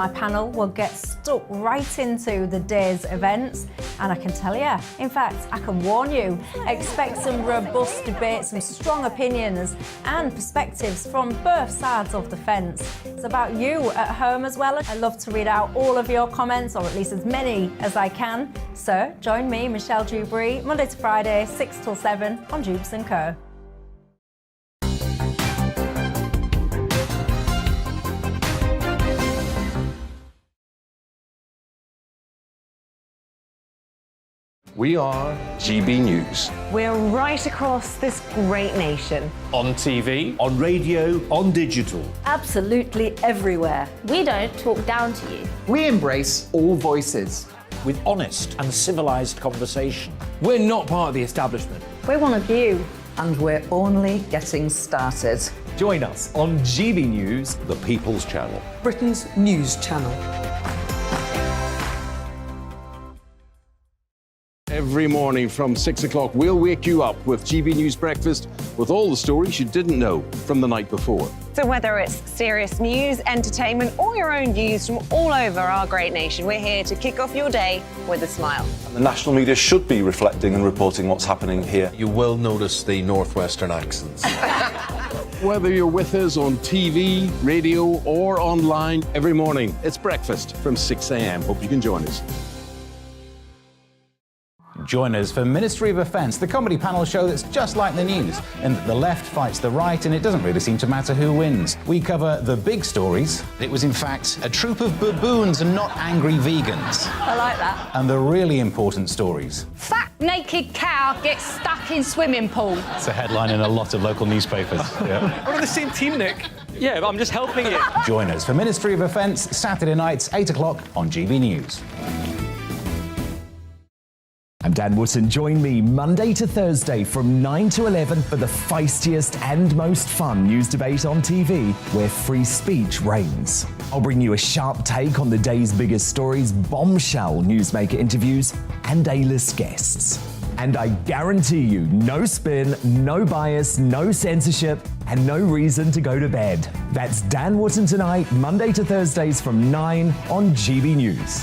My panel will get stuck right into the day's events, and I can tell you, in fact, I can warn you, expect some robust debates, some strong opinions and perspectives from both sides of the fence. It's about you at home as well. I love to read out all of your comments, or at least as many as I can. So join me, Michelle Dewberry, Monday to Friday, 6 till 7 on Jubes & Co. We are GB News. We're right across this great nation. On TV, on radio, on digital. Absolutely everywhere. We don't talk down to you. We embrace all voices. With honest and civilised conversation. we're not part of the establishment. We're one of you. And we're only getting started. Join us on GB News, The People's Channel. Britain's news channel. Every morning from 6 o'clock, we'll wake you up with GB News Breakfast with all the stories you didn't know from the night before. So whether it's serious news, entertainment, or your own views from all over our great nation, we're here to kick off your day with a smile. And the national media should be reflecting and reporting what's happening here. You will notice the northwestern accents. Whether you're with us on TV, radio, or online, every morning, it's breakfast from 6 a.m. Hope you can join us. Join us for Ministry of Offence, the comedy panel show that's just like the news, in that the left fights the right and it doesn't really seem to matter who wins. We cover the big stories. It was in fact a troop of baboons and not angry vegans. I like that. And the really important stories. Fat naked cow gets stuck in swimming pool. It's a headline in a lot of local newspapers. Yeah. We're on the same team, Nick. Yeah, but I'm just helping you. Join us for Ministry of Offence, Saturday nights, 8 o'clock on GB News. I'm Dan Wootton. Join me Monday to Thursday from 9 to 11 for the feistiest and most fun news debate on TV, where free speech reigns. I'll bring you a sharp take on the day's biggest stories, bombshell newsmaker interviews, and A-list guests. And I guarantee you, no spin, no bias, no censorship, and no reason to go to bed. That's Dan Wootton tonight, Monday to Thursdays from 9 on GB News.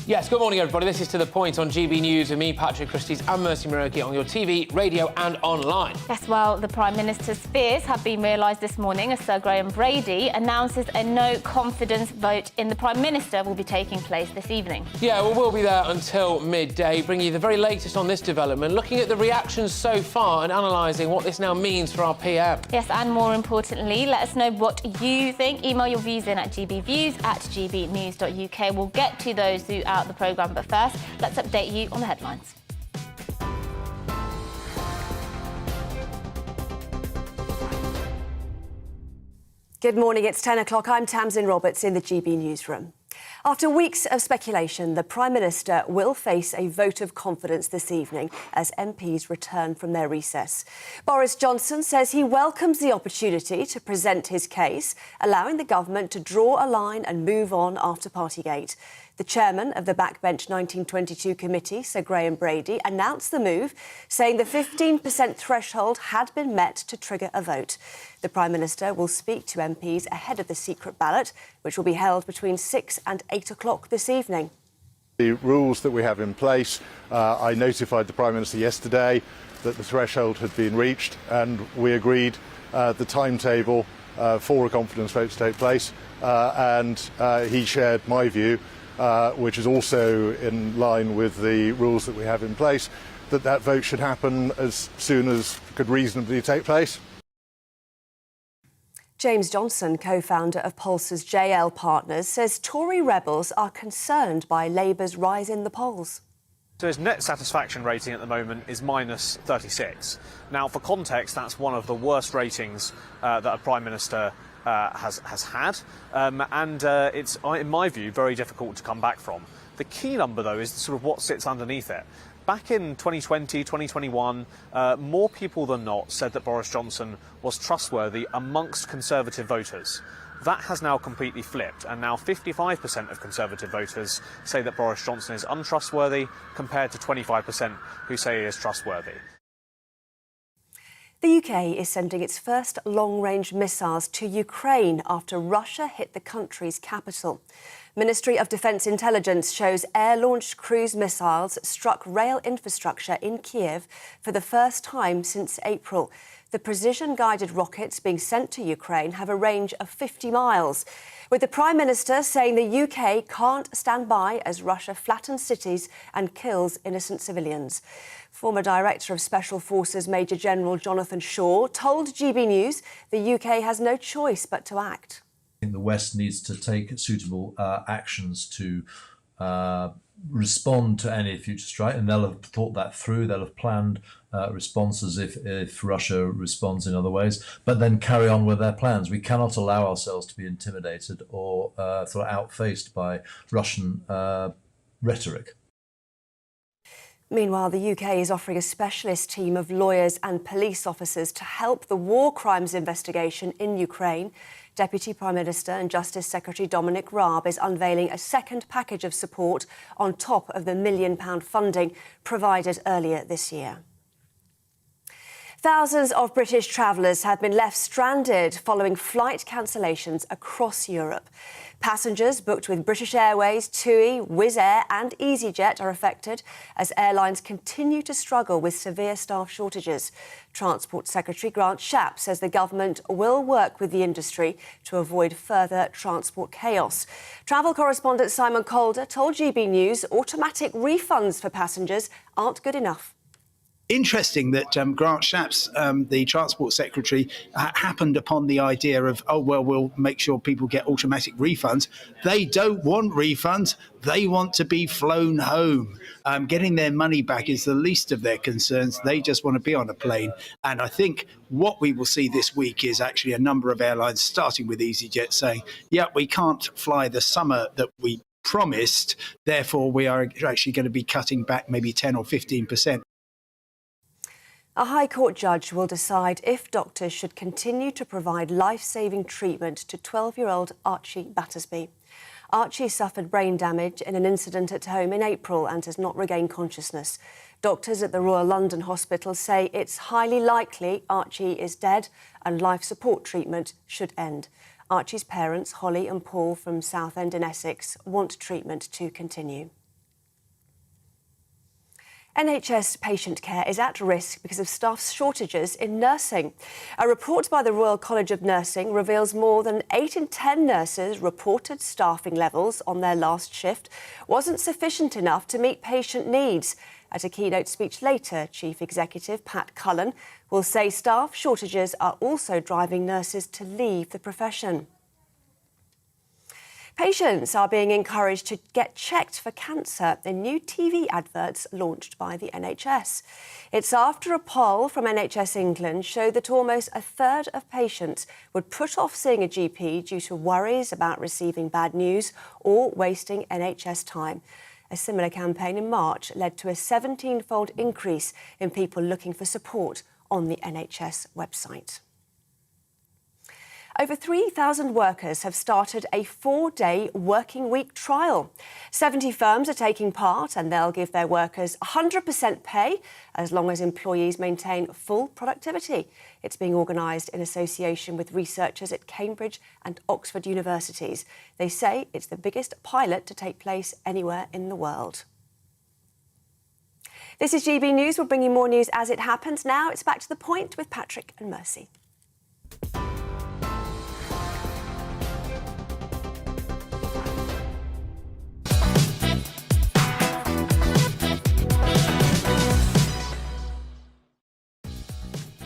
Yes, good morning, everybody. This is To The Point on GB News with me, Patrick, Christys and Mercy Muroki on your TV, radio and online. Yes, well, the Prime Minister's fears have been realised this morning as Sir Graham Brady announces a no-confidence vote in the Prime Minister will be taking place this evening. Yeah, well, we'll be there until midday, bringing you the very latest on this development, looking at the reactions so far and analysing what this now means for our PM. Yes, and more importantly, let us know what you think. Email your views in at gbviews@gbnews.uk. We'll get to those throughout the programme, but first, let's update you on the headlines. Good morning, it's 10 o'clock. I'm Tamsin Roberts in the GB newsroom. After weeks of speculation, the Prime Minister will face a vote of confidence this evening as MPs return from their recess. Boris Johnson says he welcomes the opportunity to present his case, allowing the government to draw a line and move on after Partygate. The chairman of the Backbench 1922 committee, Sir Graham Brady, announced the move, saying the 15% threshold had been met to trigger a vote. The Prime Minister will speak to MPs ahead of the secret ballot, which will be held between 6 and 8 o'clock this evening. The rules that we have in place, I notified the Prime Minister yesterday that the threshold had been reached, and we agreed the timetable for a confidence vote to take place, and he shared my view, which is also in line with the rules that we have in place, that that vote should happen as soon as could reasonably take place. James Johnson, co-founder of Pulse's JL Partners, says Tory rebels are concerned by Labour's rise in the polls. So his net satisfaction rating at the moment is minus 36. Now, for context, that's one of the worst ratings that a Prime Minister has had, and it's, in my view, very difficult to come back from. The key number, though, is sort of what sits underneath it. Back in 2020, 2021, more people than not said that Boris Johnson was trustworthy amongst Conservative voters. That has now completely flipped, and now 55% of Conservative voters say that Boris Johnson is untrustworthy, compared to 25% who say he is trustworthy. The UK is sending its first long-range missiles to Ukraine after Russia hit the country's capital. Ministry of Defence Intelligence shows air-launched cruise missiles struck rail infrastructure in Kiev for the first time since April. The precision-guided rockets being sent to Ukraine have a range of 50 miles, with the Prime Minister saying the UK can't stand by as Russia flattens cities and kills innocent civilians. Former Director of Special Forces Major General Jonathan Shaw told GB News the UK has no choice but to act. I think the West needs to take suitable actions to respond to any future strike, and they'll have thought that through. They'll have planned responses if Russia responds in other ways, but then carry on with their plans. We cannot allow ourselves to be intimidated or sort of outfaced by Russian rhetoric. Meanwhile, the UK is offering a specialist team of lawyers and police officers to help the war crimes investigation in Ukraine. Deputy Prime Minister and Justice Secretary Dominic Raab is unveiling a second package of support on top of the £1 million funding provided earlier this year. Thousands of British travellers have been left stranded following flight cancellations across Europe. Passengers booked with British Airways, TUI, Wizz Air and EasyJet are affected as airlines continue to struggle with severe staff shortages. Transport Secretary Grant Shapps says the government will work with the industry to avoid further transport chaos. Travel correspondent Simon Calder told GB News automatic refunds for passengers aren't good enough. Interesting that Grant Shapps, the Transport Secretary, happened upon the idea of, oh, well, we'll make sure people get automatic refunds. They don't want refunds. They want to be flown home. Getting their money back is the least of their concerns. They just want to be on a plane. And I think what we will see this week is actually a number of airlines, starting with EasyJet, saying, yeah, we can't fly the summer that we promised. Therefore, we are actually going to be cutting back maybe 10 or 15%. A High Court judge will decide if doctors should continue to provide life-saving treatment to 12-year-old Archie Battersby. Archie suffered brain damage in an incident at home in April and has not regained consciousness. Doctors at the Royal London Hospital say it's highly likely Archie is dead and life support treatment should end. Archie's parents, Holly and Paul from Southend in Essex, want treatment to continue. NHS patient care is at risk because of staff shortages in nursing. A report by the Royal College of Nursing reveals more than 8 in 10 nurses reported staffing levels on their last shift wasn't sufficient enough to meet patient needs. At a keynote speech later, Chief Executive Pat Cullen will say staff shortages are also driving nurses to leave the profession. Patients are being encouraged to get checked for cancer in new TV adverts launched by the NHS. It's after a poll from NHS England showed that almost a third of patients would put off seeing a GP due to worries about receiving bad news or wasting NHS time. A similar campaign in March led to a 17-fold increase in people looking for support on the NHS website. Over 3,000 workers have started a 4-day working week trial. 70 firms are taking part and they'll give their workers 100% pay as long as employees maintain full productivity. It's being organised in association with researchers at Cambridge and Oxford universities. They say it's the biggest pilot to take place anywhere in the world. This is GB News. We'll bring you more news as it happens. Now it's back to the point with Patrick and Mercy.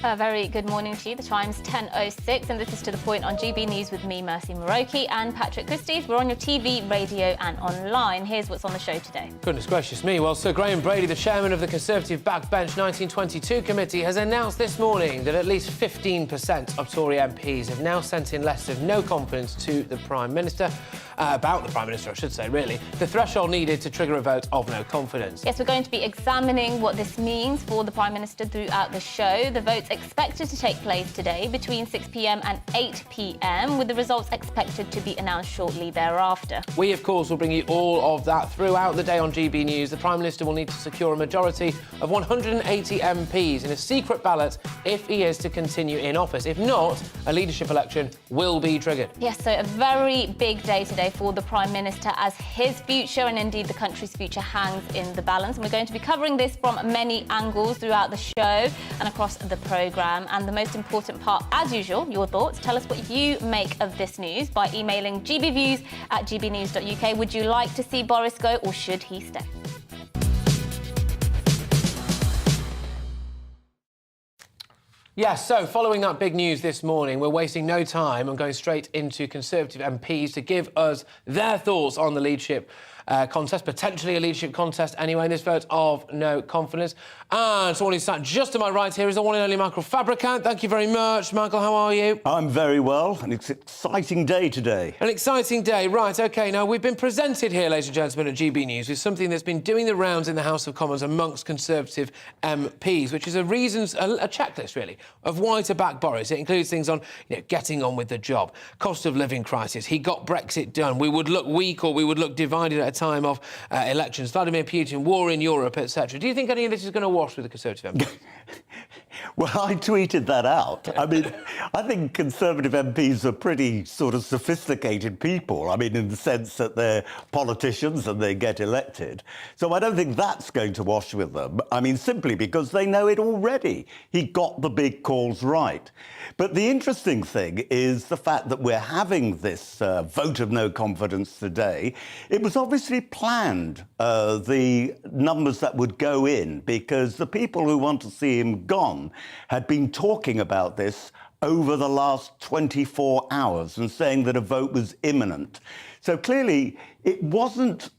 A very good morning to you. The time's 10:06 and this is To The Point on GB News with me, Mercy Muroki, and Patrick Christys. We're on your TV, radio and online. Here's what's on the show today. Goodness gracious me. Well, Sir Graham Brady, the chairman of the Conservative Backbench 1922 committee, has announced this morning that at least 15% of Tory MPs have now sent in letters of no confidence to the Prime Minister. about the Prime Minister, I should say, really, the threshold needed to trigger a vote of no confidence. Yes, we're going to be examining what this means for the Prime Minister throughout the show. The vote's expected to take place today between 6 p.m. and 8 p.m, with the results expected to be announced shortly thereafter. We, of course, will bring you all of that throughout the day on GB News. The Prime Minister will need to secure a majority of 180 MPs in a secret ballot if he is to continue in office. If not, a leadership election will be triggered. Yes, so a very big day today for the Prime Minister, as his future and indeed the country's future hangs in the balance. And we're going to be covering this from many angles throughout the show and across the programme. And the most important part, as usual, your thoughts. Tell us what you make of this news by emailing gbviews@gbnews.uk. Would you like to see Boris go, or should he stay? Yes, so following that big news this morning, we're wasting no time and going straight into Conservative MPs to give us their thoughts on the leadership contest, potentially a leadership contest anyway, in this vote of no confidence. And someone who's sat just to my right here is the one and only Michael Fabricant. Thank you very much. Michael, how are you? I'm very well, and it's an exciting day today. An exciting day, right, OK. Now, we've been presented here, ladies and gentlemen, at GB News with something that's been doing the rounds in the House of Commons amongst Conservative MPs, which is a checklist, really, of why to back Boris. It includes things on, getting on with the job, cost of living crisis, he got Brexit done, we would look weak or we would look divided at a time of elections, Vladimir Putin, war in Europe, etc. Do you think any of this is going to wash with the Conservative MPs? Well, I tweeted that out. I mean, I think Conservative MPs are pretty sort of sophisticated people. I mean, in the sense that they're politicians and they get elected. So I don't think that's going to wash with them. I mean, simply because they know it already. He got the big calls right. But the interesting thing is the fact that we're having this vote of no confidence today. It was obviously planned, the numbers that would go in, because the people who want to see him gone had been talking about this over the last 24 hours and saying that a vote was imminent. So clearly it wasn't,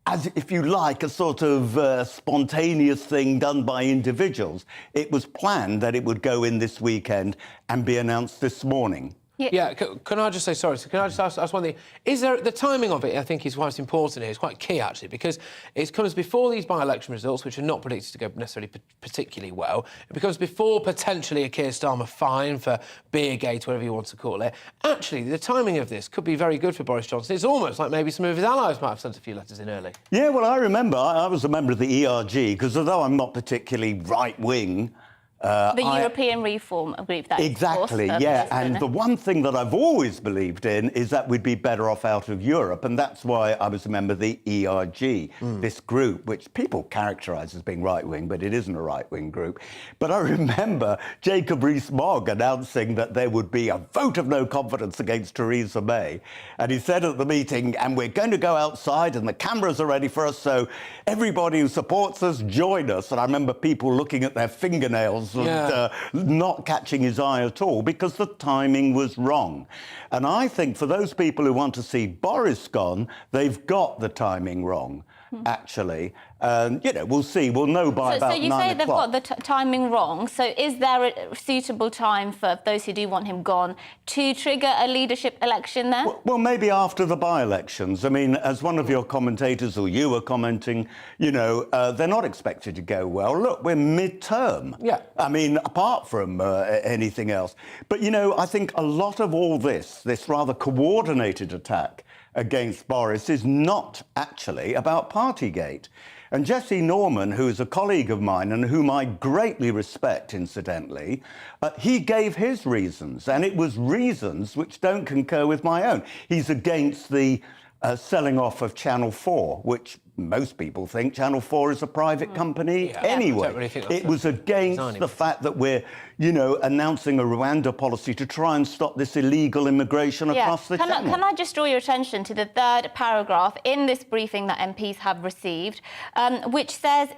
as if you like, a sort of spontaneous thing done by individuals. It was planned that it would go in this weekend and be announced this morning. Yeah, can I just say, sorry, so can I just ask one thing? Is there, the timing of it, I think, is what's important here. It's quite key, actually, because it comes before these by-election results, which are not predicted to go necessarily particularly well. It becomes before potentially a Keir Starmer fine for Beergate, whatever you want to call it. Actually, the timing of this could be very good for Boris Johnson. It's almost like maybe some of his allies might have sent a few letters in early. Yeah, well, I remember I was a member of the ERG, because although I'm not particularly right-wing, the European Reform Group, that exactly, yeah. And the one thing that I've always believed in is that we'd be better off out of Europe, and that's why I was a member of the ERG, this group, which people characterise as being right-wing, but it isn't a right-wing group. But I remember Jacob Rees-Mogg announcing that there would be a vote of no confidence against Theresa May, and he said at the meeting, and we're going to go outside and the cameras are ready for us, so everybody who supports us, join us. And I remember people looking at their fingernails and not catching his eye at all, because the timing was wrong. And I think for those people who want to see Boris gone, they've got the timing wrong, actually. And, we'll see. We'll know by about 9 o'clock. So you say they've got the timing wrong. So is there a suitable time for those who do want him gone to trigger a leadership election then? Well, maybe after the by-elections. I mean, as one of your commentators, or you were commenting, they're not expected to go well. Look, we're mid-term. Yeah. I mean, apart from anything else. But, I think a lot of all this rather coordinated attack against Boris is not actually about Partygate. And Jesse Norman, who is a colleague of mine and whom I greatly respect, incidentally, he gave his reasons, and it was reasons which don't concur with my own. He's against the selling off of Channel 4, which most people think Channel 4 is a private company anyway. I don't really think that's it was against the fact that we're, announcing a Rwanda policy to try and stop this illegal immigration across the channel. Can I just draw your attention to the third paragraph in this briefing that MPs have received, which says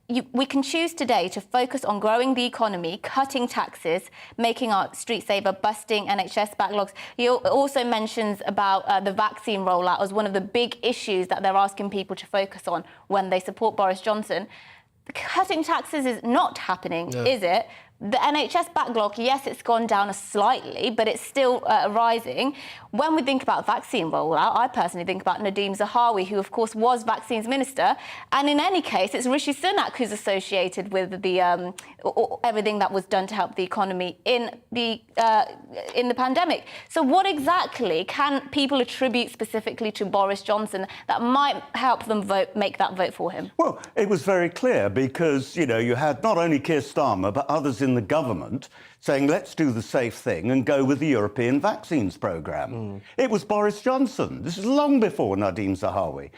we can choose today to focus on growing the economy, cutting taxes, making our streets safer, busting NHS backlogs. He also mentions about the vaccine rollout as one of the big issues that they're asking people to focus on when they support Boris Johnson. Cutting taxes is not happening, is it? The NHS backlog, yes, it's gone down slightly, but it's still rising. When we think about vaccine rollout, I personally think about Nadhim Zahawi, who, of course, was vaccines minister. And in any case, it's Rishi Sunak who's associated with the everything that was done to help the economy in the pandemic. So what exactly can people attribute specifically to Boris Johnson that might help them make that vote for him? Well, it was very clear because, you know, you had not only Keir Starmer, but others in the government saying, let's do the safe thing and go with the European vaccines programme. It was Boris Johnson. This is long before Nadhim Zahawi.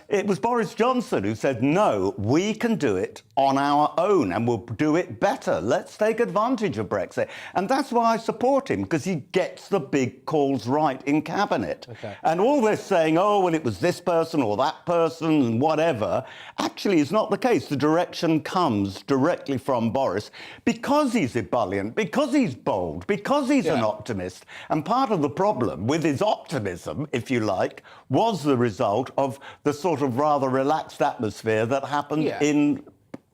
It was Boris Johnson who said, no, we can do it on our own and we'll do it better. Let's take advantage of Brexit. And that's why I support him, because he gets the big calls right in Cabinet. Okay. And all this saying, oh, well, it was this person or that person and whatever, actually is not the case. The direction comes directly from Boris because he's ebullient, because he's bold, because he's an optimist. And part of the problem with his optimism, if you like, was the result of the sort of rather relaxed atmosphere that happened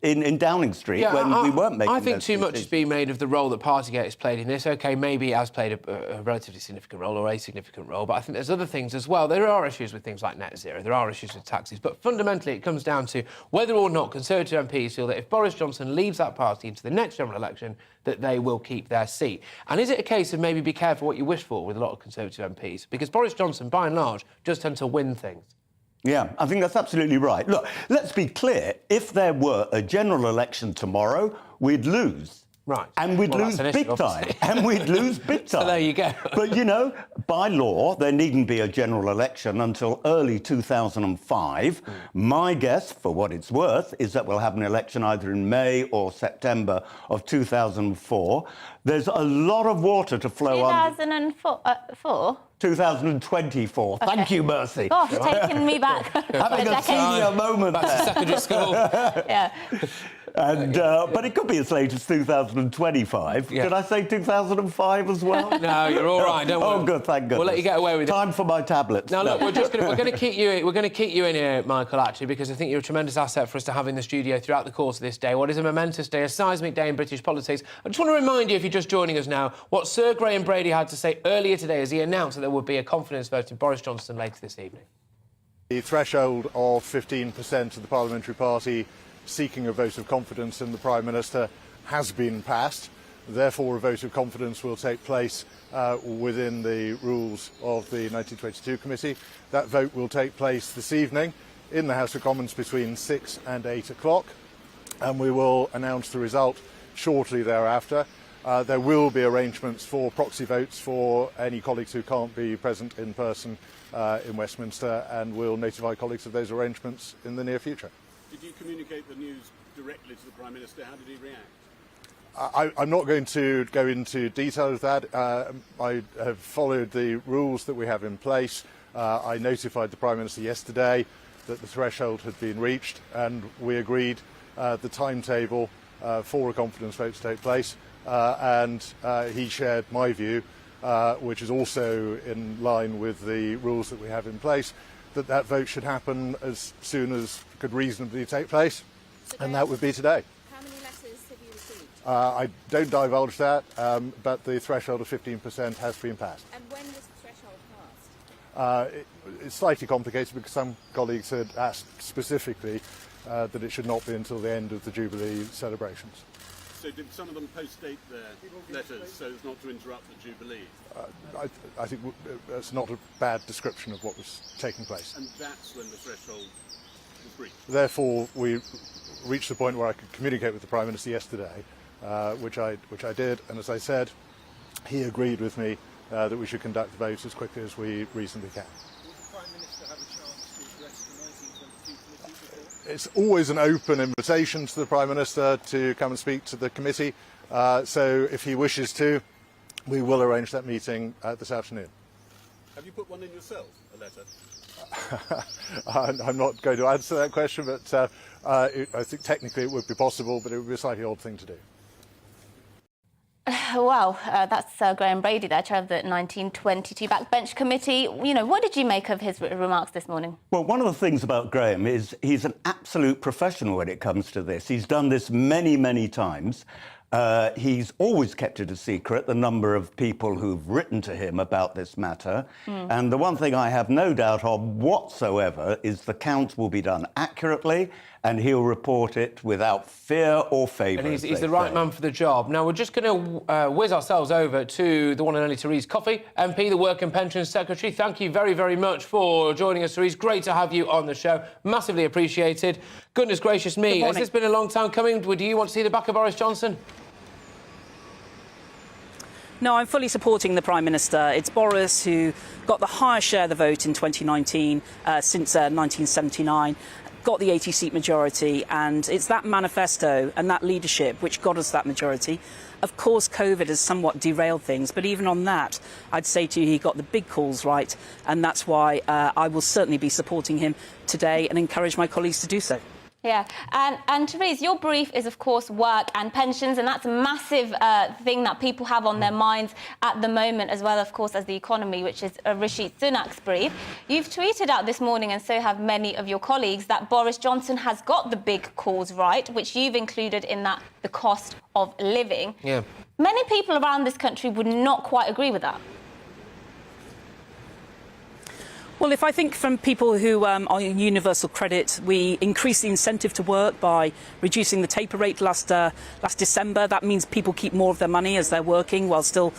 in Downing Street when we weren't making I think those too much decisions. is being made of the role that Partygate has played in this. OK, maybe it has played a relatively significant role or a significant role, but I think there's other things as well. There are issues with things like net zero, there are issues with taxes, but fundamentally it comes down to whether or not Conservative MPs feel that if Boris Johnson leaves that party into the next general election, that they will keep their seat. And is it a case of maybe be careful what you wish for with a lot of Conservative MPs? Because Boris Johnson, by and large, does tend to win things. Yeah, I think that's absolutely right. Look, let's be clear. If there were a general election tomorrow, we'd lose. Right. And we'd lose big time. And we'd lose big time. So there you go. But, you know, by law, there needn't be a general election until early 2005. My guess, for what it's worth, is that we'll have an election either in May or September of 2004. There's a lot of water to flow on. 2004? 2024. Okay. Thank you, Mercy. Gosh, taking me back. Having a senior moment back to secondary school. Yeah. And, but it could be as late as 2025. Yeah. Did I say 2005 as well? No, you're all right. Don't worry. Oh, good. Thank goodness. We'll let you get away with it. Time for my tablets. Now, look, we're going to keep you in here, Michael, actually, because I think you're a tremendous asset for us to have in the studio throughout the course of this day. What is a momentous day, a seismic day in British politics. I just want to remind you, if you're just joining us now, what Sir Graham Brady had to say earlier today as he announced that there would be a confidence vote in Boris Johnson later this evening. The threshold of 15% of the parliamentary party seeking a vote of confidence in the Prime Minister has been passed. Therefore, a vote of confidence will take place within the rules of the 1922 committee. That vote will take place this evening in the House of Commons between 6 and 8 o'clock, and we will announce the result shortly thereafter. There will be arrangements for proxy votes for any colleagues who can't be present in person in Westminster, and we'll notify colleagues of those arrangements in the near future. Did you communicate the news directly to the Prime Minister? How did he react? I'm not going to go into detail of that. I have followed the rules that we have in place. I notified the Prime Minister yesterday that the threshold had been reached, and we agreed the timetable for a confidence vote to take place, and he shared my view, which is also in line with the rules that we have in place, that vote should happen as soon as could reasonably take place, and that would be today. How many letters have you received? I don't divulge that, but the threshold of 15% has been passed. And when was the threshold passed? It's slightly complicated because some colleagues had asked specifically that it should not be until the end of the Jubilee celebrations. So did some of them post-date their letters so as not to interrupt the Jubilee? I think that's not a bad description of what was taking place. And that's when the threshold was breached? Therefore, we reached the point where I could communicate with the Prime Minister yesterday, which I did, and as I said, he agreed with me that we should conduct the vote as quickly as we reasonably can. Will the Prime Minister have a chance to address the 1922 committee before? It's always an open invitation to the Prime Minister to come and speak to the committee, so if he wishes to, we will arrange that meeting this afternoon. Have you put one in yourself, a letter? I'm not going to answer that question, but I think technically it would be possible, but it would be a slightly odd thing to do. Well, that's Graham Brady there, chair of the 1922 Backbench Committee. You know, what did you make of his remarks this morning? Well, one of the things about Graham is he's an absolute professional when it comes to this. He's done this many, many times. He's always kept it a secret, the number of people who've written to him about this matter. And the one thing I have no doubt on whatsoever is the count will be done accurately, and he'll report it without fear or favour. And he's the right man for the job. Now, we're just going to whiz ourselves over to the one and only Therese Coffey, MP, the Work and Pensions Secretary. Thank you very, very much for joining us, Therese. Great to have you on the show. Massively appreciated. Goodness gracious me, has this been a long time coming? Do you want to see the back of Boris Johnson? No, I'm fully supporting the Prime Minister. It's Boris who got the highest share of the vote in 2019 since 1979. Got the 80-seat majority, and it's that manifesto and that leadership which got us that majority. Of course, COVID has somewhat derailed things, but even on that, I'd say to you he got the big calls right, and that's why I will certainly be supporting him today and encourage my colleagues to do so. Yeah, and Therese, your brief is, of course, work and pensions, and that's a massive thing that people have on their minds at the moment, as well, of course, as the economy, which is Rishi Sunak's brief. You've tweeted out this morning, and so have many of your colleagues, that Boris Johnson has got the big calls right, which you've included in that the cost of living. Yeah. Many people around this country would not quite agree with that. Well, if I think from people who are on universal credit, we increased the incentive to work by reducing the taper rate last December. That means people keep more of their money as they're working while still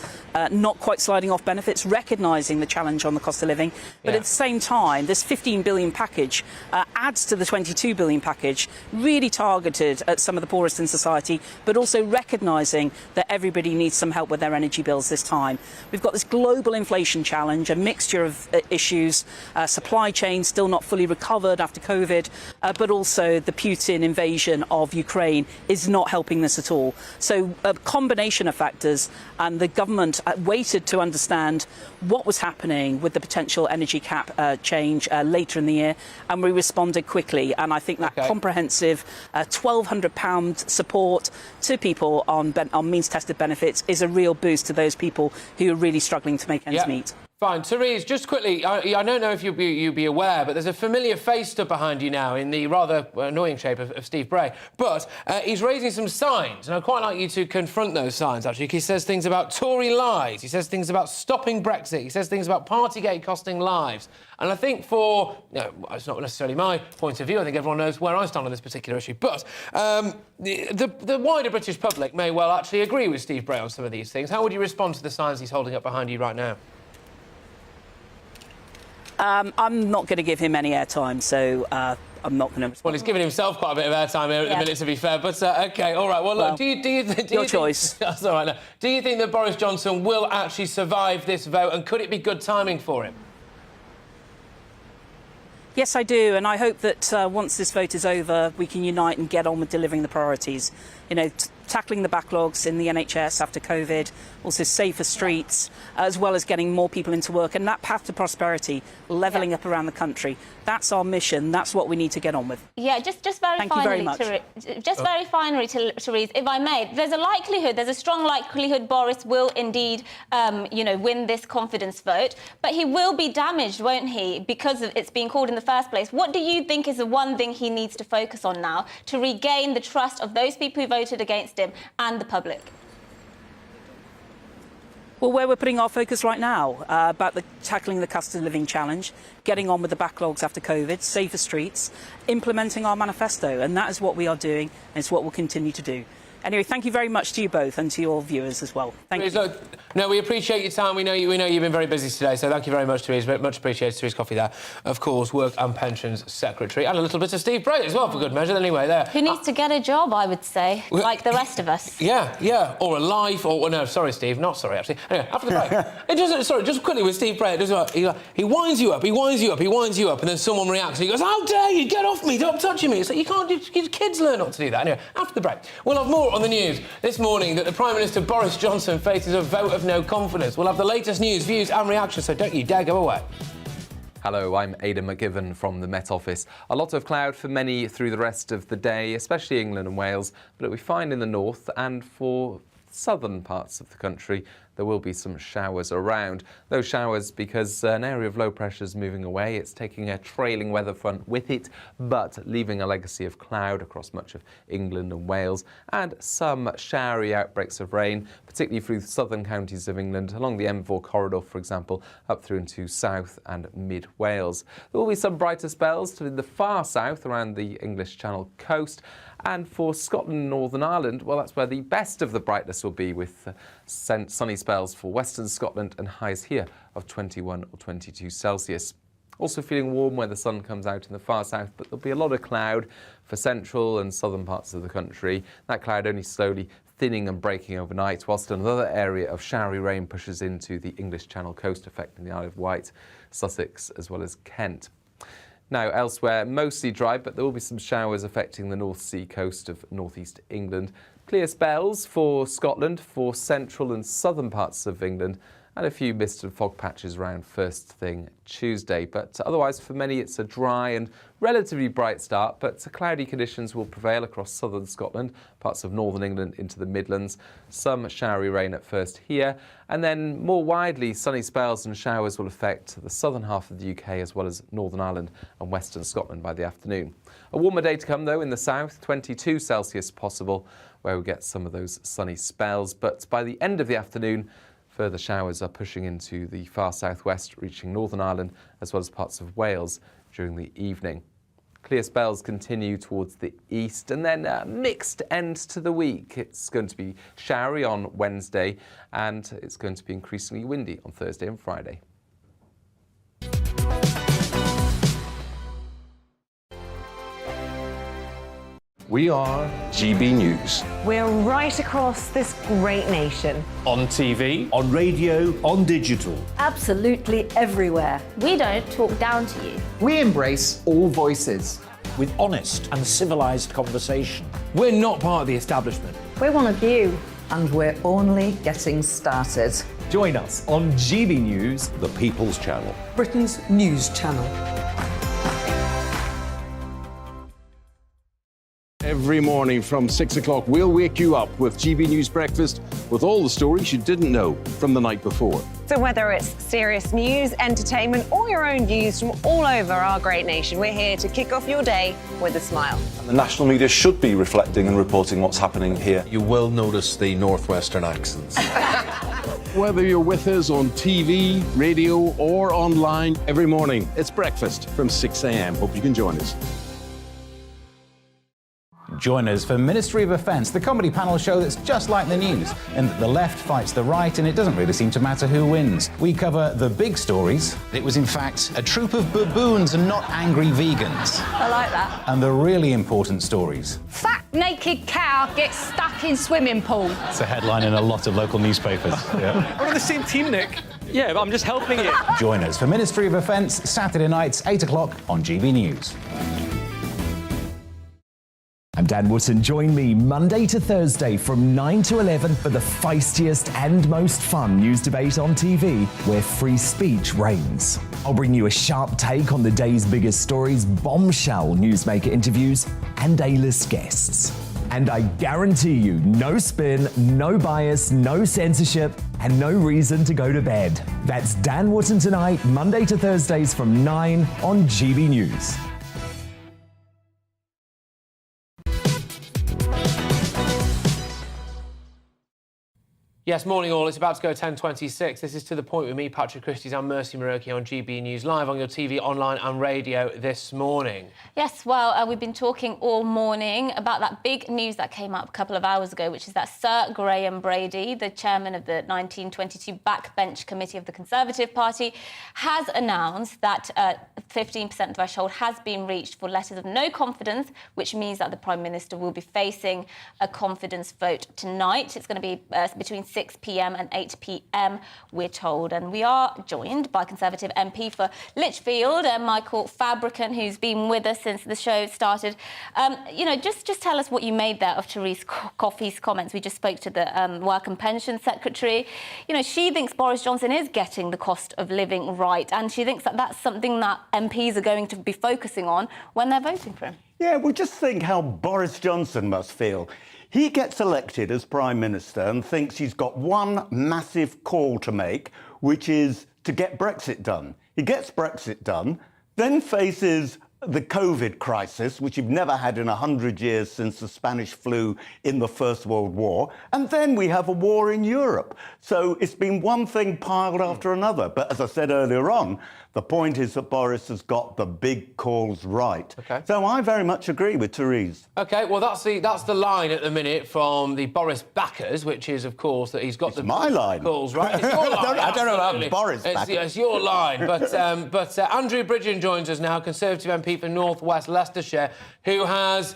not quite sliding off benefits, recognising the challenge on the cost of living. But at the same time, this 15 billion package adds to the 22 billion package, really targeted at some of the poorest in society, but also recognising that everybody needs some help with their energy bills this time. We've got this global inflation challenge, a mixture of issues. Supply chain still not fully recovered after COVID, but also the Putin invasion of Ukraine is not helping this at all. So a combination of factors, and the government waited to understand what was happening with the potential energy cap change later in the year, and we responded quickly. And I think that comprehensive £1,200 support to people on means-tested benefits is a real boost to those people who are really struggling to make ends meet. Fine. Therese, just quickly, I don't know if you'd be aware, but there's a familiar face stood behind you now in the rather annoying shape of Steve Bray. But he's raising some signs, and I'd quite like you to confront those signs, actually. He says things about Tory lies. He says things about stopping Brexit. He says things about Partygate costing lives. And I think it's not necessarily my point of view. I think everyone knows where I stand on this particular issue. But the wider British public may well actually agree with Steve Bray on some of these things. How would you respond to the signs he's holding up behind you right now? I'm not going to give him any airtime, so I'm not going to. Well, he's giving himself quite a bit of airtime here at the minute, to be fair. But OK, all right. Well, look, do you choice. That's all right. Now, do you think that Boris Johnson will actually survive this vote, and could it be good timing for him? Yes, I do, and I hope that once this vote is over, we can unite and get on with delivering the priorities. You know, tackling the backlogs in the NHS after COVID, also safer streets, as well as getting more people into work, and that path to prosperity, levelling up around the country. That's our mission. That's what we need to get on with. Yeah, just very Thank finally, you very much. Very finally, Therese, if I may, there's a strong likelihood Boris will indeed, win this confidence vote, but he will be damaged, won't he, because of it's being called in the first place. What do you think is the one thing he needs to focus on now to regain the trust of those people who voted against him and the public? Well, where we're putting our focus right now, about tackling the cost of living challenge, getting on with the backlogs after COVID, safer streets, implementing our manifesto, and that is what we are doing, and it's what we'll continue to do. Anyway, thank you very much to you both and to your viewers as well. Thank you. Look, no, we appreciate your time. We know you've been very busy today, so thank you very much, Therese. Much appreciated. Therese Coffey there, of course, Work and Pensions Secretary, and a little bit of Steve Bray as well, for good measure. Anyway, there. Who needs to get a job, I would say, like the rest of us. Yeah, or a life, or no, sorry, Steve, not sorry, actually. Anyway, after the break, just quickly with Steve Bray, he winds you up, and then someone reacts, and he goes, "How dare you, get off me, stop touching me." It's like, you can't, your kids learn not to do that. Anyway, after the break, we'll have more on the news this morning that the Prime Minister Boris Johnson faces a vote of no confidence. We'll have the latest news, views and reactions, so don't you dare go away. Hello, I'm Aidan McGivern from the Met Office. A lot of cloud for many through the rest of the day, especially England and Wales, but it'll be fine in the north, and for southern parts of the country, there will be some showers around. Those showers because an area of low pressure is moving away. It's taking a trailing weather front with it, but leaving a legacy of cloud across much of England and Wales, and some showery outbreaks of rain, particularly through the southern counties of England, along the M4 corridor, for example, up through into South and Mid Wales. There will be some brighter spells to the far south around the English Channel coast. And for Scotland and Northern Ireland, well, that's where the best of the brightness will be, with sunny spells for Western Scotland and highs here of 21 or 22 Celsius. Also feeling warm where the sun comes out in the far south, but there'll be a lot of cloud for central and southern parts of the country. That cloud only slowly thinning and breaking overnight, whilst another area of showery rain pushes into the English Channel coast, affecting the Isle of Wight, Sussex, as well as Kent. Now, elsewhere, mostly dry, but there will be some showers affecting the North Sea coast of northeast England. Clear spells for Scotland, for central and southern parts of England, and a few mist and fog patches around first thing Tuesday. But otherwise, for many, it's a dry and relatively bright start, but cloudy conditions will prevail across southern Scotland, parts of northern England into the Midlands. Some showery rain at first here, and then more widely, sunny spells and showers will affect the southern half of the UK as well as Northern Ireland and western Scotland by the afternoon. A warmer day to come, though, in the south, 22 Celsius possible, where we get some of those sunny spells. But by the end of the afternoon, further showers are pushing into the far southwest, reaching Northern Ireland as well as parts of Wales during the evening. Clear spells continue towards the east, and then a mixed end to the week. It's going to be showery on Wednesday, and it's going to be increasingly windy on Thursday and Friday. We are GB News. We're right across this great nation. On TV, on radio, on digital. Absolutely everywhere. We don't talk down to you. We embrace all voices. With honest and civilised conversation. We're not part of the establishment. We're one of you. And we're only getting started. Join us on GB News, The People's Channel. Britain's news channel. Every morning from 6 o'clock, we'll wake you up with GB News Breakfast with all the stories you didn't know from the night before. So whether it's serious news, entertainment, or your own views from all over our great nation, we're here to kick off your day with a smile. And the national media should be reflecting and reporting what's happening here. You will notice the northwestern accents. Whether you're with us on TV, radio, or online, every morning, it's breakfast from 6 a.m. Hope you can join us. Join us for Ministry of Offence, the comedy panel show that's just like the news, in that the left fights the right and it doesn't really seem to matter who wins. We cover the big stories. It was in fact a troop of baboons and not angry vegans. I like that. And the really important stories. Fat naked cow gets stuck in swimming pool. It's a headline in a lot of local newspapers. Yeah. We're on the same team, Nick. Yeah, but I'm just helping you. Join us for Ministry of Offence, Saturday nights, 8 o'clock on GB News. I'm Dan Wootton. Join me Monday to Thursday from 9 to 11 for the feistiest and most fun news debate on TV, where free speech reigns. I'll bring you a sharp take on the day's biggest stories, bombshell newsmaker interviews, and A-list guests. And I guarantee you, no spin, no bias, no censorship, and no reason to go to bed. That's Dan Wootton tonight, Monday to Thursdays from 9 on GB News. Yes, morning all. It's about to go 10:26. This is To The Point with me, Patrick Christys and Mercy Muroki on GB News, live on your TV, online and radio this morning. Yes, well, we've been talking all morning about that big news that came up a couple of hours ago, which is that Sir Graham Brady, the chairman of the 1922 Backbench Committee of the Conservative Party, has announced that 15% threshold has been reached for letters of no confidence, which means that the Prime Minister will be facing a confidence vote tonight. It's going to be between 6 p.m. and 8 p.m, we're told. And we are joined by Conservative MP for Lichfield, Michael Fabricant, who's been with us since the show started. You know, just tell us what you made there of Therese Coffey's comments. We just spoke to the Work and Pension Secretary. You know, she thinks Boris Johnson is getting the cost of living right, and she thinks that that's something that MPs are going to be focusing on when they're voting for him. Yeah, well, just think how Boris Johnson must feel. He gets elected as Prime Minister and thinks he's got one massive call to make, which is to get Brexit done. He gets Brexit done, then faces the COVID crisis, which you've never had in 100 years since the Spanish flu in the First World War, and then we have a war in Europe. So it's been one thing piled after another. But as I said earlier on, the point is that Boris has got the big calls right. Okay. So I very much agree with Therese. OK, well, that's the line at the minute from the Boris backers, which is, of course, that he's got the my line. calls right. It's your line. I don't know about Boris backers. It's your line. But Andrew Bridgen joins us now, Conservative MP for North West Leicestershire, who has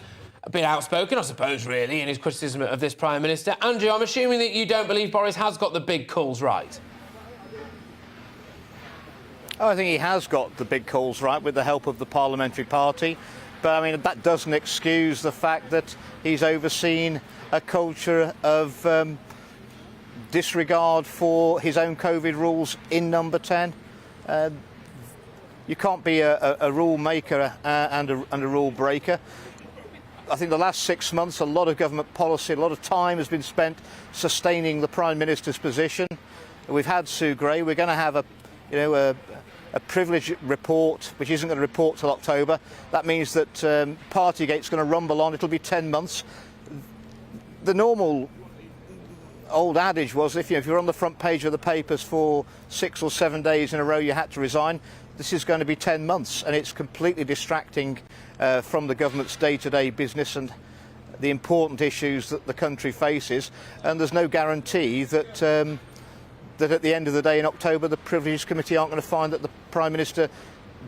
been outspoken, I suppose, really, in his criticism of this Prime Minister. Andrew, I'm assuming that you don't believe Boris has got the big calls right. Oh, I think he has got the big calls right with the help of the parliamentary party. But, I mean, that doesn't excuse the fact that he's overseen a culture of disregard for his own COVID rules in Number 10. You can't be a rule maker and a rule breaker. I think the last 6 months, a lot of government policy, a lot of time has been spent sustaining the Prime Minister's position. We've had Sue Gray. We're going to have a privileged report, which isn't going to report till October. That means that Partygate's going to rumble on. It'll be 10 months. The normal old adage was if you're on the front page of the papers for 6 or 7 days in a row, you had to resign. This is going to be 10 months, and it's completely distracting from the government's day-to-day business and the important issues that the country faces. And there's no guarantee that that at the end of the day in October, the Privileges Committee aren't going to find that the Prime Minister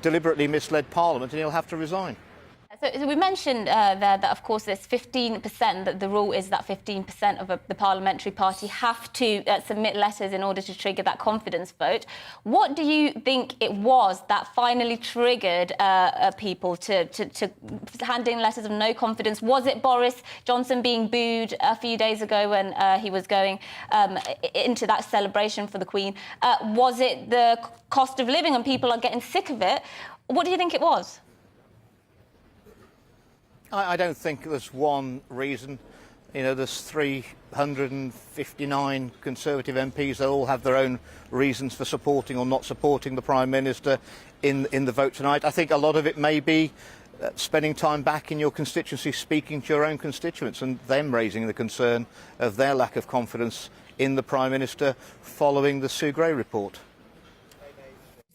deliberately misled Parliament and he'll have to resign. So we mentioned there that, of course, there's 15%, that the rule is that 15% of the parliamentary party have to submit letters in order to trigger that confidence vote. What do you think it was that finally triggered people to hand in letters of no confidence? Was it Boris Johnson being booed a few days ago when he was going into that celebration for the Queen? Was it the cost of living and people are getting sick of it? What do you think it was? I don't think there's one reason. You know, there's 359 Conservative MPs. They all have their own reasons for supporting or not supporting the Prime Minister in the vote tonight. I think a lot of it may be spending time back in your constituency, speaking to your own constituents and them raising the concern of their lack of confidence in the Prime Minister following the Sue Gray report.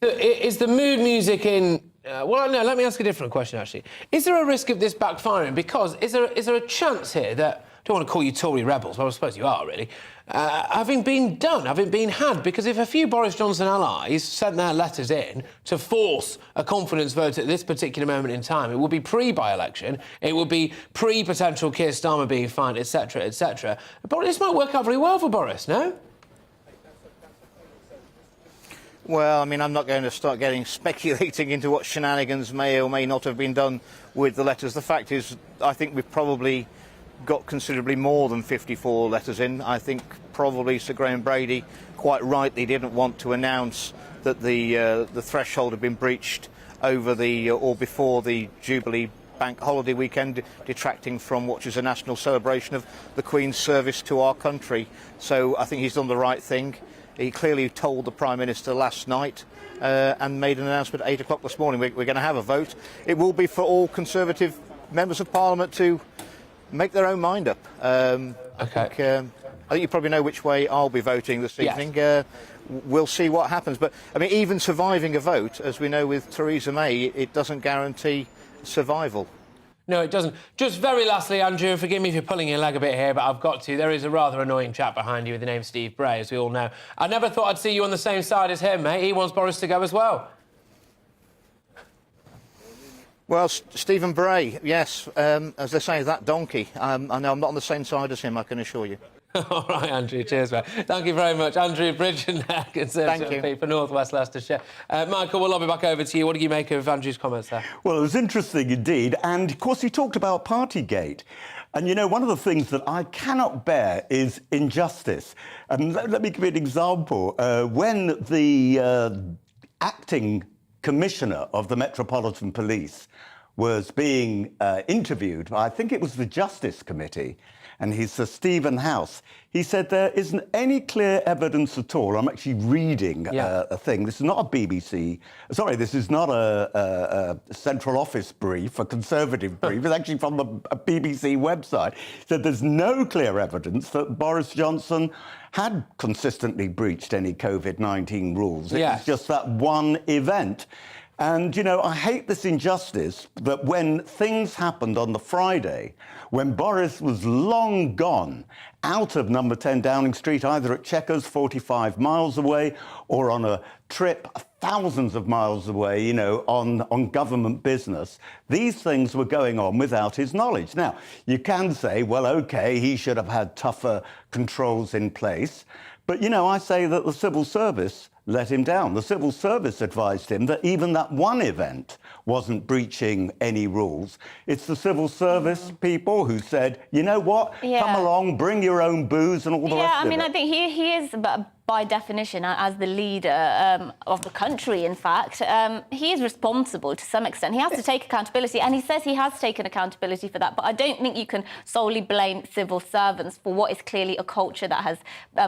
Is the mood music in... well, no, let me ask a different question, actually. Is there a risk of this backfiring? Because is there a chance here that... I don't want to call you Tory rebels, but I suppose you are, really. Having been had, because if a few Boris Johnson allies sent their letters in to force a confidence vote at this particular moment in time, it would be pre-by-election, it would be pre-potential Keir Starmer being fined, etc., etc. But this might work out very well for Boris, no? Well, I mean, I'm not going to start speculating into what shenanigans may or may not have been done with the letters. The fact is, I think we've probably got considerably more than 54 letters in. I think probably Sir Graham Brady quite rightly didn't want to announce that the threshold had been breached over or before the Jubilee bank holiday weekend, detracting from what is a national celebration of the Queen's service to our country. So I think he's done the right thing. He clearly told the Prime Minister last night and made an announcement at 8 o'clock this morning. We're going to have a vote. It will be for all Conservative members of Parliament to make their own mind up. I think you probably know which way I'll be voting this evening. Yes. We'll see what happens. But, I mean, even surviving a vote, as we know with Theresa May, it doesn't guarantee survival. No, it doesn't. Just very lastly, Andrew, forgive me if you're pulling your leg a bit here, but I've got to. There is a rather annoying chap behind you with the name Steve Bray, as we all know. I never thought I'd see you on the same side as him, mate. He wants Boris to go as well. Well, Stephen Bray, yes, as they say, that donkey. I know I'm not on the same side as him, I can assure you. All right, Andrew, cheers, mate. Thank you very much. Andrew Bridgen, Conservative MP for North West Leicestershire. Michael, we'll lobby back over to you. What do you make of Andrew's comments there? Well, it was interesting indeed. And, of course, he talked about Partygate. And, you know, one of the things that I cannot bear is injustice. And let me give you an example. When the acting commissioner of the Metropolitan Police was being interviewed, I think it was the Justice Committee, and he's Sir Stephen House. He said there isn't any clear evidence at all. I'm actually reading a thing. This is not a BBC. Sorry, this is not a Central Office brief, a Conservative brief. It's actually from a BBC website. He said there's no clear evidence that Boris Johnson had consistently breached any COVID-19 rules. It was just that one event. And, you know, I hate this injustice that when things happened on the Friday, when Boris was long gone out of number 10 Downing Street, either at Chequers 45 miles away or on a trip thousands of miles away, you know, on government business, these things were going on without his knowledge. Now, you can say, well, OK, he should have had tougher controls in place. But, you know, I say that the civil service let him down. The civil service advised him that even that one event wasn't breaching any rules. It's the civil service people who said, you know what, come along, bring your own booze and all the rest of it. Yeah, I mean, I think he is, by definition, as the leader of the country, in fact, he is responsible to some extent. He has to take accountability, and he says he has taken accountability for that. But I don't think you can solely blame civil servants for what is clearly a culture that has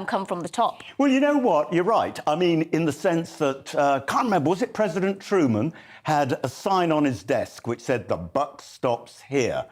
come from the top. Well, you know what? You're right. I mean, in the sense that, can't remember, was it President Truman had a sign on his desk which said, "The buck stops here."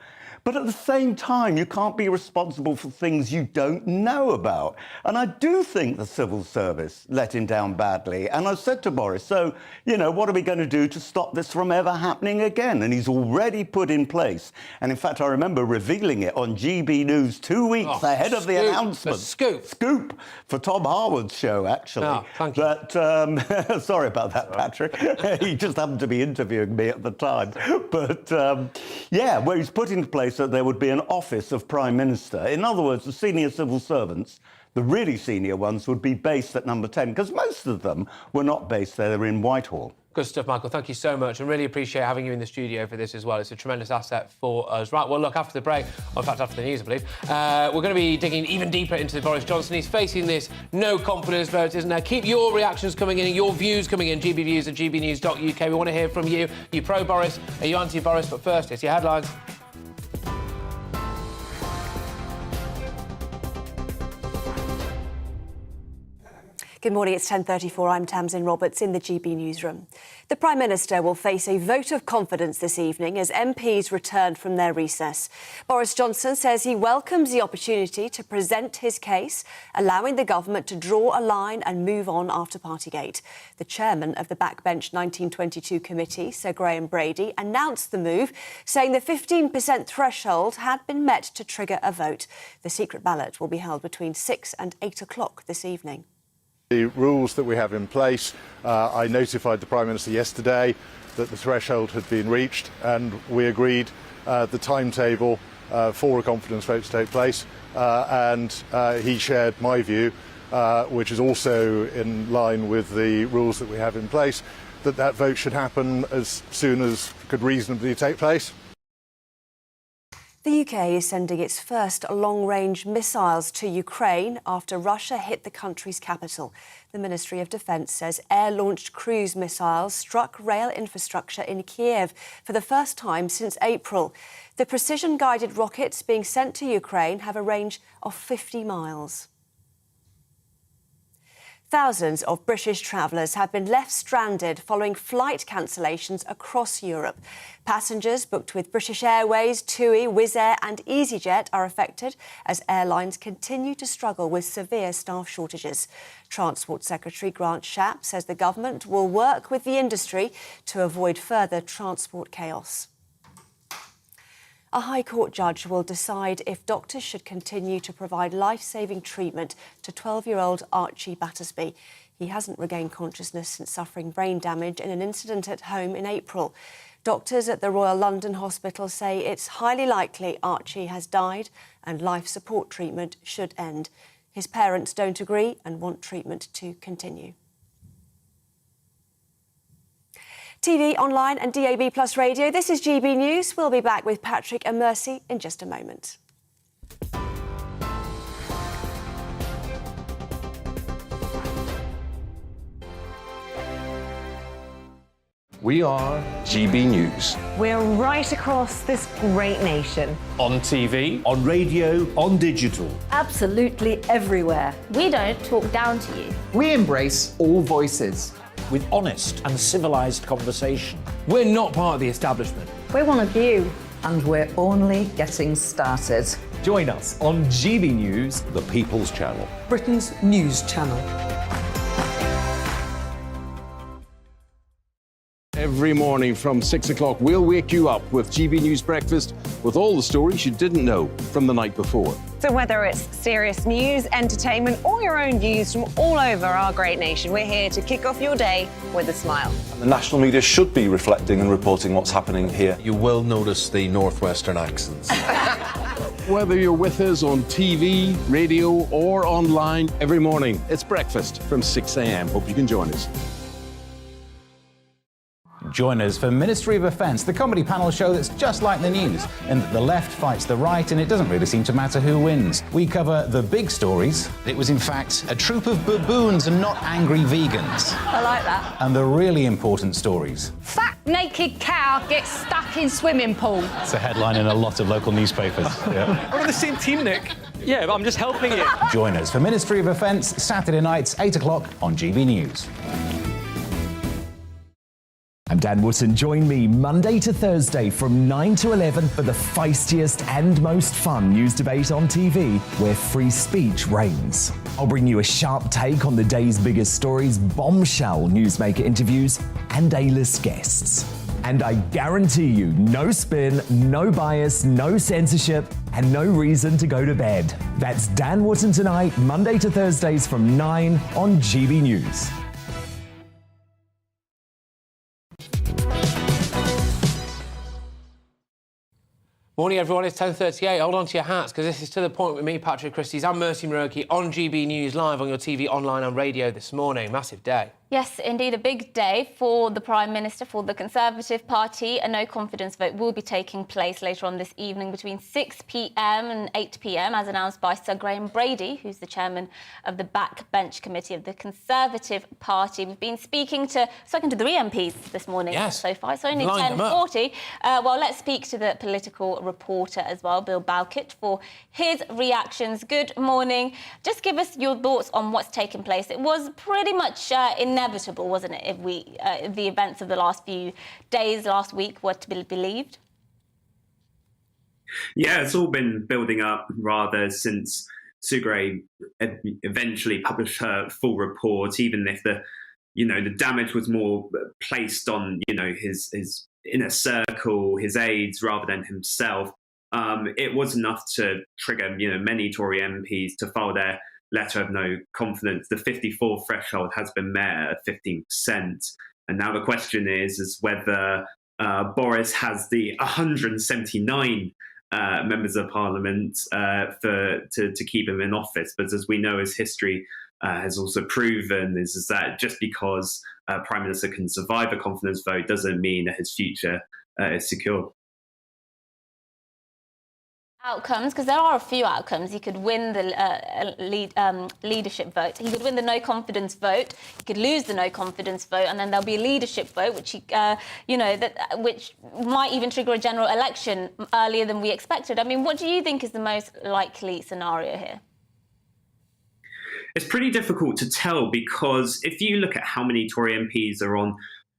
But at the same time, you can't be responsible for things you don't know about. And I do think the civil service let him down badly. And I said to Boris, so, you know, what are we going to do to stop this from ever happening again? And he's already put in place. And in fact, I remember revealing it on GB News 2 weeks ahead of the announcement. Scoop for Tom Harwood's show, actually. Oh, thank you. But, sorry about that, Patrick. He just happened to be interviewing me at the time. But, yeah, where he's put into place that there would be an office of Prime Minister. In other words, the senior civil servants, the really senior ones, would be based at number 10, because most of them were not based there in Whitehall. Good stuff, Michael. Thank you so much, and really appreciate having you in the studio for this as well. It's a tremendous asset for us. Right, well, look, after the break, or in fact, after the news, I believe, we're going to be digging even deeper into Boris Johnson. He's facing this no-confidence vote, isn't there? Keep your reactions coming in and your views coming in, gbviews at gbnews.uk. We want to hear from you. Are you pro-Boris? Are you anti-Boris? But first, it's your headlines. Good morning, it's 10:34. I'm Tamsin Roberts in the GB newsroom. The Prime Minister will face a vote of confidence this evening as MPs return from their recess. Boris Johnson says he welcomes the opportunity to present his case, allowing the government to draw a line and move on after Partygate. The chairman of the Backbench 1922 committee, Sir Graham Brady, announced the move, saying the 15% threshold had been met to trigger a vote. The secret ballot will be held between 6 and 8 o'clock this evening. The rules that we have in place, I notified the Prime Minister yesterday that the threshold had been reached, and we agreed the timetable for a confidence vote to take place, and he shared my view, which is also in line with the rules that we have in place, that that vote should happen as soon as could reasonably take place. The UK is sending its first long-range missiles to Ukraine after Russia hit the country's capital. The Ministry of Defence says air-launched cruise missiles struck rail infrastructure in Kiev for the first time since April. The precision-guided rockets being sent to Ukraine have a range of 50 miles. Thousands of British travellers have been left stranded following flight cancellations across Europe. Passengers booked with British Airways, TUI, Wizz Air and EasyJet are affected as airlines continue to struggle with severe staff shortages. Transport Secretary Grant Shapps says the government will work with the industry to avoid further transport chaos. A High Court judge will decide if doctors should continue to provide life-saving treatment to 12-year-old Archie Battersby. He hasn't regained consciousness since suffering brain damage in an incident at home in April. Doctors at the Royal London Hospital say it's highly likely Archie has died and life support treatment should end. His parents don't agree and want treatment to continue. TV, online and DAB+ radio, this is GB News. We'll be back with Patrick and Mercy in just a moment. We are GB News. We're right across this great nation. On TV, on radio, on digital. Absolutely everywhere. We don't talk down to you. We embrace all voices. With honest and civilised conversation. We're not part of the establishment. We're one of you. And we're only getting started. Join us on GB News, The People's Channel. Britain's news channel. Every morning from 6 o'clock, we'll wake you up with GB News Breakfast with all the stories you didn't know from the night before. So whether it's serious news, entertainment, or your own views from all over our great nation, we're here to kick off your day with a smile. The national media should be reflecting and reporting what's happening here. You will notice the northwestern accents. Whether you're with us on TV, radio, or online, every morning, it's breakfast from 6 a.m. Hope you can join us. Join us for Ministry of Offence, the comedy panel show that's just like the news, in that the left fights the right and it doesn't really seem to matter who wins. We cover the big stories. It was in fact a troop of baboons and not angry vegans. I like that. And the really important stories. Fat naked cow gets stuck in swimming pool. It's a headline in a lot of local newspapers. Yeah. we're on the same team, Nick. Yeah, but I'm just helping you. Join us for Ministry of Offence, Saturday nights, 8 o'clock on GB News. I'm Dan Wootton. Join me Monday to Thursday from 9 to 11 for the feistiest and most fun news debate on TV, where free speech reigns. I'll bring you a sharp take on the day's biggest stories, bombshell newsmaker interviews, and A-list guests. And I guarantee you, no spin, no bias, no censorship, and no reason to go to bed. That's Dan Wootton tonight, Monday to Thursdays from 9 on GB News. Morning, everyone. It's 10:38. Hold on to your hats, because this is To The Point with me, Patrick Christys. I'm Mercy Muroki on GB News, live on your TV, online and radio this morning. Massive day. Yes, indeed, a big day for the Prime Minister, for the Conservative Party. A no-confidence vote will be taking place later on this evening between 6 p.m. and 8 p.m, as announced by Sir Graham Brady, who's the chairman of the Backbench Committee of the Conservative Party. We've been speaking to the 3 MPs this morning so far. It's only 10:40. Well, let's speak to the political reporter as well, Bill Balkett, for his reactions. Good morning. Just give us your thoughts on what's taken place. It was pretty much inevitable, wasn't it, if the events of the last few days, last week, were to be believed? Yeah, it's all been building up rather since Sue Gray eventually published her full report, even if the damage was more placed on, his inner circle, his aides, rather than himself. It was enough to trigger, many Tory MPs to file their letter of no confidence. The 54 threshold has been met at 15%. And now the question is whether Boris has the 179 members of Parliament to keep him in office. But as we know, as history has also proven, is that just because Prime Minister can survive a confidence vote doesn't mean that his future is secure. Outcomes, because there are a few outcomes. He could win the leadership vote. He could win the no confidence vote. He could lose the no confidence vote, and then there'll be a leadership vote, which which might even trigger a general election earlier than we expected. I mean, what do you think is the most likely scenario here? It's pretty difficult to tell, because if you look at how many Tory MPs are on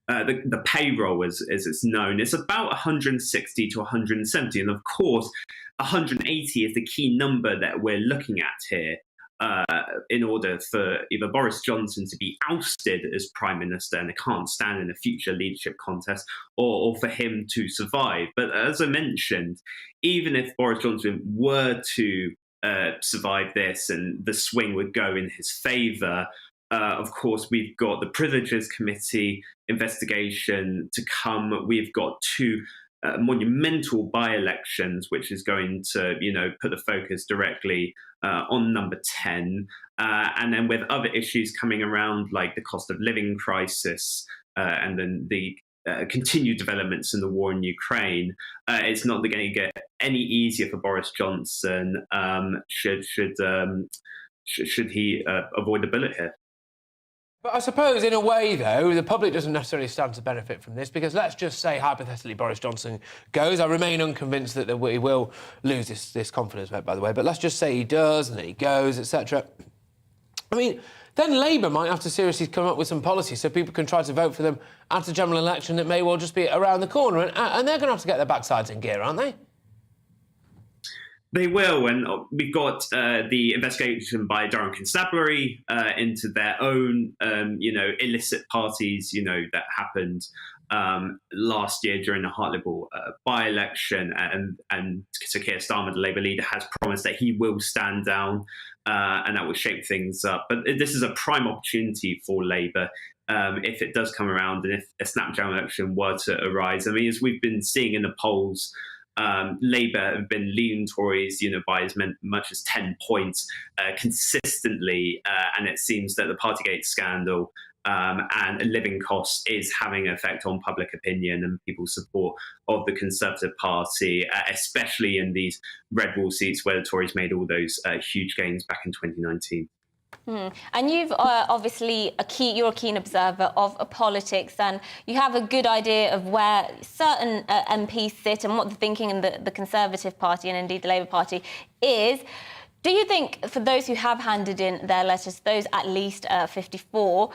the payroll, as it's known, it's about 160 to 170. And of course, 180 is the key number that we're looking at here in order for either Boris Johnson to be ousted as Prime Minister and can't stand in a future leadership contest, or for him to survive. But as I mentioned, even if Boris Johnson were to survive this and the swing would go in his favour, of course, we've got the Privileges Committee investigation to come. We've got two monumental by-elections, which is going to, put the focus directly on number 10. And then with other issues coming around, like the cost of living crisis and then the continued developments in the war in Ukraine, it's not going to get any easier for Boris Johnson should he avoid the bullet here. But I suppose, in a way, though, the public doesn't necessarily stand to benefit from this, because let's just say, hypothetically, Boris Johnson goes. I remain unconvinced that he will lose this confidence vote, by the way, but let's just say he does and then he goes, etc. I mean, then Labour might have to seriously come up with some policy so people can try to vote for them at a general election that may well just be around the corner, and they're going to have to get their backsides in gear, aren't they? They will, and we've got the investigation by Durham Constabulary into their own, illicit parties, that happened last year during the Hartlepool by-election, and Sir Keir Starmer, the Labour leader, has promised that he will stand down, and that will shake things up. But this is a prime opportunity for Labour if it does come around, and if a snap general election were to arise. I mean, as we've been seeing in the polls, Labour have been leading Tories, by as much as 10 points consistently, and it seems that the Partygate scandal and living costs is having an effect on public opinion and people's support of the Conservative Party, especially in these red wall seats where the Tories made all those huge gains back in 2019. And you've obviously you're a keen observer of politics, and you have a good idea of where certain MPs sit and what the thinking in the Conservative Party and indeed the Labour Party is. Do you think, for those who have handed in their letters, those at least 54,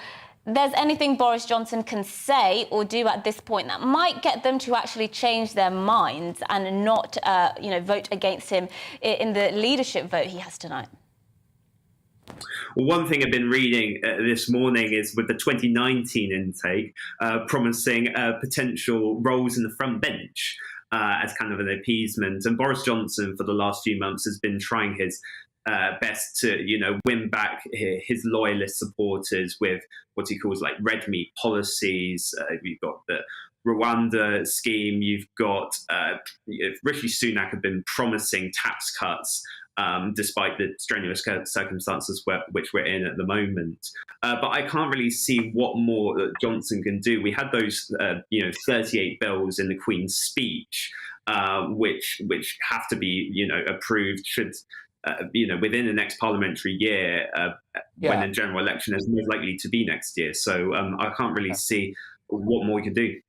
there's anything Boris Johnson can say or do at this point that might get them to actually change their minds and not, vote against him in the leadership vote he has tonight? Well, one thing I've been reading this morning is with the 2019 intake promising potential roles in the front bench as kind of an appeasement. And Boris Johnson, for the last few months, has been trying his best to, win back his loyalist supporters with what he calls like red meat policies. You've got the Rwanda scheme. You've got Rishi Sunak have been promising tax cuts, despite the strenuous circumstances which we're in at the moment. But I can't really see what more that Johnson can do. We had those, 38 bills in the Queen's speech, which have to be, approved within the next parliamentary year, when the general election is most likely to be next year. So I can't really see what more we can do.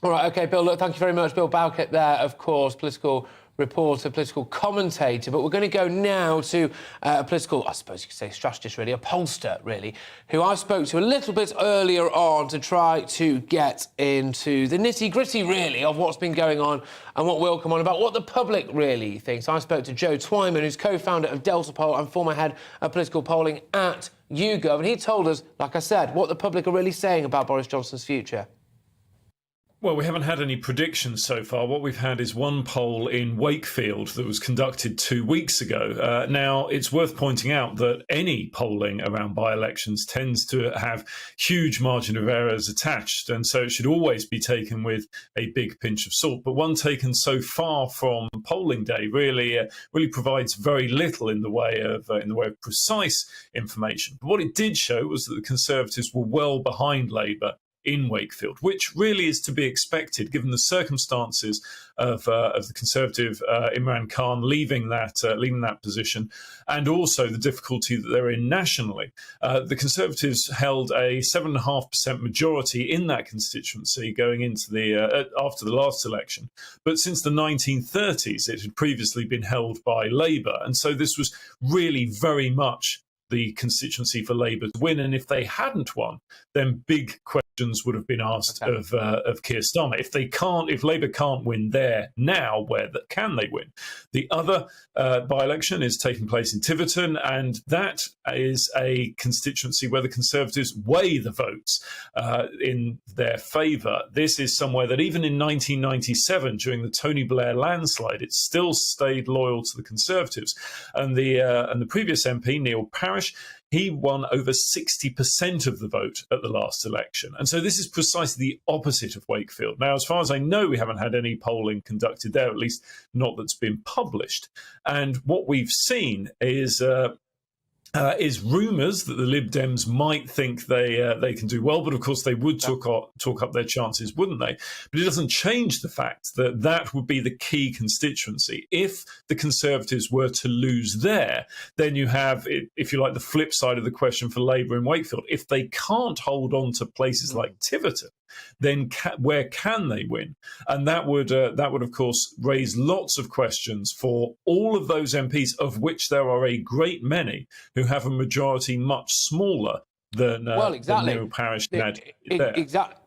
All right, OK, Bill, look, thank you very much. Bill Bowkett there, of course, political reporter, political commentator. But we're going to go now to a political, I suppose you could say strategist, really, a pollster, really, who I spoke to a little bit earlier on to try to get into the nitty-gritty, really, of what's been going on and what will come on, about what the public really thinks. I spoke to Joe Twyman, who's co-founder of Delta Poll and former head of political polling at YouGov, and he told us, like I said, what the public are really saying about Boris Johnson's future. Well, we haven't had any predictions so far. What we've had is one poll in Wakefield that was conducted 2 weeks ago. Now, it's worth pointing out that any polling around by-elections tends to have huge margin of errors attached, and so it should always be taken with a big pinch of salt. But one taken so far from polling day really provides very little in the way of precise information. But what it did show was that the Conservatives were well behind Labour in Wakefield, which really is to be expected given the circumstances of the Conservative Imran Khan leaving that position, and also the difficulty that they're in nationally. The Conservatives held a 7.5% majority in that constituency going into the after the last election, but since the 1930s it had previously been held by Labour, and so this was really very much the constituency for Labour to win. And if they hadn't won, then big questions would have been asked of Keir Starmer. If Labour can't win there now, where can they win? The other by-election is taking place in Tiverton, and that is a constituency where the Conservatives weigh the votes in their favour. This is somewhere that even in 1997, during the Tony Blair landslide, it still stayed loyal to the Conservatives. And the previous MP, Neil Parish, he won over 60% of the vote at the last election. And so this is precisely the opposite of Wakefield. Now, as far as I know, we haven't had any polling conducted there, at least not that's been published. And what we've seen is is rumours that the Lib Dems might think they can do well, but of course they would talk up their chances, wouldn't they? But it doesn't change the fact that that would be the key constituency. If the Conservatives were to lose there, then you have, if you like, the flip side of the question for Labour in Wakefield. If they can't hold on to places like Tiverton, then where can they win? And that would of course raise lots of questions for all of those MPs, of which there are a great many who have a majority much smaller than Neil Parish had there.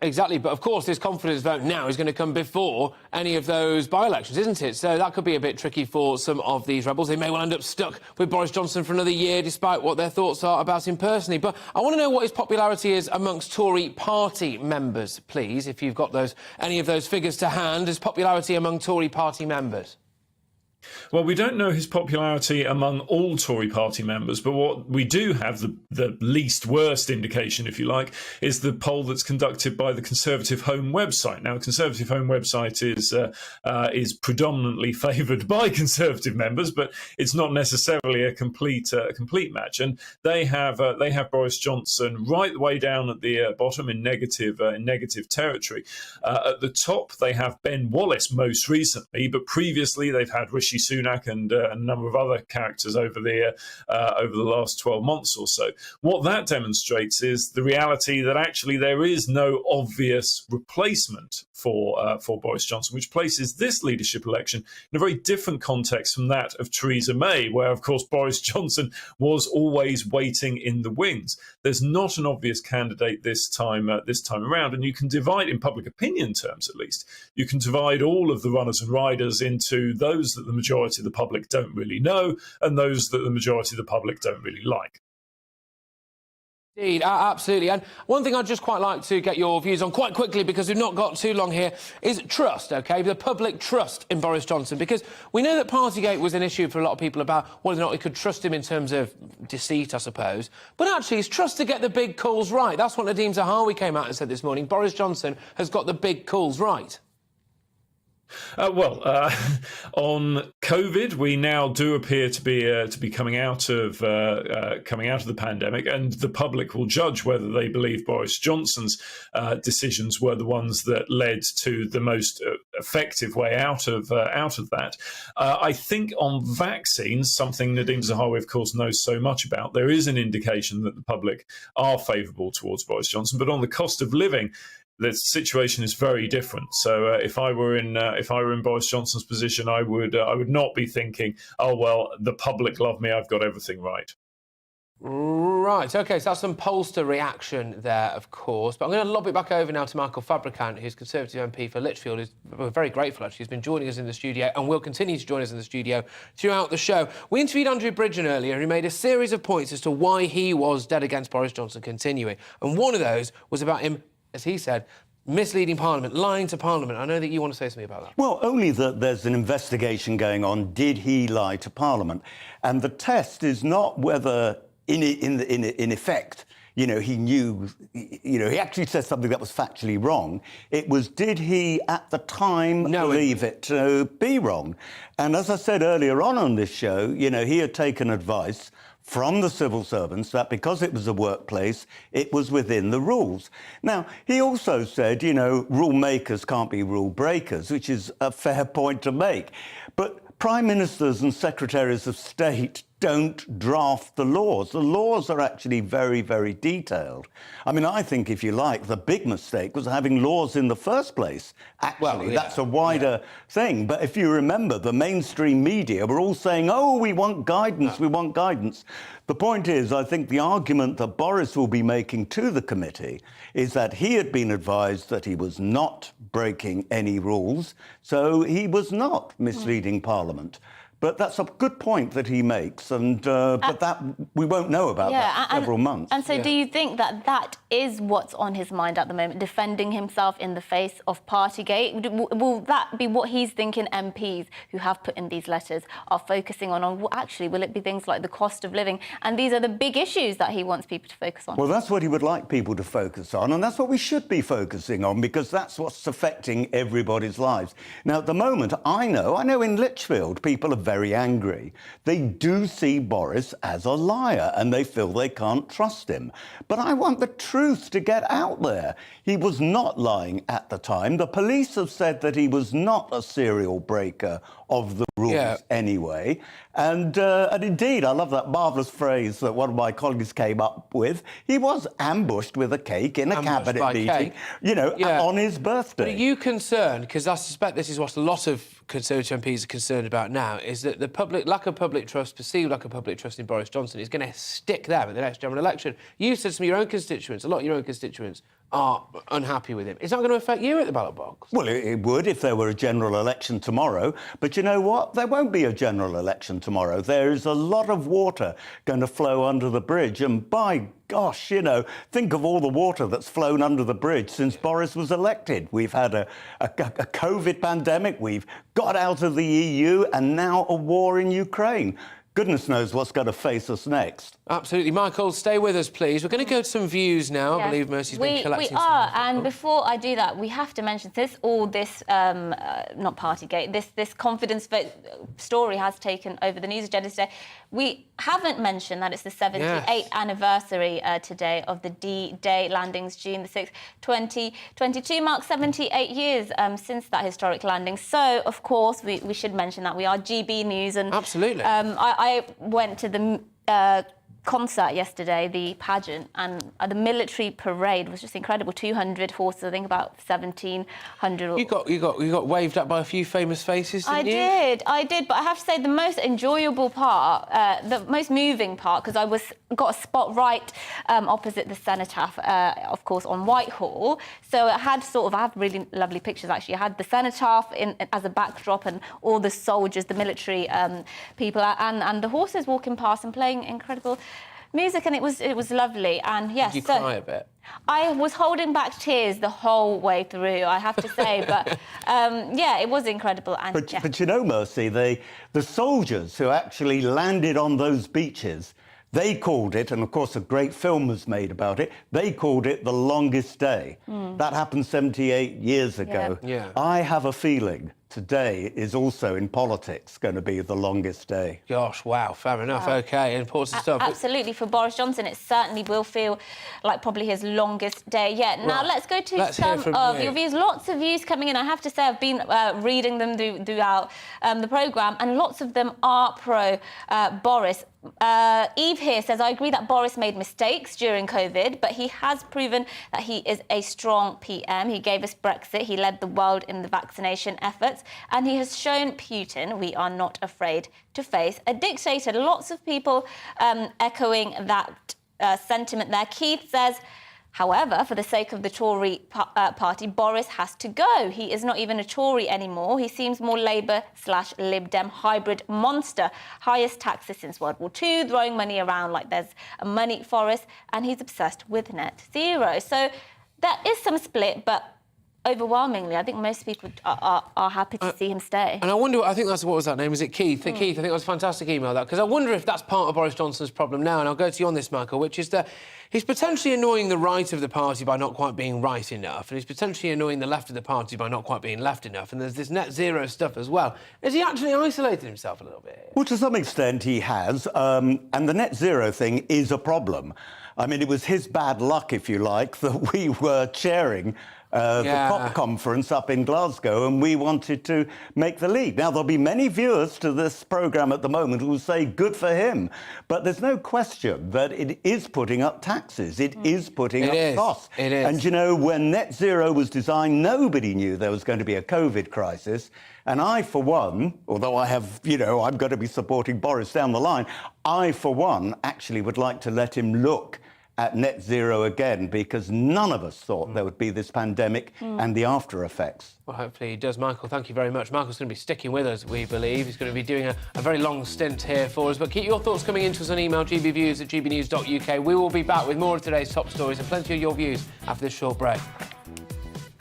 Exactly, but of course this confidence vote now is going to come before any of those by-elections, isn't it? So that could be a bit tricky for some of these rebels. They may well end up stuck with Boris Johnson for another year, despite what their thoughts are about him personally. But I want to know what his popularity is amongst Tory party members, please, if you've got any of those figures to hand. His popularity among Tory party members. Well, we don't know his popularity among all Tory party members, but what we do have, the least worst indication, if you like, is the poll that's conducted by the Conservative Home website. Now, the Conservative Home website is predominantly favoured by Conservative members, but it's not necessarily a complete match. And they have Boris Johnson right the way down at the bottom in negative territory. At the top, they have Ben Wallace most recently, but previously they've had Rishi Sunak and a number of other characters over the last 12 months or so. What that demonstrates is the reality that actually there is no obvious replacement for Boris Johnson, which places this leadership election in a very different context from that of Theresa May, where, of course, Boris Johnson was always waiting in the wings. There's not an obvious candidate this time around, and you can divide, in public opinion terms at least, you can divide all of the runners and riders into those that the majority of the public don't really know and those that the majority of the public don't really like. Indeed, absolutely. And one thing I'd just quite like to get your views on quite quickly, because we've not got too long here, is trust, OK? The public trust in Boris Johnson, because we know that Partygate was an issue for a lot of people about whether or not we could trust him in terms of deceit, I suppose. But actually, it's trust to get the big calls right. That's what Nadeem Zahawi came out and said this morning. Boris Johnson has got the big calls right. On COVID, we now do appear to be coming out of the pandemic, and the public will judge whether they believe Boris Johnson's decisions were the ones that led to the most effective way out of that. I think on vaccines, something Nadeem Zahawi, of course, knows so much about, there is an indication that the public are favourable towards Boris Johnson, but on the cost of living, the situation is very different. So if I were in Boris Johnson's position, I would not be thinking, oh well, the public love me, I've got everything right. Right, OK, so that's some pollster reaction there, of course. But I'm going to lob it back over now to Michael Fabricant, who's Conservative MP for Lichfield, who's very grateful, actually. He's been joining us in the studio and will continue to join us in the studio throughout the show. We interviewed Andrew Bridgen earlier, who made a series of points as to why he was dead against Boris Johnson continuing. And one of those was about him, as he said, misleading Parliament, lying to Parliament. I know that you want to say something about that. Well, only that there's an investigation going on. Did he lie to Parliament? And the test is not whether, in effect, he knew, he actually said something that was factually wrong. It was, did he, at the time, believe it to be wrong? And as I said earlier on this show, he had taken advice from the civil servants that because it was a workplace, it was within the rules. Now, he also said, rule makers can't be rule breakers, which is a fair point to make. But prime ministers and secretaries of state don't draft the laws. The laws are actually very, very detailed. I mean, I think, if you like, the big mistake was having laws in the first place. Actually, that's a wider thing. But if you remember, the mainstream media were all saying, oh, we want guidance, we want guidance. The point is, I think the argument that Boris will be making to the committee is that he had been advised that he was not breaking any rules, so he was not misleading Parliament. But that's a good point that he makes, and but that we won't know about that for several months. And so do you think that that is what's on his mind at the moment, defending himself in the face of Partygate? Will that be what he's thinking MPs who have put in these letters are focusing on? Well, actually, will it be things like the cost of living? And these are the big issues that he wants people to focus on. Well, that's what he would like people to focus on, and that's what we should be focusing on, because that's what's affecting everybody's lives. Now, at the moment, I know in Lichfield, people are very angry. They do see Boris as a liar and they feel they can't trust him. But I want the truth to get out there. He was not lying at the time. The police have said that he was not a serial breaker of the rules anyway. And indeed, I love that marvellous phrase that one of my colleagues came up with. He was ambushed with a cake in a cabinet meeting, you know, on his birthday. But are you concerned, because I suspect this is what a lot of Conservative MPs are concerned about now, is that the public lack of public trust, perceived lack of public trust in Boris Johnson is going to stick there at the next general election. You said some of your own constituents, a lot of your own constituents, are unhappy with him. Is that going to affect you at the ballot box? Well, it would if there were a general election tomorrow. But you know what? There won't be a general election tomorrow. There is a lot of water going to flow under the bridge. And by gosh, you know, think of all the water that's flown under the bridge since Boris was elected. We've had a COVID pandemic. We've got out of the EU and now a war in Ukraine. Goodness knows what's going to face us next. Absolutely. Michael, stay with us, please. We're going to go to some views now. I believe Mercy's been collecting We are, and before I do that, we have to mention this, not Partygate, this confidence vote story has taken over the news agenda today. We haven't mentioned that it's the 78th anniversary today of the D-Day landings, June the 6th, 2022, marks 78 years since that historic landing. So, of course, we should mention that we are GB News. And absolutely. I went to the concert yesterday, the pageant, and the military parade was just incredible. 200 horses, I think about 1,700. You got waved at by a few famous faces, didn't you? I did, but I have to say the most enjoyable part, the most moving part, because I got a spot right opposite the cenotaph, of course, on Whitehall. So I have really lovely pictures actually. I had the cenotaph as a backdrop and all the soldiers, the military people, and the horses walking past and playing incredible music, and it was lovely. And yes, did you cry a bit? I was holding back tears the whole way through, I have to say, but it was incredible. And but you know, Mercy, the soldiers who actually landed on those beaches, they called it, and of course a great film was made about it, they called it the longest day. That happened 78 years ago. I have a feeling today is also in politics going to be the longest day. Gosh, wow, fair enough. OK, important stuff. Absolutely. For Boris Johnson, it certainly will feel like probably his longest day yet. Right. Now, let's go to some of your views. Lots of views coming in. I have to say, I've been reading them throughout the programme, and lots of them are pro-Boris. Eve here says, I agree that Boris made mistakes during COVID, but he has proven that he is a strong PM. He gave us Brexit. He led the world in the vaccination efforts. And he has shown Putin we are not afraid to face a dictator. Lots of people echoing that sentiment there. Keith says, however, for the sake of the Tory party, Boris has to go. He is not even a Tory anymore. He seems more Labour/Lib Dem hybrid monster. Highest taxes since World War II, throwing money around like there's a money forest, and he's obsessed with net zero. So there is some split, but overwhelmingly, I think most people are happy to see him stay. And I wonder, I think that's, what was that name? Was it Keith? Keith, I think it was a fantastic email, that, because I wonder if that's part of Boris Johnson's problem now, and I'll go to you on this, Michael, which is that he's potentially annoying the right of the party by not quite being right enough, and he's potentially annoying the left of the party by not quite being left enough, and there's this net zero stuff as well. Has he actually isolated himself a little bit? Well, to some extent he has, and the net zero thing is a problem. I mean, it was his bad luck, if you like, that we were chairing the COP conference up in Glasgow, and we wanted to make the lead. Now, there'll be many viewers to this programme at the moment who will say, good for him. But there's no question that it is putting up taxes. It is putting up costs. It is. And, you know, when net zero was designed, nobody knew there was going to be a COVID crisis. And I, for one, although I have, you know, I'm going to be supporting Boris down the line, I, for one, actually would like to let him look at net zero again, because none of us thought there would be this pandemic and the after effects. Well, hopefully he does. Michael, thank you very much. Michael's going to be sticking with us, we believe. He's going to be doing a very long stint here for us. But keep your thoughts coming into us on email, gbviews@gbnews.uk. We will be back with more of today's top stories and plenty of your views after this short break.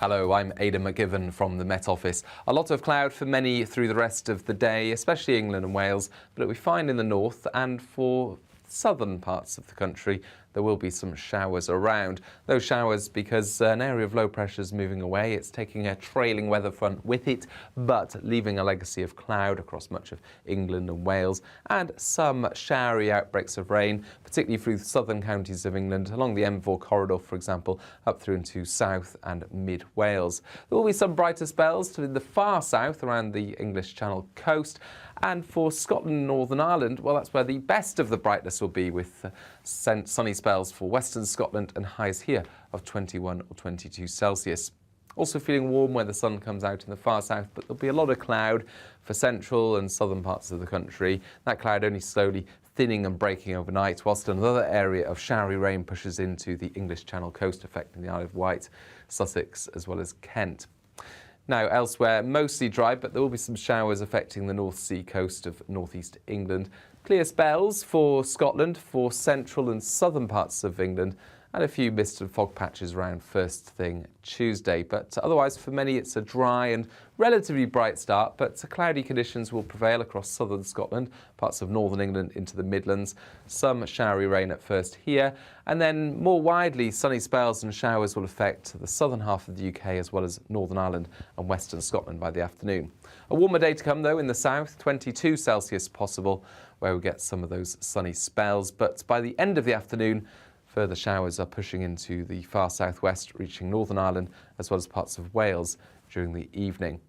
Hello, I'm Aidan McGivern from the Met Office. A lot of cloud for many through the rest of the day, especially England and Wales, but it'll be fine in the north, and for southern parts of the country, there will be some showers around. Those showers because an area of low pressure is moving away. It's taking a trailing weather front with it, but leaving a legacy of cloud across much of England and Wales, and some showery outbreaks of rain, particularly through the southern counties of England, along the M4 corridor, for example, up through into South and Mid Wales. There will be some brighter spells to the far south around the English Channel coast. And for Scotland and Northern Ireland, well, that's where the best of the brightness will be, with sunny spells for Western Scotland and highs here of 21 or 22 Celsius. Also feeling warm where the sun comes out in the far south, but there'll be a lot of cloud for central and southern parts of the country. That cloud only slowly thinning and breaking overnight, whilst another area of showery rain pushes into the English Channel coast, affecting the Isle of Wight, Sussex, as well as Kent. Now, elsewhere, mostly dry, but there will be some showers affecting the North Sea coast of northeast England. Clear spells for Scotland, for central and southern parts of England, and a few mist and fog patches around first thing Tuesday. But otherwise, for many, it's a dry and relatively bright start, but cloudy conditions will prevail across southern Scotland, parts of northern England into the Midlands. Some showery rain at first here, and then more widely, sunny spells and showers will affect the southern half of the UK as well as Northern Ireland and western Scotland by the afternoon. A warmer day to come, though, in the south, 22 Celsius possible, where we get some of those sunny spells. But by the end of the afternoon, further showers are pushing into the far southwest, reaching Northern Ireland as well as parts of Wales during the evening.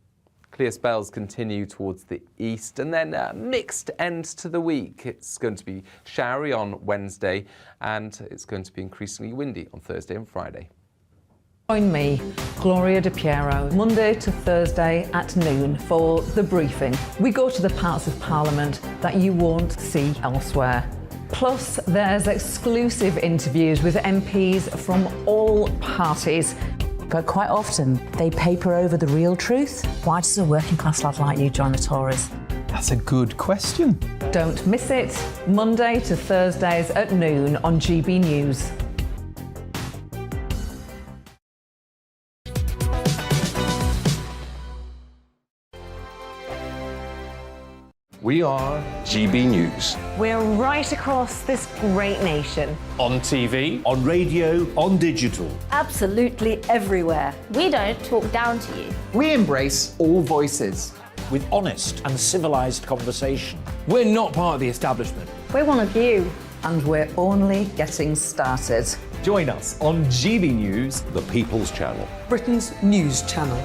Clear spells continue towards the east, and then a mixed end to the week. It's going to be showery on Wednesday, and it's going to be increasingly windy on Thursday and Friday. Join me, Gloria De Piero, Monday to Thursday at noon for The Briefing. We go to the parts of Parliament that you won't see elsewhere. Plus, there's exclusive interviews with MPs from all parties. But quite often, they paper over the real truth. Why does a working class lad like you join the Tories? That's a good question. Don't miss it, Monday to Thursdays at noon on GB News. We are GB News. We're right across this great nation. On TV, on radio, on digital. Absolutely everywhere. We don't talk down to you. We embrace all voices. With honest and civilised conversation. We're not part of the establishment. We're one of you. And we're only getting started. Join us on GB News, The People's Channel. Britain's news channel.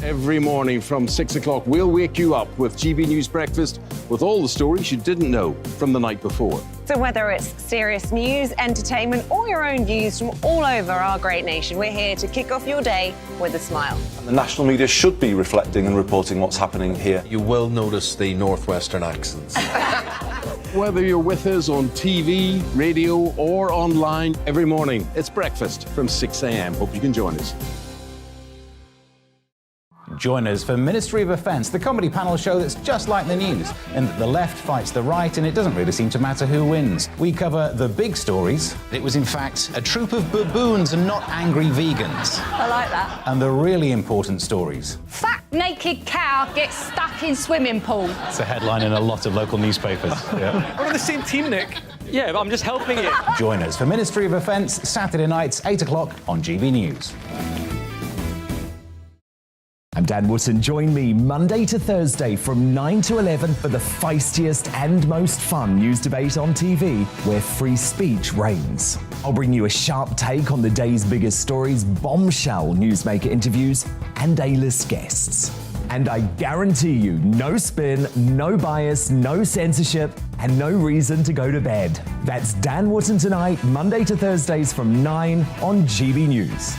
Every morning from 6 o'clock, we'll wake you up with GB News Breakfast with all the stories you didn't know from the night before. So whether it's serious news, entertainment, or your own views from all over our great nation, we're here to kick off your day with a smile. The national media should be reflecting and reporting what's happening here. You will notice the northwestern accents. Whether you're with us on TV, radio, or online, every morning, it's breakfast from 6 a.m. Hope you can join us. Join us for Ministry of Offence, the comedy panel show that's just like the news, in that the left fights the right and it doesn't really seem to matter who wins. We cover the big stories. It was in fact a troop of baboons and not angry vegans. I like that. And the really important stories. Fat naked cow gets stuck in swimming pool. It's a headline in a lot of local newspapers. Yeah. we're on the same team, Nick. Yeah, but I'm just helping you. Join us for Ministry of Offence, Saturday nights, 8 o'clock on GB News. I'm Dan Wootton. Join me Monday to Thursday from 9 to 11 for the feistiest and most fun news debate on TV, where free speech reigns. I'll bring you a sharp take on the day's biggest stories, bombshell newsmaker interviews, and A-list guests. And I guarantee you, no spin, no bias, no censorship, and no reason to go to bed. That's Dan Wootton Tonight, Monday to Thursdays from 9 on GB News.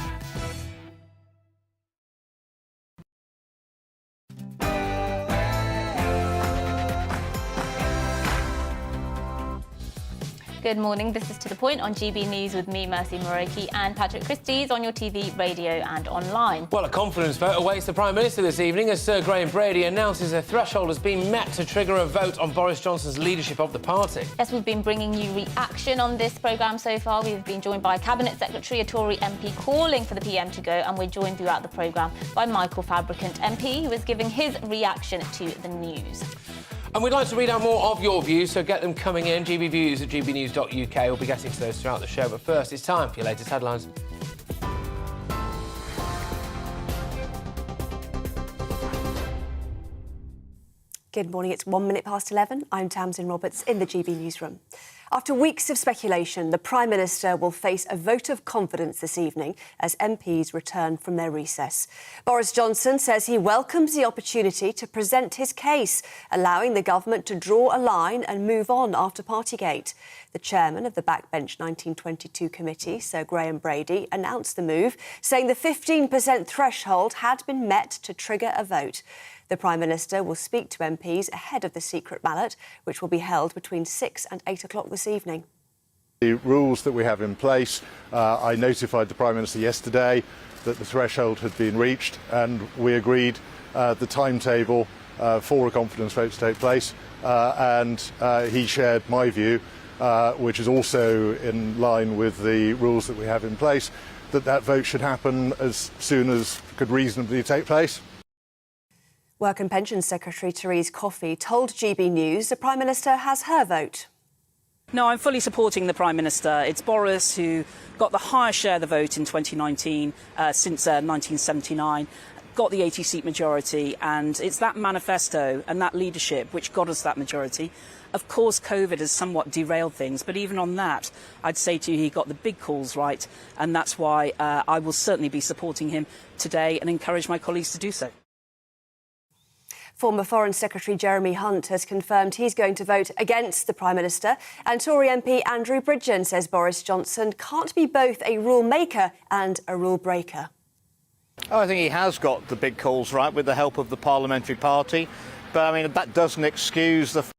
Good morning. This is To The Point on GB News with me, Mercy Muroki, and Patrick Christys on your TV, radio and online. Well, a confidence vote awaits the Prime Minister this evening as Sir Graham Brady announces a threshold has been met to trigger a vote on Boris Johnson's leadership of the party. Yes, we've been bringing you reaction on this programme so far. We've been joined by Cabinet Secretary, a Tory MP, calling for the PM to go, and we're joined throughout the programme by Michael Fabricant MP, who is giving his reaction to the news. And we'd like to read out more of your views, so get them coming in. GBViews at gbnews.uk. We'll be getting to those throughout the show. But first, it's time for your latest headlines. Good morning, it's 1 minute past 11. I'm Tamsin Roberts in the GB newsroom. After weeks of speculation, the Prime Minister will face a vote of confidence this evening as MPs return from their recess. Boris Johnson says he welcomes the opportunity to present his case, allowing the government to draw a line and move on after Partygate. The chairman of the Backbench 1922 committee, Sir Graham Brady, announced the move, saying the 15% threshold had been met to trigger a vote. The Prime Minister will speak to MPs ahead of the secret ballot, which will be held between 6 and 8 o'clock this evening. The rules that we have in place, I notified the Prime Minister yesterday that the threshold had been reached, and we agreed the timetable for a confidence vote to take place, and he shared my view, which is also in line with the rules that we have in place, that that vote should happen as soon as could reasonably take place. Work and Pensions Secretary Therese Coffey told GB News the Prime Minister has her vote. No, I'm fully supporting the Prime Minister. It's Boris who got the highest share of the vote in 2019 since 1979, got the 80-seat majority, and it's that manifesto and that leadership which got us that majority. Of course, COVID has somewhat derailed things, but even on that, I'd say to you he got the big calls right, and that's why I will certainly be supporting him today and encourage my colleagues to do so. Former Foreign Secretary Jeremy Hunt has confirmed he's going to vote against the Prime Minister, and Tory MP Andrew Bridgen says Boris Johnson can't be both a rule maker and a rule breaker. Oh, I think he has got the big calls right with the help of the parliamentary party, but I mean that doesn't excuse the fact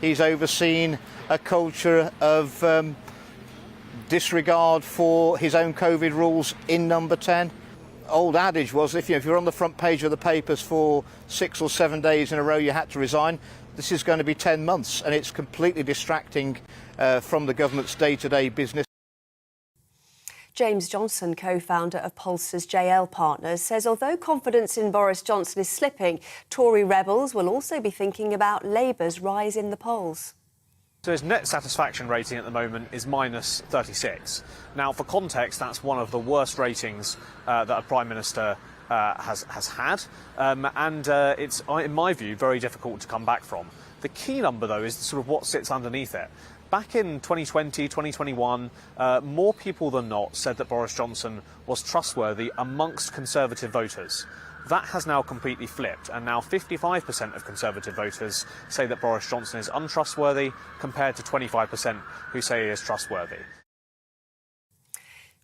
he's overseen a culture of disregard for his own COVID rules in Number 10. Old adage was if you're on the front page of the papers for 6 or 7 days in a row you had to resign. This is going to be 10 months, and it's completely distracting from the government's day-to-day business. James Johnson, co-founder of Polster's JL Partners, says although confidence in Boris Johnson is slipping, Tory rebels will also be thinking about Labour's rise in the polls. So his net satisfaction rating at the moment is minus 36. Now, for context, that's one of the worst ratings that a Prime Minister has had, and it's, in my view, very difficult to come back from. The key number, though, is sort of what sits underneath it. Back in 2020, 2021, more people than not said that Boris Johnson was trustworthy amongst Conservative voters. That has now completely flipped, and now 55% of Conservative voters say that Boris Johnson is untrustworthy, compared to 25% who say he is trustworthy.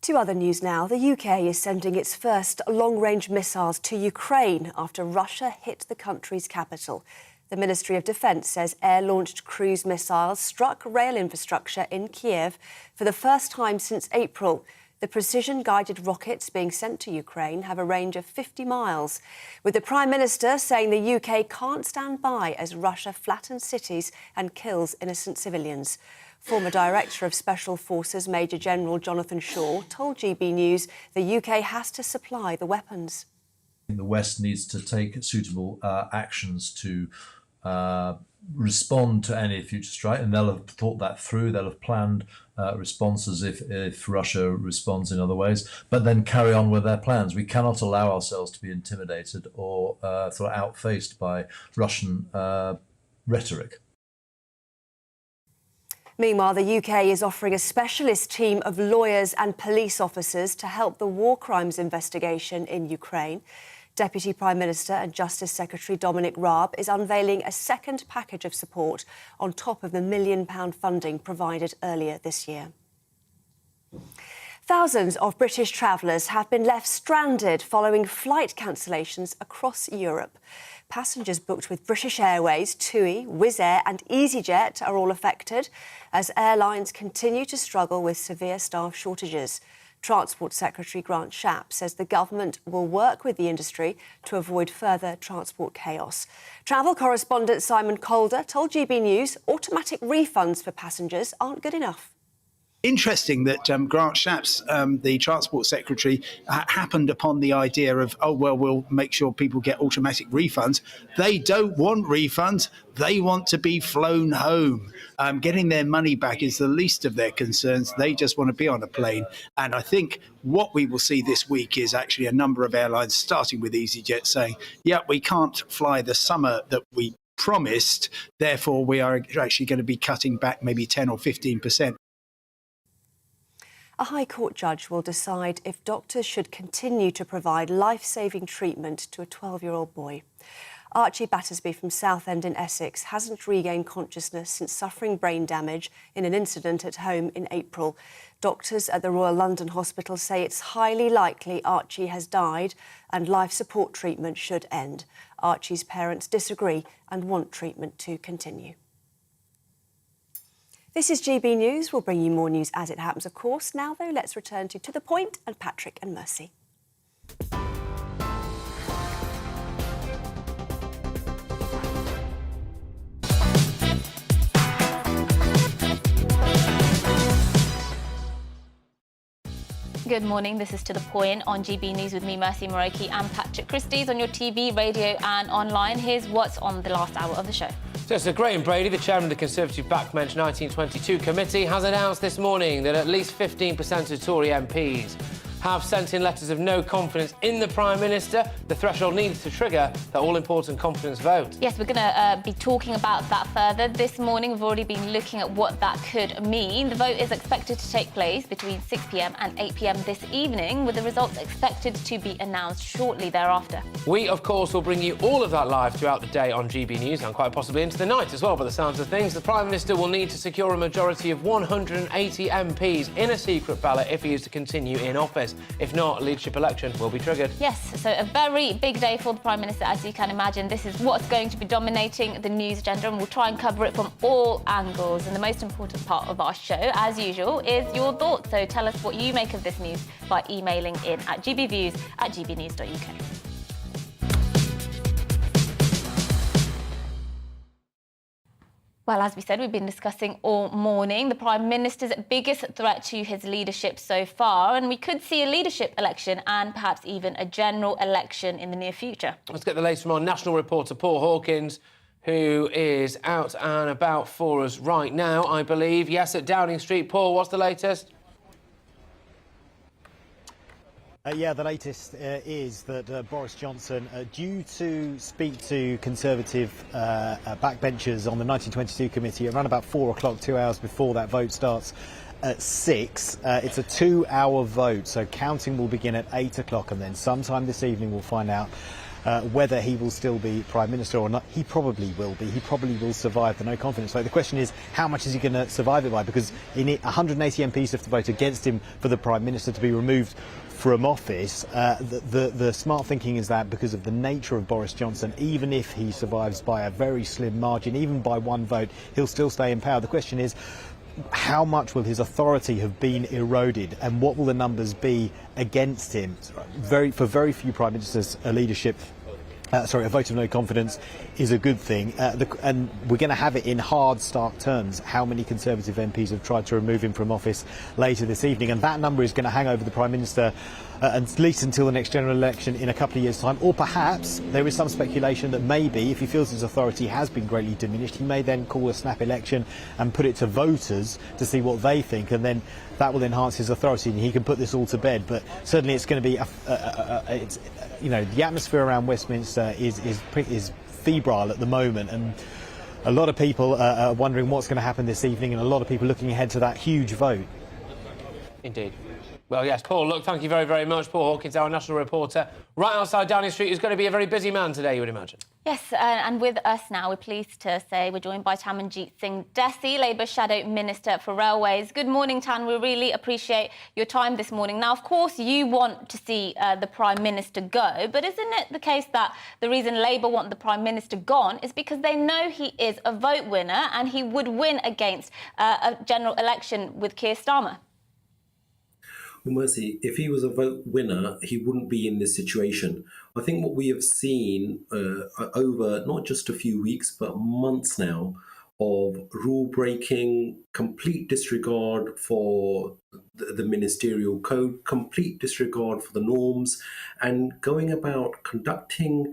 To other news now. The UK is sending its first long-range missiles to Ukraine after Russia hit the country's capital. The Ministry of Defence says air-launched cruise missiles struck rail infrastructure in Kiev for the first time since April. The precision-guided rockets being sent to Ukraine have a range of 50 miles, with the Prime Minister saying the UK can't stand by as Russia flattens cities and kills innocent civilians. Former Director of Special Forces Major General Jonathan Shaw told GB News the UK has to supply the weapons. The West needs to take suitable actions to respond to any future strike, and they'll have thought that through. They'll have planned responses if Russia responds in other ways, but then carry on with their plans. We cannot allow ourselves to be intimidated or sort of outfaced by Russian rhetoric. Meanwhile, the UK is offering a specialist team of lawyers and police officers to help the war crimes investigation in Ukraine. Deputy Prime Minister and Justice Secretary Dominic Raab is unveiling a second package of support on top of the £1 million funding provided earlier this year. Thousands of British travellers have been left stranded following flight cancellations across Europe. Passengers booked with British Airways, TUI, Wizz Air and EasyJet are all affected as airlines continue to struggle with severe staff shortages. Transport Secretary Grant Shapps says the government will work with the industry to avoid further transport chaos. Travel correspondent Simon Calder told GB News automatic refunds for passengers aren't good enough. Interesting that Grant Shapps, the Transport Secretary, happened upon the idea of, oh, well, we'll make sure people get automatic refunds. They don't want refunds. They want to be flown home. Getting their money back is the least of their concerns. They just want to be on a plane. And I think what we will see this week is actually a number of airlines, starting with EasyJet, saying, yeah, we can't fly the summer that we promised. Therefore, we are actually going to be cutting back maybe 10 or 15%. A High Court judge will decide if doctors should continue to provide life-saving treatment to a 12-year-old boy. Archie Battersby from Southend in Essex hasn't regained consciousness since suffering brain damage in an incident at home in April. Doctors at the Royal London Hospital say it's highly likely Archie has died and life support treatment should end. Archie's parents disagree and want treatment to continue. This is GB News. We'll bring you more news as it happens, of course. Now, though, let's return to The Point and Patrick and Mercy. Good morning, this is To The Point on GB News with me, Mercy Muroki and Patrick Christys on your TV, radio and online. Here's what's on the last hour of the show. So Graham Brady, the chairman of the Conservative backbench 1922 committee, has announced this morning that at least 15% of Tory MPs have sent in letters of no confidence in the Prime Minister. The threshold needs to trigger that all-important confidence vote. Yes, we're going to be talking about that further. This morning, we've already been looking at what that could mean. The vote is expected to take place between 6 p.m. and 8 p.m. this evening, with the results expected to be announced shortly thereafter. We, of course, will bring you all of that live throughout the day on GB News and quite possibly into the night as well, by the sounds of things. The Prime Minister will need to secure a majority of 180 MPs in a secret ballot if he is to continue in office. If not, a leadership election will be triggered. Yes, so a very big day for the Prime Minister, as you can imagine. This is what's going to be dominating the news agenda, and we'll try and cover it from all angles. And the most important part of our show, as usual, is your thoughts. So tell us what you make of this news by emailing in at gbviews@gbnews.uk. Well, as we said, we've been discussing all morning the Prime Minister's biggest threat to his leadership so far, and we could see a leadership election and perhaps even a general election in the near future. Let's get the latest from our national reporter, Paul Hawkins, who is out and about for us right now, I believe. Yes, at Downing Street. Paul, what's the latest? Yeah, the latest is that Boris Johnson, due to speak to Conservative backbenchers on the 1922 committee around about 4 o'clock, 2 hours before that vote starts at 6. It's a 2-hour vote, so counting will begin at 8 o'clock, and then sometime this evening we'll find out whether he will still be Prime Minister or not. He probably will be. He probably will survive the no confidence vote. The question is, how much is he going to survive it by? Because 180 MPs have to vote against him for the Prime Minister to be removed from office. The smart thinking is that because of the nature of Boris Johnson, even if he survives by a very slim margin, even by one vote, he'll still stay in power. The question is, how much will his authority have been eroded, and what will the numbers be against him? For very few Prime Ministers, a vote of no confidence is a good thing. And we're going to have it in hard, stark terms, how many Conservative MPs have tried to remove him from office later this evening. And that number is going to hang over the Prime Minister at least until the next general election in a couple of years' time. Or perhaps there is some speculation that maybe, if he feels his authority has been greatly diminished, he may then call a snap election and put it to voters to see what they think. And then that will enhance his authority and he can put this all to bed. But certainly it's going to be, the atmosphere around Westminster is febrile at the moment, and a lot of people are wondering what's going to happen this evening, and a lot of people looking ahead to that huge vote. Indeed. Well, yes, Paul, look, thank you very, very much. Paul Hawkins, our national reporter, right outside Downing Street, is going to be a very busy man today, you would imagine. Yes, and with us now, we're pleased to say we're joined by Tamanjeet Singh Desi, Labour Shadow Minister for Railways. Good morning, Tan. We really appreciate your time this morning. Now, of course, you want to see the Prime Minister go, but isn't it the case that the reason Labour want the Prime Minister gone is because they know he is a vote winner and he would win against a general election with Keir Starmer? Well, Mercy, if he was a vote winner, he wouldn't be in this situation. I think what we have seen over not just a few weeks, but months now, of rule breaking, complete disregard for the ministerial code, complete disregard for the norms, and going about conducting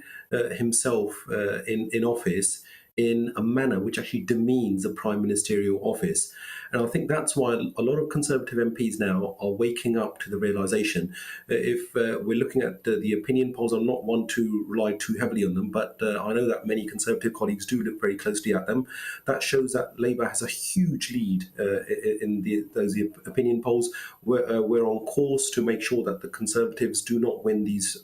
himself in office in a manner which actually demeans a prime ministerial office. And I think that's why a lot of Conservative MPs now are waking up to the realisation. If we're looking at the opinion polls, I'm not one to rely too heavily on them, but I know that many Conservative colleagues do look very closely at them. That shows that Labour has a huge lead in those opinion polls. We're on course to make sure that the Conservatives do not win these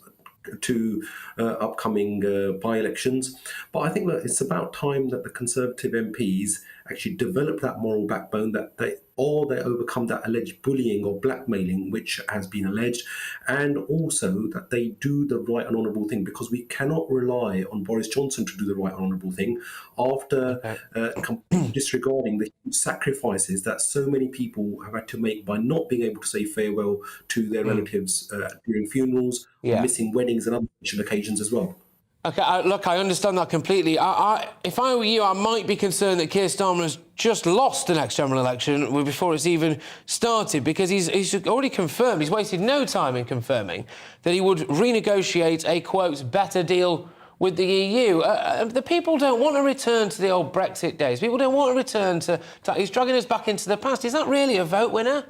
two upcoming by-elections. But I think that it's about time that the Conservative MPs actually develop that moral backbone, that they overcome that alleged bullying or blackmailing which has been alleged, and also that they do the right and honourable thing, because we cannot rely on Boris Johnson to do the right and honourable thing after completely disregarding the huge sacrifices that so many people have had to make by not being able to say farewell to their relatives during funerals, missing weddings and other special occasions as well. OK, look, I understand that completely. If I were you, I might be concerned that Keir Starmer has just lost the next general election before it's even started, because he's already confirmed, he's wasted no time in confirming that he would renegotiate a, quote, better deal with the EU. The people don't want to return to the old Brexit days. People don't want to return to... He's dragging us back into the past. Is that really a vote winner?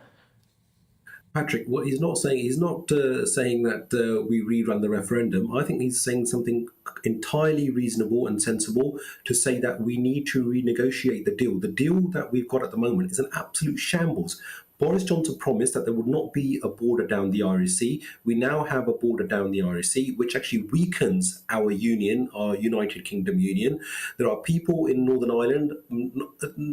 Patrick, what he's not saying that we rerun the referendum. I think he's saying something entirely reasonable and sensible to say that we need to renegotiate the deal. The deal that we've got at the moment is an absolute shambles. Boris Johnson promised that there would not be a border down the Irish Sea. We now have a border down the Irish Sea, which actually weakens our union, our United Kingdom union. There are people in Northern Ireland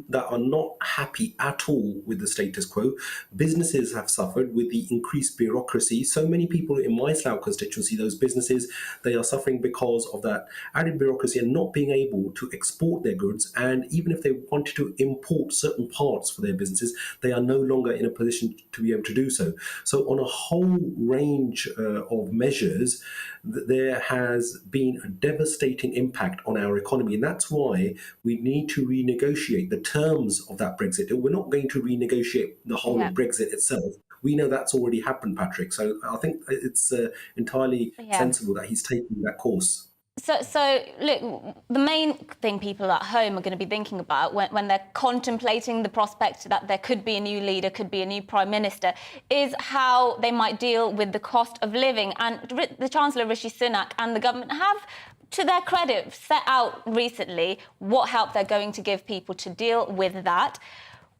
that are not happy at all with the status quo. Businesses have suffered with the increased bureaucracy. So many people in my Slough constituency, those businesses, they are suffering because of that added bureaucracy and not being able to export their goods. And even if they wanted to import certain parts for their businesses, they are no longer in a position to be able to do so. So on a whole range of measures, there has been a devastating impact on our economy. And that's why we need to renegotiate the terms of that Brexit. We're not going to renegotiate the whole of Brexit itself. We know that's already happened, Patrick. So I think it's entirely sensible that he's taking that course. So, look, the main thing people at home are going to be thinking about when they're contemplating the prospect that there could be a new leader, could be a new Prime Minister, is how they might deal with the cost of living. And the Chancellor, Rishi Sunak, and the government have, to their credit, set out recently what help they're going to give people to deal with that.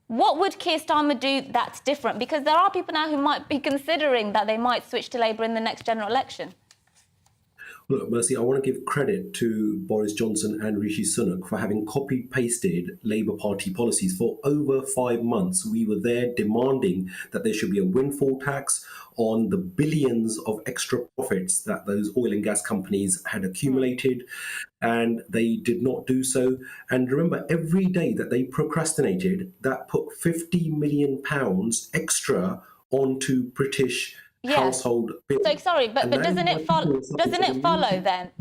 What would Keir Starmer do that's different? Because there are people now who might be considering that they might switch to Labour in the next general election. Look, Mercy, I want to give credit to Boris Johnson and Rishi Sunak for having copy-pasted Labour Party policies. For over 5 months, we were there demanding that there should be a windfall tax on the billions of extra profits that those oil and gas companies had accumulated, and they did not do so. And remember, every day that they procrastinated, that put £50 million extra onto British household bills. So sorry, but doesn't it follow? Doesn't it follow then?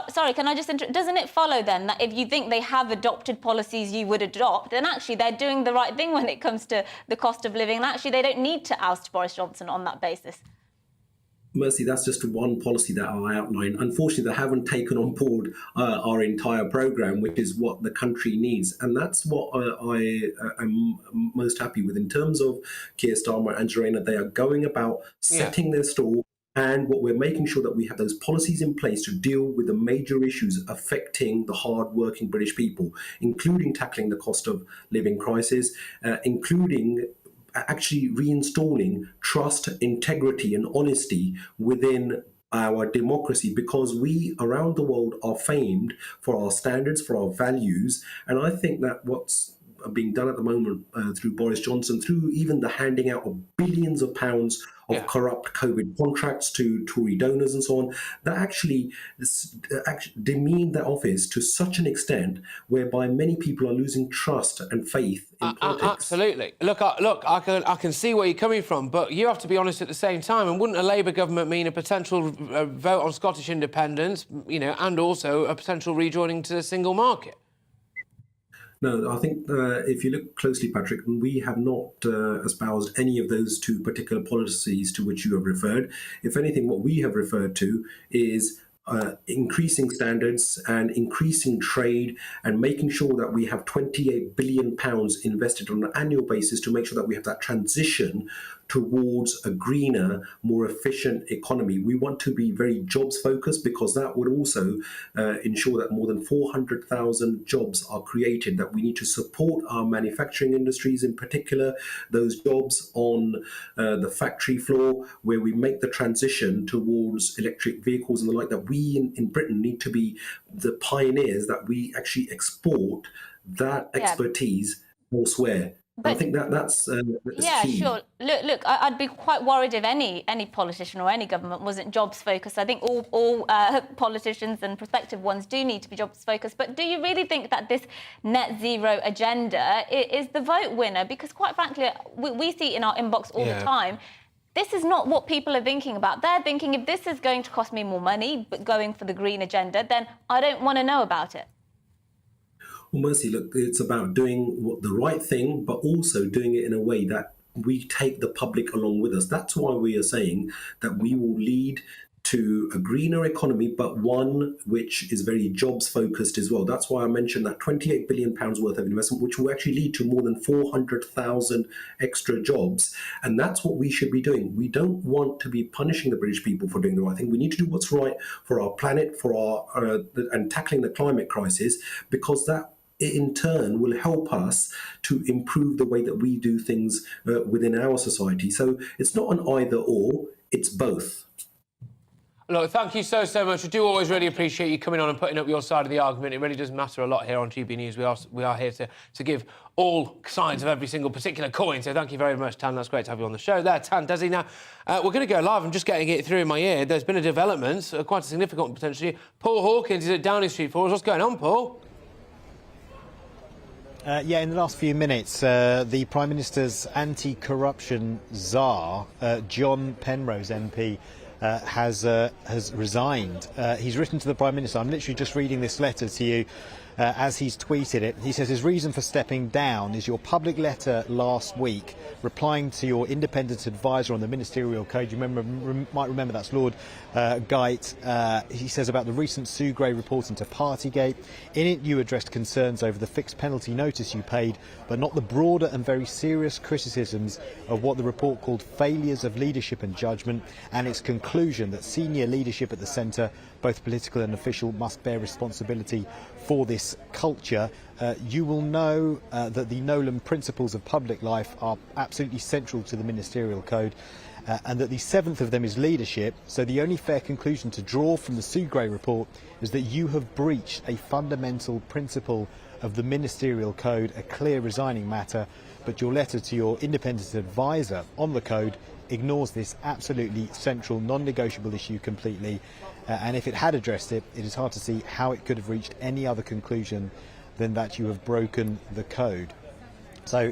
Sorry, can I just doesn't it follow then that if you think they have adopted policies you would adopt, then actually they're doing the right thing when it comes to the cost of living, and actually they don't need to oust Boris Johnson on that basis? Mercy, that's just one policy that I outlined. Unfortunately, they haven't taken on board our entire programme, which is what the country needs. And that's what I am most happy with. In terms of Keir Starmer and Joanna, they are going about setting their stall. And what we're making sure that we have those policies in place to deal with the major issues affecting the hard-working British people, including tackling the cost of living crisis, including actually reinstalling trust, integrity and honesty within our democracy, because we around the world are famed for our standards, for our values. And I think that what's being done at the moment through Boris Johnson, through even the handing out of billions of pounds of corrupt COVID contracts to Tory donors and so on, that actually demeaned their office to such an extent whereby many people are losing trust and faith in politics. Absolutely. Look, I can see where you're coming from, but you have to be honest at the same time. And wouldn't a Labour government mean a potential vote on Scottish independence, you know, and also a potential rejoining to the single market? No, I think if you look closely, Patrick, we have not espoused any of those two particular policies to which you have referred. If anything, what we have referred to is increasing standards and increasing trade and making sure that we have £28 billion invested on an annual basis to make sure that we have that transition towards a greener, more efficient economy. We want to be very jobs focused, because that would also ensure that more than 400,000 jobs are created, that we need to support our manufacturing industries, in particular, those jobs on the factory floor where we make the transition towards electric vehicles and the like, that we in Britain need to be the pioneers, that we actually export that expertise elsewhere. But I think that's key. Sure. Look, I'd be quite worried if any politician or any government wasn't jobs focused. I think all politicians and prospective ones do need to be jobs focused. But do you really think that this net zero agenda is the vote winner? Because quite frankly, we see it in our inbox all the time. This is not what people are thinking about. They're thinking, if this is going to cost me more money, but going for the green agenda, then I don't want to know about it. Well, Mercy, look, it's about doing the right thing, but also doing it in a way that we take the public along with us. That's why we are saying that we will lead to a greener economy, but one which is very jobs focused as well. That's why I mentioned that £28 billion worth of investment, which will actually lead to more than 400,000 extra jobs. And that's what we should be doing. We don't want to be punishing the British people for doing the right thing. We need to do what's right for our planet, for our and tackling the climate crisis, because that in turn will help us to improve the way that we do things within our society. So it's not an either or, it's both. Look, thank you so much. I do always really appreciate you coming on and putting up your side of the argument. It really does matter a lot here on GB News. We are here to give all sides of every single particular coin. So thank you very much, Tan. That's great to have you on the show there, Tan. Desi, now, we're going to go live. I'm just getting it through in my ear. There's been a development, quite a significant one potentially. Paul Hawkins is at Downing Street for us. What's going on, Paul? In the last few minutes, the Prime Minister's anti-corruption czar, John Penrose MP, has resigned. He's written to the Prime Minister. I'm literally just reading this letter to you as he's tweeted it. He says his reason for stepping down is your public letter last week replying to your independent advisor on the ministerial code. You might remember that's Lord Geit. He says about the recent Sue Gray report into Partygate. In it, you addressed concerns over the fixed penalty notice you paid, but not the broader and very serious criticisms of what the report called failures of leadership and judgment, and its conclusion that senior leadership at the centre, both political and official, must bear responsibility for this culture. You will know that the Nolan principles of public life are absolutely central to the ministerial code, and that the seventh of them is leadership. So the only fair conclusion to draw from the Sue Gray report is that you have breached a fundamental principle of the ministerial code, a clear resigning matter, but your letter to your independent advisor on the code ignores this absolutely central, non-negotiable issue completely. And if it had addressed it, it is hard to see how it could have reached any other conclusion than that you have broken the code. So,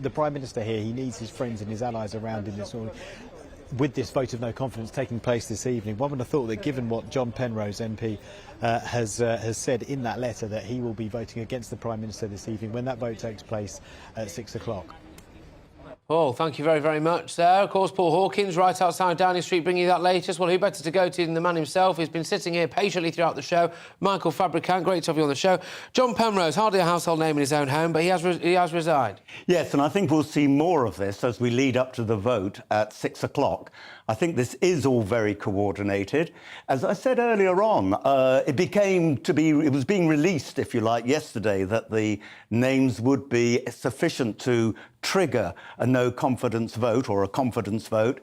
the Prime Minister here, he needs his friends and his allies around him with this vote of no confidence taking place this evening. One would have thought that given what John Penrose MP has said in that letter, that he will be voting against the Prime Minister this evening when that vote takes place at 6 o'clock. Paul, thank you very, very much there. Of course, Paul Hawkins, right outside Downing Street, bringing you that latest. Well, who better to go to than the man himself? He's been sitting here patiently throughout the show. Michael Fabricant, great to have you on the show. John Penrose, hardly a household name in his own home, but he has resigned. Yes, and I think we'll see more of this as we lead up to the vote at 6 o'clock. I think this is all very coordinated. As I said earlier on, it was being released, if you like, yesterday, that the names would be sufficient to trigger a no confidence vote or a confidence vote.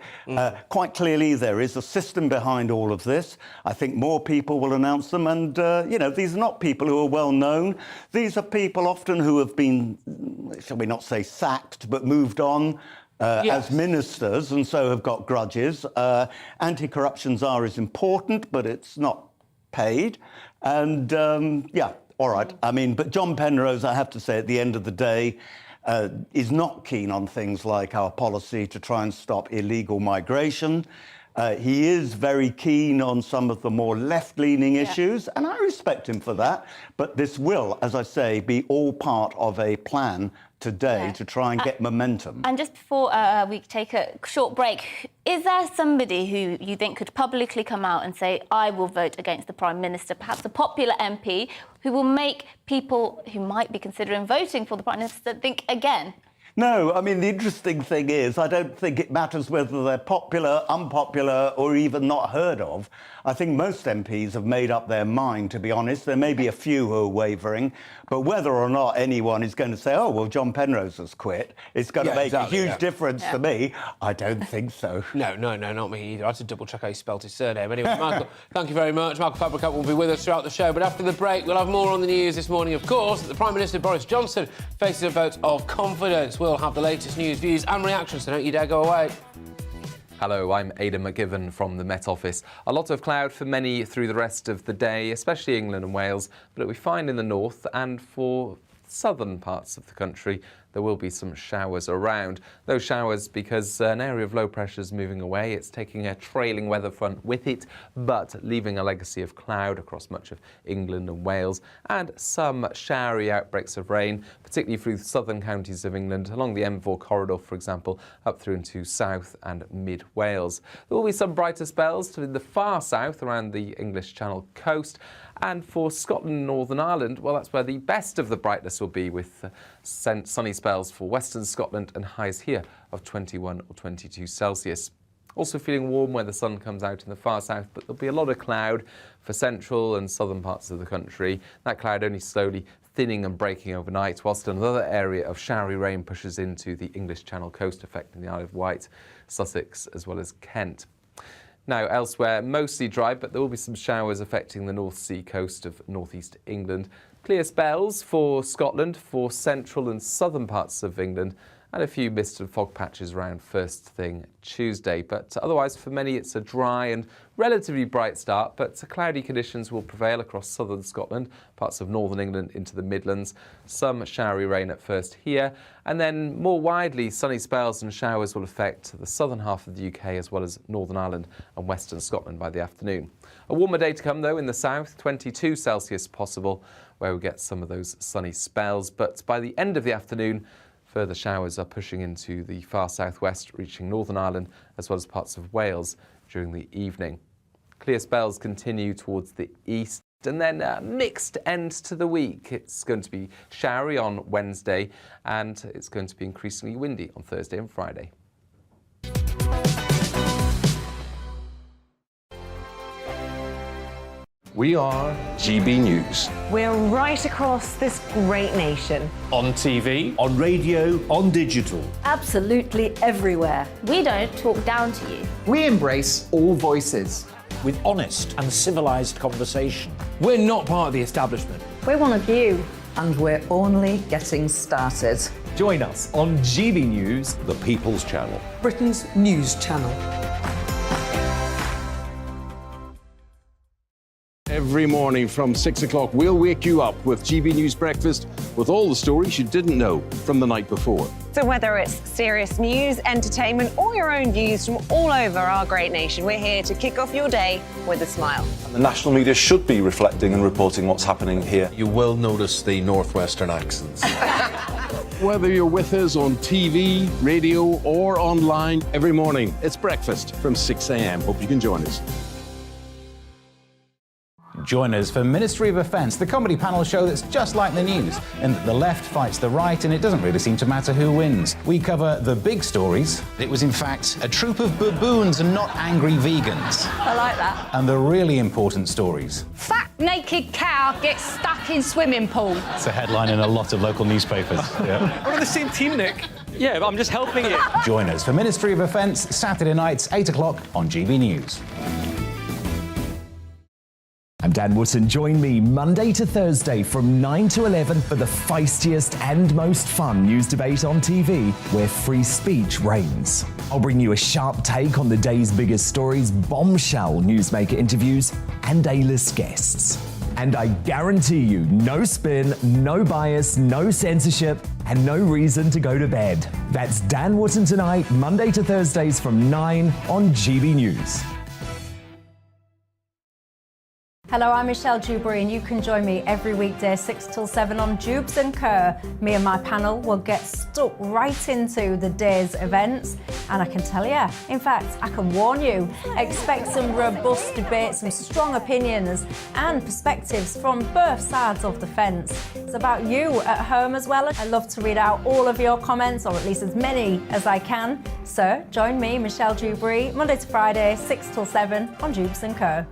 Quite clearly, there is a system behind all of this. I think more people will announce them. And, you know, these are not people who are well known. These are people often who have been, shall we not say sacked, but moved on. As ministers, and so have got grudges. Anti-corruption czar is important, but it's not paid. And, yeah, all right. I mean, but John Penrose, I have to say, at the end of the day, is not keen on things like our policy to try and stop illegal migration. He is very keen on some of the more left-leaning issues, and I respect him for that. But this will, as I say, be all part of a plan today to try and get momentum. And just before we take a short break, is there somebody who you think could publicly come out and say, I will vote against the Prime Minister, perhaps a popular MP, who will make people who might be considering voting for the Prime Minister think again? No, I mean, the interesting thing is, I don't think it matters whether they're popular, unpopular, or even not heard of. I think most MPs have made up their mind, to be honest. There may be a few who are wavering, but whether or not anyone is going to say, oh, well, John Penrose has quit, it's going to make a huge difference to me. I don't think so. No, not me either. I had to double-check how you spelt his surname. Anyway, Michael, thank you very much. Michael Fabricant will be with us throughout the show, but after the break, we'll have more on the news this morning, of course. The Prime Minister, Boris Johnson, faces a vote of confidence. We'll have the latest news, views and reactions, so don't you dare go away. Hello, I'm Aidan McGivern from the Met Office. A lot of cloud for many through the rest of the day, especially England and Wales, but it'll be fine in the north, and for southern parts of the country there will be some showers around. Those showers because an area of low pressure is moving away. It's taking a trailing weather front with it, but leaving a legacy of cloud across much of England and Wales, and some showery outbreaks of rain, particularly through the southern counties of England, along the M4 corridor, for example, up through into South and Mid Wales. There will be some brighter spells to the far south around the English Channel coast. And for Scotland and Northern Ireland, well, that's where the best of the brightness will be, with sunny spells for Western Scotland and highs here of 21 or 22 Celsius. Also feeling warm where the sun comes out in the far south, but there'll be a lot of cloud for central and southern parts of the country. That cloud only slowly thinning and breaking overnight, whilst another area of showery rain pushes into the English Channel coast, affecting the Isle of Wight, Sussex, as well as Kent. Now, elsewhere, mostly dry, but there will be some showers affecting the North Sea coast of northeast England. Clear spells for Scotland, for central and southern parts of England, and a few mist and fog patches around first thing Tuesday. But otherwise, for many, it's a dry and relatively bright start, but cloudy conditions will prevail across southern Scotland, parts of northern England into the Midlands. Some showery rain at first here, and then more widely, sunny spells and showers will affect the southern half of the UK, as well as Northern Ireland and Western Scotland by the afternoon. A warmer day to come, though, in the south, 22 Celsius possible, where we get some of those sunny spells. But by the end of the afternoon, further showers are pushing into the far southwest, reaching Northern Ireland as well as parts of Wales during the evening. Clear spells continue towards the east, and then a mixed end to the week. It's going to be showery on Wednesday, and it's going to be increasingly windy on Thursday and Friday. We are GB News. We're right across this great nation. On TV, on radio, on digital. Absolutely everywhere. We don't talk down to you. We embrace all voices. With honest and civilised conversation. We're not part of the establishment. We're one of you. And we're only getting started. Join us on GB News, the People's Channel. Britain's news channel. Every morning from 6 o'clock, we'll wake you up with GB News Breakfast with all the stories you didn't know from the night before. So whether it's serious news, entertainment, or your own views from all over our great nation, we're here to kick off your day with a smile. And the national media should be reflecting and reporting what's happening here. You will notice the northwestern accents. Whether you're with us on TV, radio, or online, every morning, it's breakfast from 6 a.m. Hope you can join us. Join us for Ministry of Offence, the comedy panel show that's just like the news, in that the left fights the right and it doesn't really seem to matter who wins. We cover the big stories. It was in fact a troop of baboons and not angry vegans. I like that. And the really important stories. Fat naked cow gets stuck in swimming pool. It's a headline in a lot of local newspapers. Yeah. We're on the same team, Nick. Yeah, but I'm just helping you. Join us for Ministry of Offence, Saturday nights, 8 o'clock on GB News. I'm Dan Wootton. Join me Monday to Thursday from 9 to 11 for the feistiest and most fun news debate on TV, where free speech reigns. I'll bring you a sharp take on the day's biggest stories, bombshell newsmaker interviews, and A-list guests. And I guarantee you, no spin, no bias, no censorship, and no reason to go to bed. That's Dan Wootton Tonight, Monday to Thursdays from 9 on GB News. Hello, I'm Michelle Dewberry and you can join me every weekday 6 till 7 on Jubes and Kerr. Me and my panel will get stuck right into the day's events, and I can tell you, in fact, I can warn you, expect some robust debate, some strong opinions and perspectives from both sides of the fence. It's about you at home as well. I love to read out all of your comments, or at least as many as I can. So join me, Michelle Dewberry, Monday to Friday, 6 till 7 on Jubes and Kerr.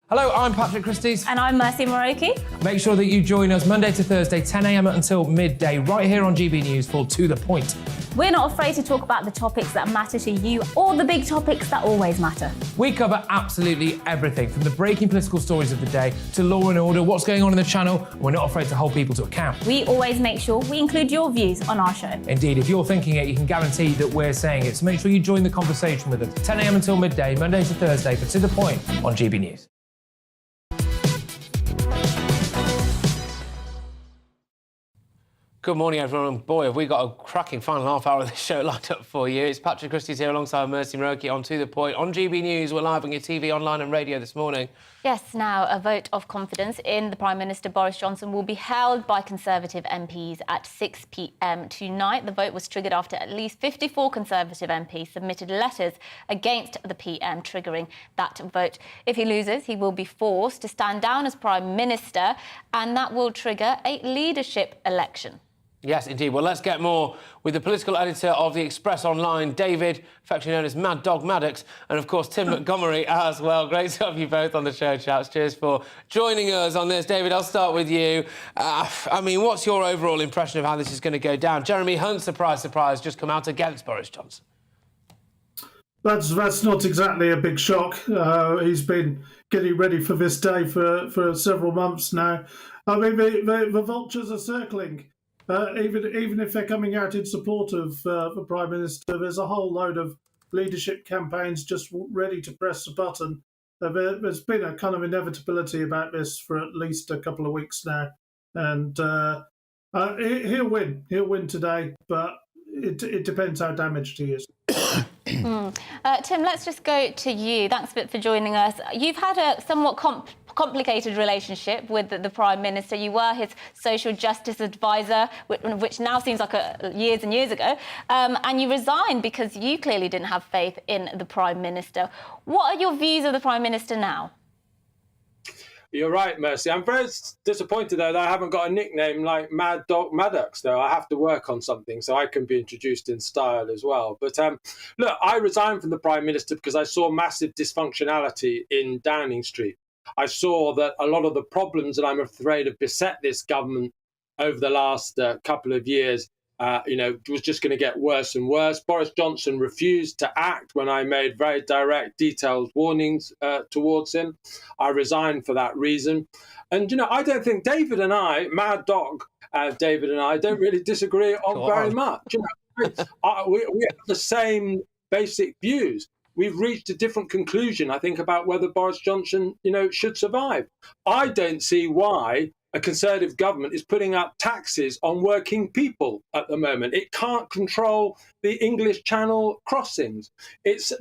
Hello, I'm Patrick Christys. And I'm Mercy Muroki. Make sure that you join us Monday to Thursday, 10 a.m. until midday, right here on GB News for To The Point. We're not afraid to talk about the topics that matter to you or the big topics that always matter. We cover absolutely everything, from the breaking political stories of the day to law and order, what's going on in the channel. We're not afraid to hold people to account. We always make sure we include your views on our show. Indeed, if you're thinking it, you can guarantee that we're saying it. So make sure you join the conversation with us, 10 a.m. until midday, Monday to Thursday, for To The Point on GB News. Good morning, everyone. Boy, have we got a cracking final half hour of this show lined up for you. It's Patrick Christys here alongside Mercy Muroki on To The Point on GB News. We're live on your TV, online and radio this morning. Yes, now a vote of confidence in the Prime Minister Boris Johnson will be held by Conservative MPs at 6 p.m. tonight. The vote was triggered after at least 54 Conservative MPs submitted letters against the PM, triggering that vote. If he loses, he will be forced to stand down as Prime Minister, and that will trigger a leadership election. Yes, indeed. Well, let's get more with the political editor of The Express Online, David, affectionately known as Mad Dog Maddox, and, of course, Tim Montgomery as well. Great to have you both on the show, chaps. Cheers for joining us on this. David, I'll start with you. I mean, what's your overall impression of how this is going to go down? Jeremy Hunt, surprise, surprise, just come out against Boris Johnson. That's not exactly a big shock. He's been getting ready for this day for several months now. I mean, the vultures are circling. Even if they're coming out in support of the Prime Minister, there's a whole load of leadership campaigns just ready to press the button. There's been a kind of inevitability about this for at least a couple of weeks now. And he'll win. He'll win today, but it depends how damaged he is. Tim, let's just go to you. Thanks for joining us. You've had a somewhat complicated relationship with the Prime Minister. You were his social justice advisor, which now seems like years and years ago, and you resigned because you clearly didn't have faith in the Prime Minister. What are your views of the Prime Minister now? You're right, Mercy. I'm very disappointed, though, that I haven't got a nickname like Mad Dog Maddox, though. I have to work on something so I can be introduced in style as well. But look, I resigned from the Prime Minister because I saw massive dysfunctionality in Downing Street. I saw that a lot of the problems that I'm afraid have beset this government over the last couple of years was just going to get worse and worse. Boris Johnson refused to act when I made very direct, detailed warnings towards him. I resigned for that reason. And, I don't think David and I, Mad Dog David and I, don't really disagree on very much. We have the same basic views. We've reached a different conclusion, I think, about whether Boris Johnson, should survive. I don't see why a Conservative government is putting up taxes on working people at the moment. It can't control the English Channel crossings. It's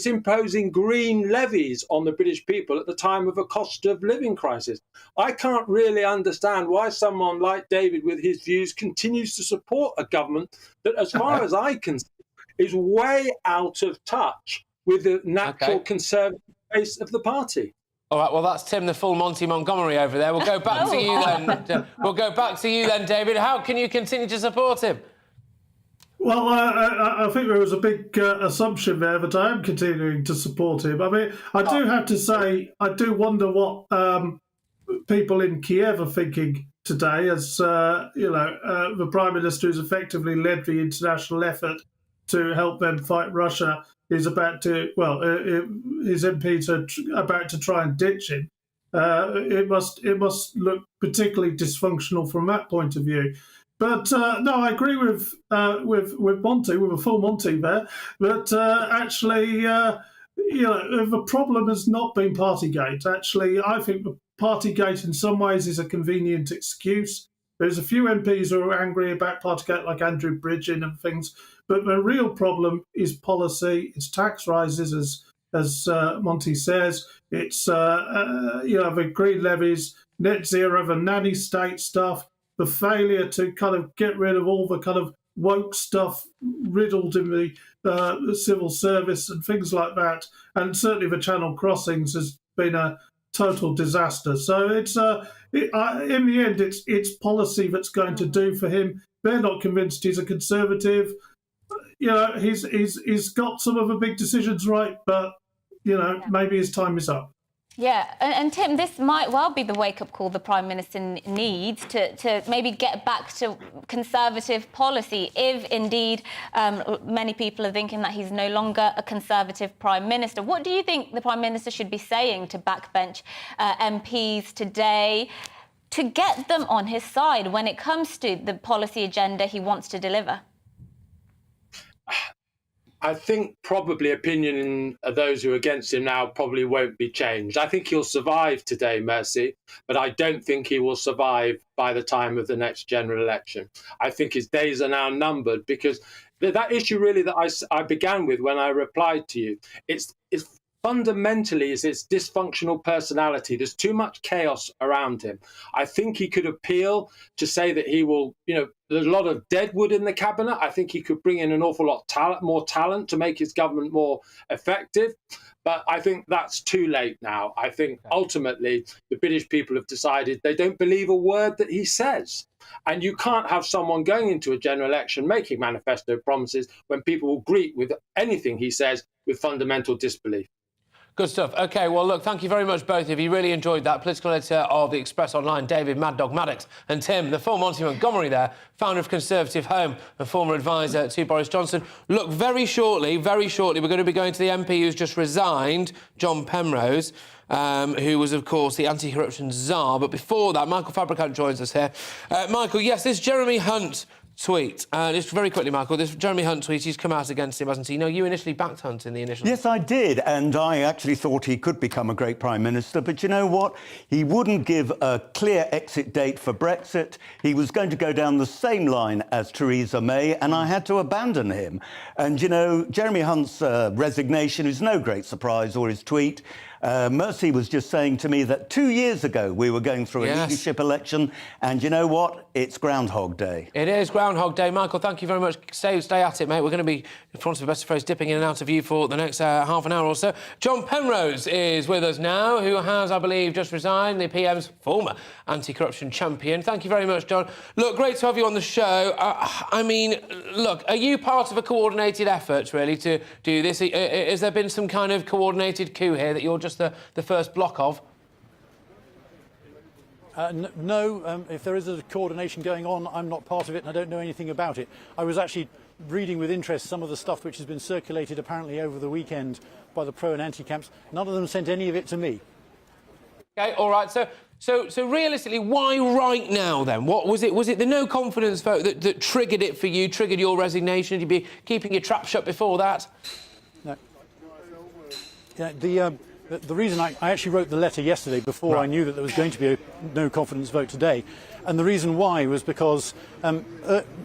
imposing green levies on the British people at the time of a cost of living crisis. I can't really understand why someone like David, with his views, continues to support a government that, as far as I can see, is way out of touch with the natural Conservative base of the party. All right, well, that's Tim, the full Monty Montgomery over there. We'll go back to you then. We'll go back to you then, David. How can you continue to support him? Well, I think there was a big assumption there that I am continuing to support him. I mean, I do have to say, I do wonder what people in Kiev are thinking today, as the Prime Minister who's effectively led the international effort to help them fight Russia is about to, his MPs are about to try and ditch him. It must look particularly dysfunctional from that point of view. But no, I agree with Monty, with a full Monty there. But actually, the problem has not been Partygate. Actually, I think the Partygate in some ways is a convenient excuse. There's a few MPs who are angry about Partygate, like Andrew Bridgen and things. But the real problem is policy. It's tax rises, as Monty says. It's the green levies, net zero, the nanny state stuff, the failure to kind of get rid of all the kind of woke stuff riddled in the civil service and things like that. And certainly the Channel Crossings has been a total disaster. So it's in the end, it's policy that's going to do for him. They're not convinced he's a Conservative. He's got some of the big decisions right, but maybe his time is up. Yeah, and Tim, this might well be the wake-up call the Prime Minister needs to maybe get back to Conservative policy, if indeed many people are thinking that he's no longer a Conservative Prime Minister. What do you think the Prime Minister should be saying to backbench MPs today to get them on his side when it comes to the policy agenda he wants to deliver? I think probably opinion of those who are against him now probably won't be changed. I think he'll survive today, Mercy, but I don't think he will survive by the time of the next general election. I think his days are now numbered, because that issue really that I began with when I replied to you, it's fundamentally is his dysfunctional personality. There's too much chaos around him. I think he could appeal to say that he will, there's a lot of deadwood in the cabinet. I think he could bring in an awful lot more talent to make his government more effective. But I think that's too late now. I think ultimately the British people have decided they don't believe a word that he says. And you can't have someone going into a general election making manifesto promises when people will greet with anything he says with fundamental disbelief. Good stuff. OK, well, look, thank you very much, both of you. Really enjoyed that. Political editor of the Express Online, David Mad Dog Maddox, and Tim, the full Monty Montgomery there, founder of Conservative Home and former advisor to Boris Johnson. Look, very shortly, we're going to be going to the MP who's just resigned, John Penrose, who was, of course, the anti-corruption czar. But before that, Michael Fabricant joins us here. Michael, yes, this Jeremy Hunt tweet. Just very quickly, Michael, this Jeremy Hunt tweet, he's come out against him, hasn't he? No, you initially backed Hunt in the initial... Yes, I did, and I actually thought he could become a great Prime Minister, but you know what? He wouldn't give a clear exit date for Brexit. He was going to go down the same line as Theresa May, and I had to abandon him. And, Jeremy Hunt's resignation is no great surprise, or his tweet. Mercy was just saying to me that 2 years ago we were going through a leadership election, and you know what? It's Groundhog Day. It is Groundhog Day. Michael, thank you very much. Stay at it, mate. We're going to be, for want of a better phrase, dipping in and out of you for the next half an hour or so. John Penrose is with us now, who has, I believe, just resigned, the PM's former anti-corruption champion. Thank you very much, John. Look, great to have you on the show. Look, are you part of a coordinated effort, really, to do this? Has there been some kind of coordinated coup here that you're just the first block of? No, if there is a coordination going on, I'm not part of it and I don't know anything about it. I was actually reading with interest some of the stuff which has been circulated apparently over the weekend by the pro and anti camps. None of them sent any of it to me. OK, all right. So realistically, why right now, then? What was it? Was it the no confidence vote that triggered it for you, triggered your resignation? You'd be keeping your trap shut before that? No. Yeah, the reason I actually wrote the letter yesterday before I knew that there was going to be a no confidence vote today, and the reason why was because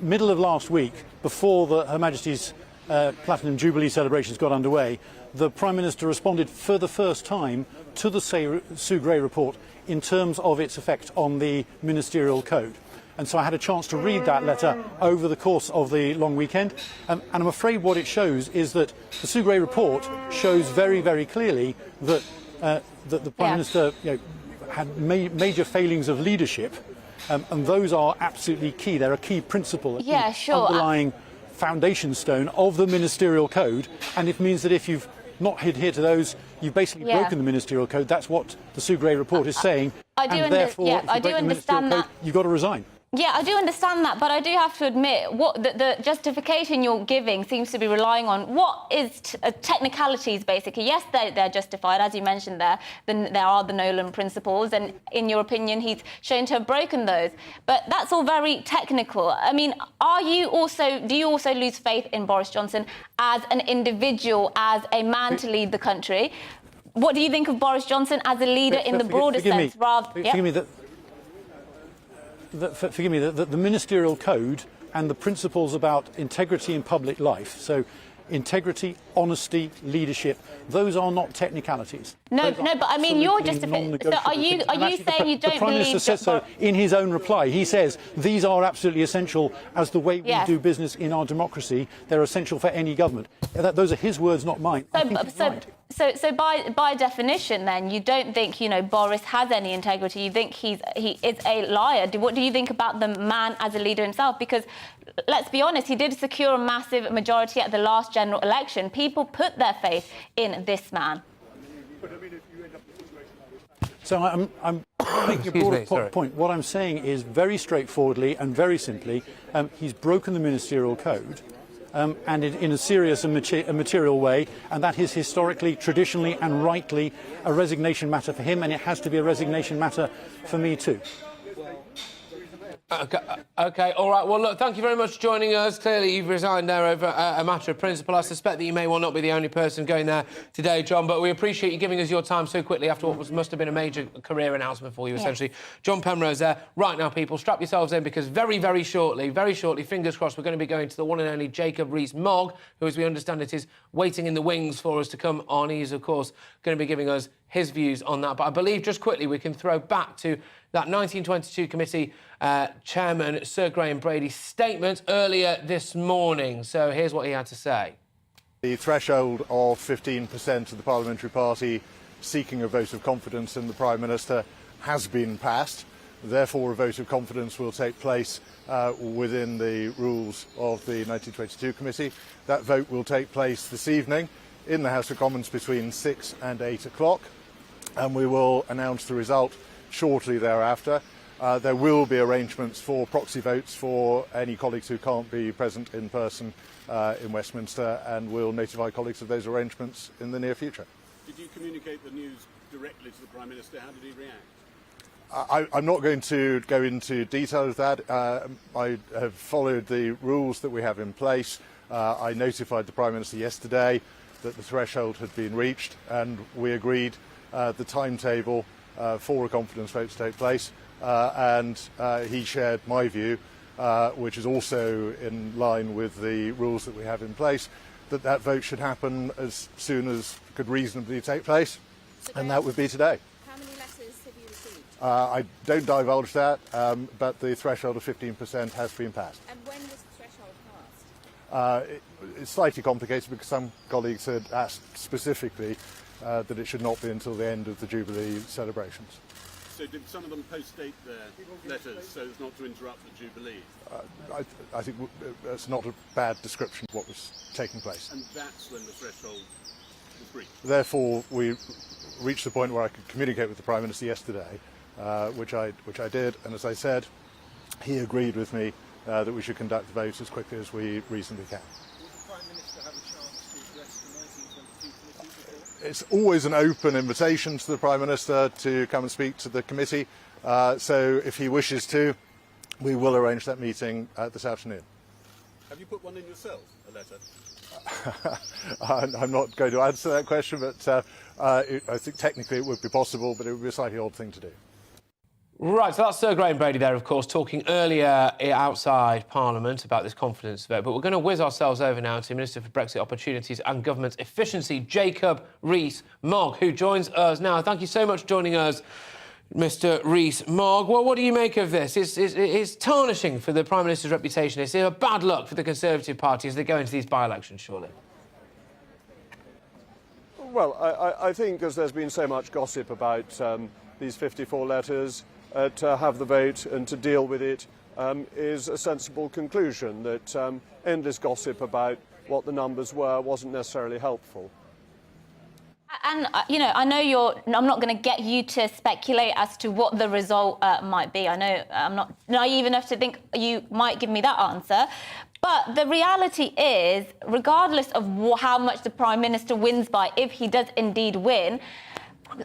middle of last week, before Her Majesty's Platinum Jubilee celebrations got underway, the Prime Minister responded for the first time to the Sue Gray report in terms of its effect on the ministerial code. And so I had a chance to read that letter over the course of the long weekend. And I'm afraid what it shows is that the Sue Gray report shows very, very clearly that that the Prime Minister had major failings of leadership, and those are absolutely key. They're a key principle, underlying foundation stone of the ministerial code, and it means that if you've not adhered to those, you've basically broken the ministerial code. That's what the Sue Gray report is saying. Therefore, if you break the ministerial code, you've got to resign. Yeah, I do understand that, but I do have to admit what the justification you're giving seems to be relying on what is technicalities, basically. Yes, they're justified, as you mentioned there. Then there are the Nolan principles, and in your opinion, he's shown to have broken those. But that's all very technical. I mean, do you also lose faith in Boris Johnson as an individual, as a man to lead the country? What do you think of Boris Johnson as a leader in the broader sense? Forgive me, the ministerial code and the principles about integrity in public life, so integrity, honesty, leadership, those are not technicalities. No, but I mean, you're just... So are you saying you don't believe... The Prime Minister said so in his own reply. He says these are absolutely essential as the way we do business in our democracy. They're essential for any government. Those are his words, not mine. So by definition, then, you don't think, Boris has any integrity. You think he is a liar. What do you think about the man as a leader himself? Because, let's be honest, he did secure a massive majority at the last general election. People put their faith in this man. So I'm making a broader point. What I'm saying is very straightforwardly and very simply, he's broken the ministerial code. And in a serious and material way, and that is historically, traditionally and rightly a resignation matter for him, and it has to be a resignation matter for me too. OK, all right. Well, look, thank you very much for joining us. Clearly, you've resigned there over a matter of principle. I suspect that you may well not be the only person going there today, John, but we appreciate you giving us your time so quickly after what must have been a major career announcement for you, essentially. John Penrose there. Right now, people, strap yourselves in, because very shortly, fingers crossed, we're going to be going to the one and only Jacob Rees-Mogg, who, as we understand it, is waiting in the wings for us to come on. He's, of course, going to be giving us his views on that. But I believe, just quickly, we can throw back to that 1922 committee chairman, Sir Graham Brady's statement earlier this morning. So here's what he had to say. The threshold of 15% of the parliamentary party seeking a vote of confidence in the Prime Minister has been passed. Therefore, a vote of confidence will take place within the rules of the 1922 committee. That vote will take place this evening in the House of Commons between 6 and 8 o'clock, and we will announce the result shortly thereafter. There will be arrangements for proxy votes for any colleagues who can't be present in person in Westminster, and we'll notify colleagues of those arrangements in the near future. Did you communicate the news directly to the Prime Minister? How did he react? I'm not going to go into detail of that. I have followed the rules that we have in place. I notified the Prime Minister yesterday that the threshold had been reached, and we agreed the timetable for a confidence vote to take place, and he shared my view, which is also in line with the rules that we have in place, that that vote should happen as soon as could reasonably take place, and that would be today. How many letters have you received? I don't divulge that, but the threshold of 15% has been passed. And when was the threshold passed? It's slightly complicated because some colleagues had asked specifically that it should not be until the end of the Jubilee celebrations. So did some of them post-date their letters so as not to interrupt the Jubilee? I think that's not a bad description of what was taking place. And that's when the threshold was breached? Therefore, we reached the point where I could communicate with the Prime Minister yesterday, which I did, and as I said, he agreed with me that we should conduct the vote as quickly as we reasonably can. Will the Prime Minister have a chance to address the 1922 committee? It's always an open invitation to the Prime Minister to come and speak to the committee, so if he wishes to, we will arrange that meeting this afternoon. Have you put one in yourself, a letter? I'm not going to answer that question, but I think technically it would be possible, but it would be a slightly odd thing to do. Right, so that's Sir Graham Brady there, of course, talking earlier outside Parliament about this confidence vote. But we're going to whiz ourselves over now to Minister for Brexit Opportunities and Government Efficiency, Jacob Rees-Mogg, who joins us now. Thank you so much for joining us, Mr Rees-Mogg. Well, what do you make of this? It's tarnishing for the Prime Minister's reputation. It's a bad luck for the Conservative Party as they go into these by-elections, surely. Well, I think as there's been so much gossip about these 54 letters, to have the vote and to deal with it is a sensible conclusion, that endless gossip about what the numbers were wasn't necessarily helpful. And, you know, I know I'm not going to get you to speculate as to what the result might be. I know I'm not naive enough to think you might give me that answer. But the reality is, regardless of how much the Prime Minister wins by, if he does indeed win,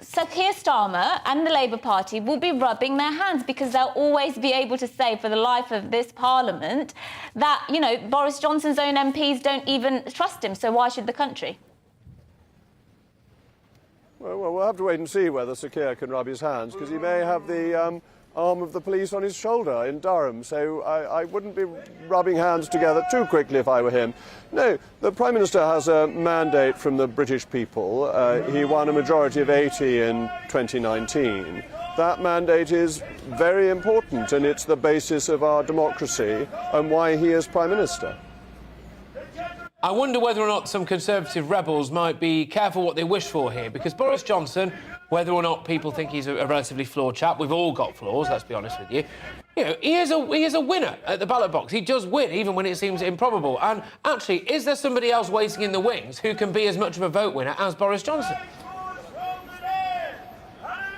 Sir Keir Starmer and the Labour Party will be rubbing their hands, because they'll always be able to say for the life of this Parliament that, you know, Boris Johnson's own MPs don't even trust him, so why should the country? Well, we'll have to wait and see whether Sir Keir can rub his hands, because he may have the arm of the police on his shoulder in Durham, so I wouldn't be rubbing hands together too quickly if I were him. No, the Prime Minister has a mandate from the British people. He won a majority of 80 in 2019. That mandate is very important, and it's the basis of our democracy and why he is Prime Minister. I wonder whether or not some Conservative rebels might be careful what they wish for here, because Boris Johnson, whether or not people think he's a relatively flawed chap, we've all got flaws, let's be honest with you. You know, he is a winner at the ballot box. He does win, even when it seems improbable. And actually, is there somebody else waiting in the wings who can be as much of a vote winner as Boris Johnson?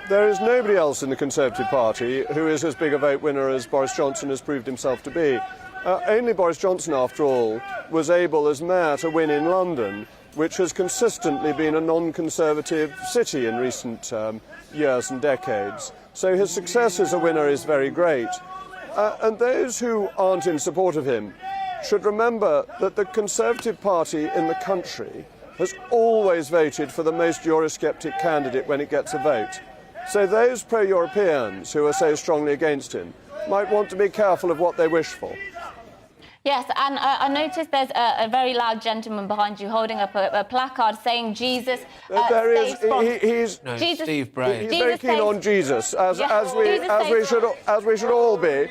There is nobody else in the Conservative Party who is as big a vote winner as Boris Johnson has proved himself to be. Only Boris Johnson, after all, was able as mayor to win in London, which has consistently been a non-Conservative city in recent years and decades. So his success as a winner is very great. And those who aren't in support of him should remember that the Conservative Party in the country has always voted for the most Eurosceptic candidate when it gets a vote. So those pro-Europeans who are so strongly against him might want to be careful of what they wish for. Yes, and I noticed there's a very loud gentleman behind you holding up a placard saying Jesus he's Jesus, Steve Bray. He's very keen on Jesus, as we should all be.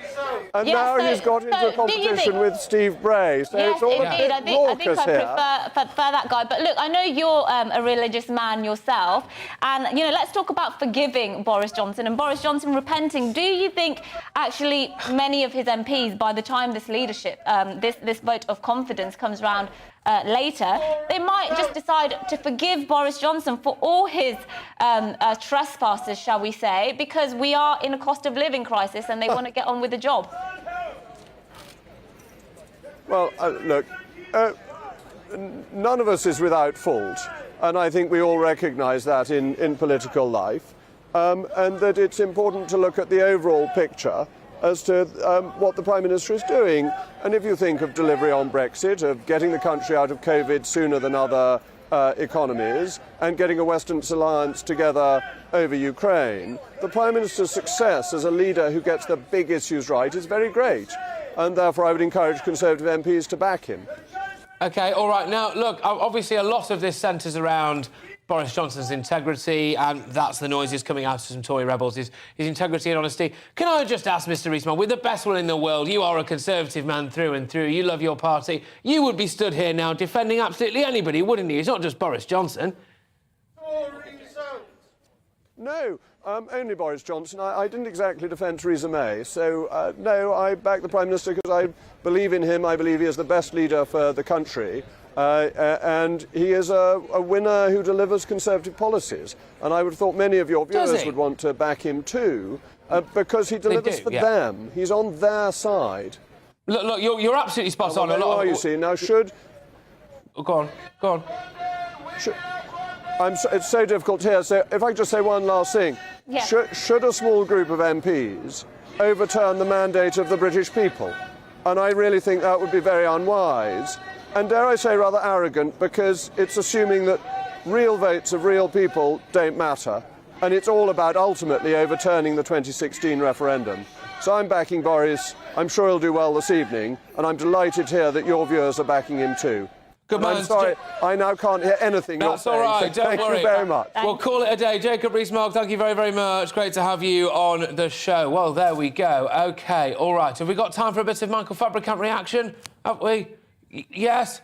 And now he's got into a competition with Steve Bray. So yes, it's all indeed. a bit raucous here. I prefer that guy. But look, I know you're a religious man yourself, and you know, let's talk about forgiving Boris Johnson and Boris Johnson repenting. Do you think actually many of his MPs, by the time this leadership, this vote of confidence comes round later, they might just decide to forgive Boris Johnson for all his trespasses, shall we say, because we are in a cost of living crisis and they want to get on with the job? Well, look, none of us is without fault, and I think we all recognise that in political life, and that it's important to look at the overall picture as to what the Prime Minister is doing. And if you think of delivery on Brexit, of getting the country out of COVID sooner than other economies, and getting a Western alliance together over Ukraine, the Prime Minister's success as a leader who gets the big issues right is very great. And therefore I would encourage Conservative MPs to back him. OK, all right. Now, look, obviously a lot of this centres around Boris Johnson's integrity, and that's the noises coming out of some Tory rebels, his integrity and honesty. Can I just ask Mr Rees-Mogg, with the best will in the world, you are a Conservative man through and through, you love your party, you would be stood here now defending absolutely anybody, wouldn't you? It's not just Boris Johnson. No, only Boris Johnson. I didn't exactly defend Theresa May, so no, I back the Prime Minister because I believe in him. I believe he is the best leader for the country. And he is a winner who delivers Conservative policies. And I would have thought many of your viewers would want to back him too, because he delivers for them. He's on their side. Look, you're absolutely spot on. Well, you see, now should... Oh, go on. It's so difficult here, so if I could just say one last thing. Yeah. Should a small group of MPs overturn the mandate of the British people? And I really think that would be very unwise. And dare I say rather arrogant, because it's assuming that real votes of real people don't matter, and it's all about ultimately overturning the 2016 referendum. So I'm backing Boris. I'm sure he'll do well this evening, and I'm delighted to hear that your viewers are backing him too. Good man. I'm sorry, I now can't hear anything you're saying. That's all right, so don't worry. Thank you very much. We'll call it a day. Jacob Rees-Mogg, thank you very, very much. Great to have you on the show. Well, there we go. OK, all right. Have we got time for a bit of Michael Fabricant reaction? Have we? Yes?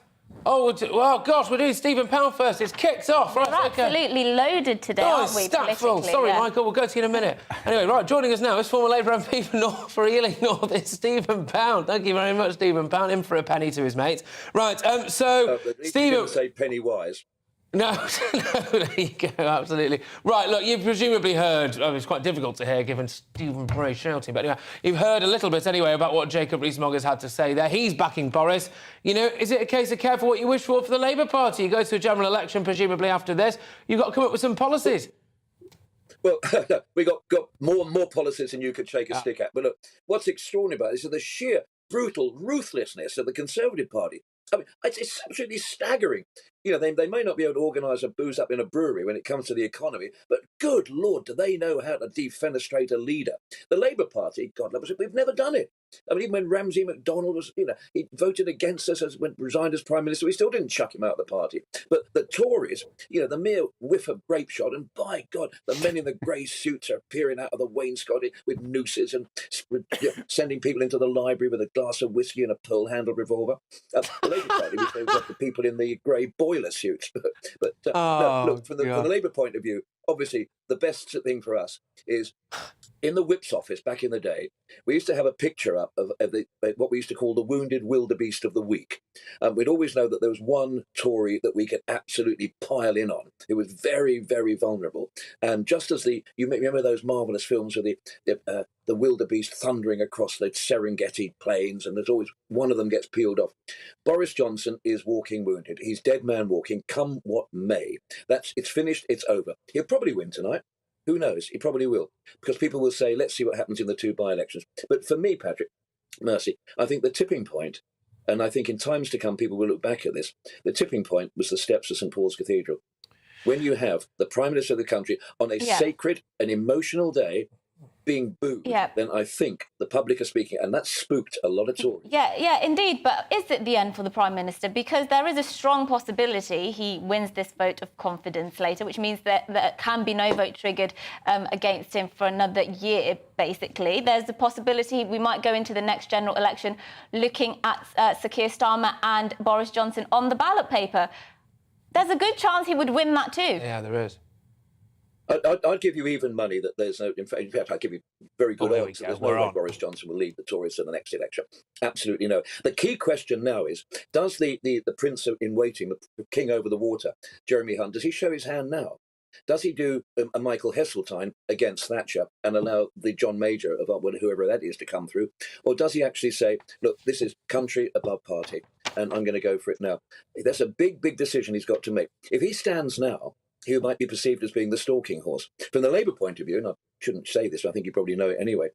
Oh, well, gosh, we're doing Stephen Pound first. It's kicked off. Right, We're absolutely loaded today, aren't we, stacked full. politically? Sorry, Yeah. Michael, we'll go to you in a minute. Anyway, right, joining us now is former Labour MP for Ealing North, it's Stephen Pound. Thank you very much, Stephen Pound, in for a penny to his mates. Right, so, Stephen... didn't say penny wise. No, there you go, absolutely. Right, look, you've presumably heard, it's quite difficult to hear given Stephen Bray shouting, but anyway, you've heard a little bit anyway about what Jacob Rees-Mogg has had to say there. He's backing Boris. You know, is it a case of careful what you wish for the Labour Party? You go to a general election, presumably after this, you've got to come up with some policies. Well, we got more policies than you could shake a stick at. But look, what's extraordinary about this is the sheer brutal ruthlessness of the Conservative Party. I mean, it's absolutely staggering. You know, they may not be able to organise a booze up in a brewery when it comes to the economy, but good Lord, do they know how to defenestrate a leader? The Labour Party, God love us, we've never done it. I mean, even when Ramsay MacDonald was, you know, he voted against us when resigned as Prime Minister, we still didn't chuck him out of the party. But the Tories, you know, the mere whiff of grape shot, and by God, the men in the grey suits are peering out of the wainscoting with nooses and sending people into the library with a glass of whiskey and a pearl-handled revolver. The Labour Party, we've got the people in the grey boiler suits. But no, look, from the Labour point of view, obviously, the best thing for us is in the Whip's office back in the day, we used to have a picture up of what we used to call the wounded wildebeest of the week. We'd always know that there was one Tory that we could absolutely pile in on. It was very, very vulnerable. And just as you remember those marvellous films with the wildebeest thundering across the Serengeti plains, and there's always one of them gets peeled off. Boris Johnson is walking wounded. He's dead man walking, come what may. It's finished, it's over. He'll probably win tonight. Who knows? He probably will. Because people will say, let's see what happens in the 2 by-elections. But for me, Patrick, Mercy, I think the tipping point, and I think in times to come people will look back at this, the tipping point was the steps of St Paul's Cathedral. When you have the Prime Minister of the country on a sacred and emotional day being booed, then I think the public are speaking, and that spooked a lot of Tories. Yeah, indeed. But is it the end for the Prime Minister? Because there is a strong possibility he wins this vote of confidence later, which means that there can be no vote triggered against him for another year, basically. There's a possibility we might go into the next general election looking at Sir Keir Starmer and Boris Johnson on the ballot paper. There's a good chance he would win that too. Yeah, there is. I'd give you even money that there's no... In fact, I'd give you very good odds that there's no way Boris Johnson will lead the Tories to the next election. Absolutely no. The key question now is, does the Prince in waiting, the King over the water, Jeremy Hunt, does he show his hand now? Does he do a Michael Heseltine against Thatcher and allow the John Major of whoever that is to come through? Or does he actually say, look, this is country above party, and I'm going to go for it now? That's a big, big decision he's got to make. If he stands now, he might be perceived as being the stalking horse. From the Labour point of view, and I shouldn't say this, but I think you probably know it anyway,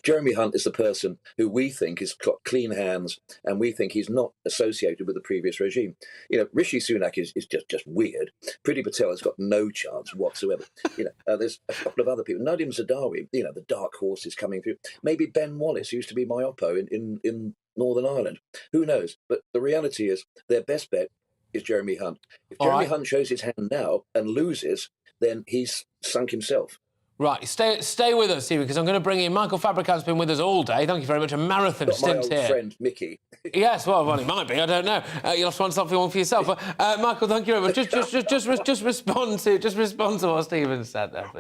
Jeremy Hunt is the person who we think has got clean hands, and we think he's not associated with the previous regime. You know, Rishi Sunak is just weird. Priti Patel has got no chance whatsoever. You know, there's a couple of other people. Nadim Zadawi, you know, the dark horse is coming through. Maybe Ben Wallace, who used to be my oppo in Northern Ireland. Who knows? But the reality is their best bet is Jeremy Hunt. If Jeremy Hunt shows his hand now and loses, then he's sunk himself. Right, stay with us, Stephen, because I'm going to bring in Michael Fabricant's been with us all day. Thank you very much. A marathon stint here. My old friend Mickey. Yes, well, it might be. I don't know. You'll have to find something for yourself. But, Michael, thank you very much. Just respond to what Stephen said there.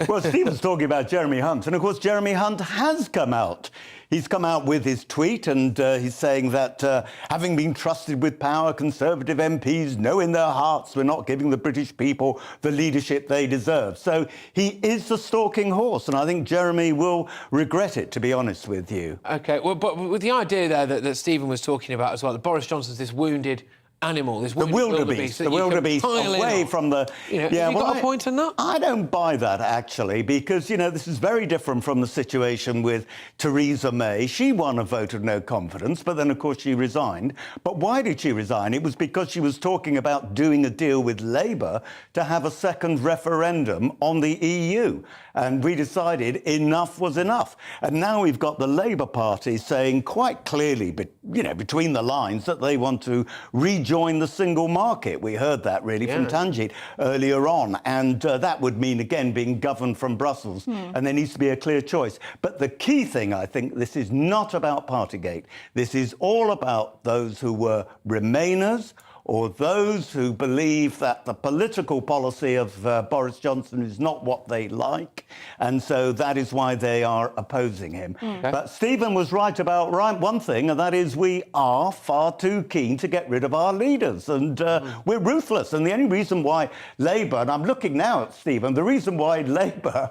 Well, Stephen's talking about Jeremy Hunt, and of course, Jeremy Hunt has come out. He's come out with his tweet, and he's saying that having been trusted with power, Conservative MPs know in their hearts we're not giving the British people the leadership they deserve. So he is the stalking horse, and I think Jeremy will regret it, to be honest with you. OK, well, but with the idea there that Stephen was talking about as well, that Boris Johnson's this wounded animal, this wildebeest, away from the... You know, have you got a point on that? I don't buy that, actually, because, you know, this is very different from the situation with Theresa May. She won a vote of no confidence, but then, of course, she resigned. But why did she resign? It was because she was talking about doing a deal with Labour to have a second referendum on the EU. And we decided enough was enough. And now we've got the Labour Party saying quite clearly, you know, between the lines, that they want to reject rejoin the single market. We heard that really from Tanjit earlier on, and that would mean, again, being governed from Brussels, and there needs to be a clear choice. But the key thing, I think, this is not about Partygate. This is all about those who were Remainers, or those who believe that the political policy of Boris Johnson is not what they like, and so that is why they are opposing him. But Stephen was right about one thing, and that is we are far too keen to get rid of our leaders, and we're ruthless. And the only reason why Labour, and I'm looking now at Stephen, the reason why Labour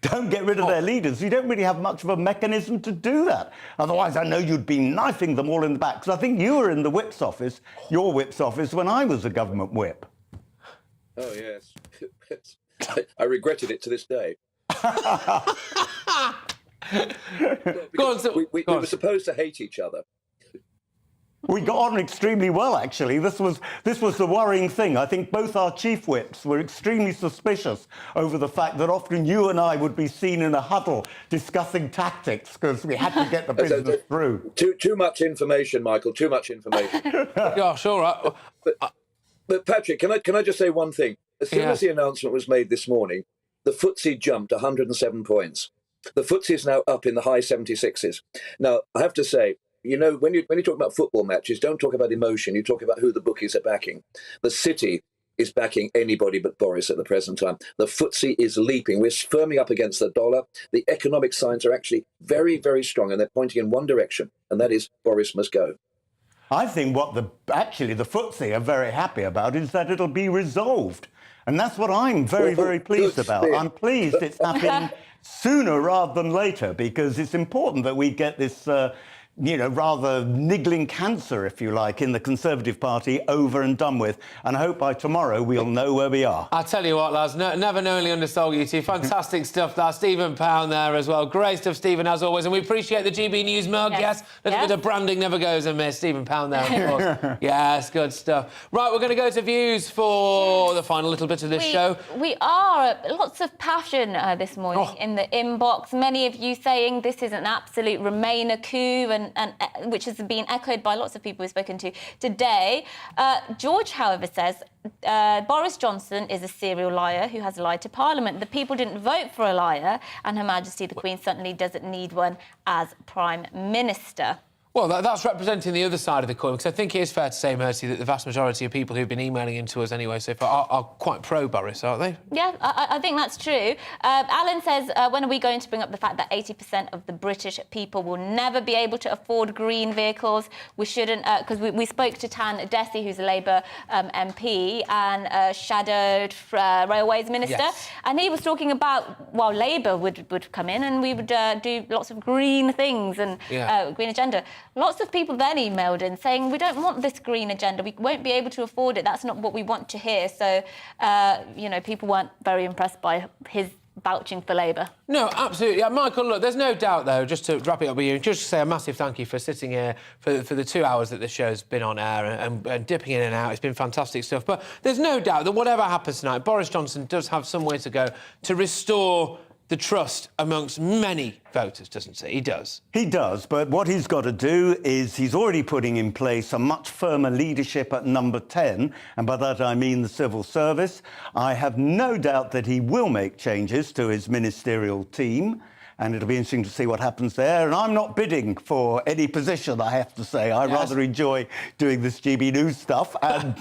don't get rid of their leaders, you don't really have much of a mechanism to do that. Otherwise, I know you'd be knifing them all in the back, because I think you were in the whip's office, your whip's office, when I was a government whip. Oh, yes. I regretted it to this day. We were supposed to hate each other. We got on extremely well, actually. This was the worrying thing. I think both our chief whips were extremely suspicious over the fact that often you and I would be seen in a huddle discussing tactics because we had to get the business through. Too much information, Michael. Too much information. Gosh, all right. But Patrick, can I just say one thing? As soon as the announcement was made this morning, the FTSE jumped 107 points. The FTSE is now up in the high 76s. Now, I have to say, you know, when you talk about football matches, don't talk about emotion. You talk about who the bookies are backing. The City is backing anybody but Boris at the present time. The FTSE is leaping. We're firming up against the dollar. The economic signs are actually very, very strong, and they're pointing in one direction, and that is Boris must go. I think what the FTSE are very happy about is that it'll be resolved. And that's what I'm very, very pleased about. I'm pleased it's happening sooner rather than later, because it's important that we get this rather niggling cancer, if you like, in the Conservative Party over and done with. And I hope by tomorrow we'll know where we are. I'll tell you what, lads, never knowingly undersold you two. Fantastic stuff there. Stephen Pound there as well. Great stuff, Stephen, as always. And we appreciate the GB News mug, yes. A little bit of branding never goes amiss. Stephen Pound there, of course. Yes, good stuff. Right, we're going to go to views for the final little bit of this show. We are. Lots of passion this morning in the inbox. Many of you saying this is an absolute Remainer coup, and which has been echoed by lots of people we've spoken to today. George, however, says Boris Johnson is a serial liar who has lied to Parliament. The people didn't vote for a liar, and Her Majesty the Queen certainly doesn't need one as Prime Minister. Well, that's representing the other side of the coin, because I think it is fair to say, Mercy, that the vast majority of people who've been emailing into us anyway so far are quite pro-Boris, aren't they? Yeah, I think that's true. Alan says, when are we going to bring up the fact that 80% of the British people will never be able to afford green vehicles? We shouldn't, because we spoke to Tan Desi, who's a Labour MP and shadowed Railways Minister, and he was talking about, well, Labour would come in and we would do lots of green things and green agenda. Lots of people then emailed in saying, we don't want this green agenda, we won't be able to afford it, that's not what we want to hear. So, people weren't very impressed by his vouching for Labour. No, absolutely. Michael, look, there's no doubt, though, just to wrap it up with you, just to say a massive thank you for sitting here for the 2 hours that the show's been on air and dipping in and out. It's been fantastic stuff. But there's no doubt that whatever happens tonight, Boris Johnson does have somewhere to go to restore the trust amongst many voters, doesn't he? He does. He does, but what he's got to do is he's already putting in place a much firmer leadership at number 10, and by that I mean the civil service. I have no doubt that he will make changes to his ministerial team, and it'll be interesting to see what happens there. And I'm not bidding for any position, I have to say. I rather enjoy doing this GB News stuff, and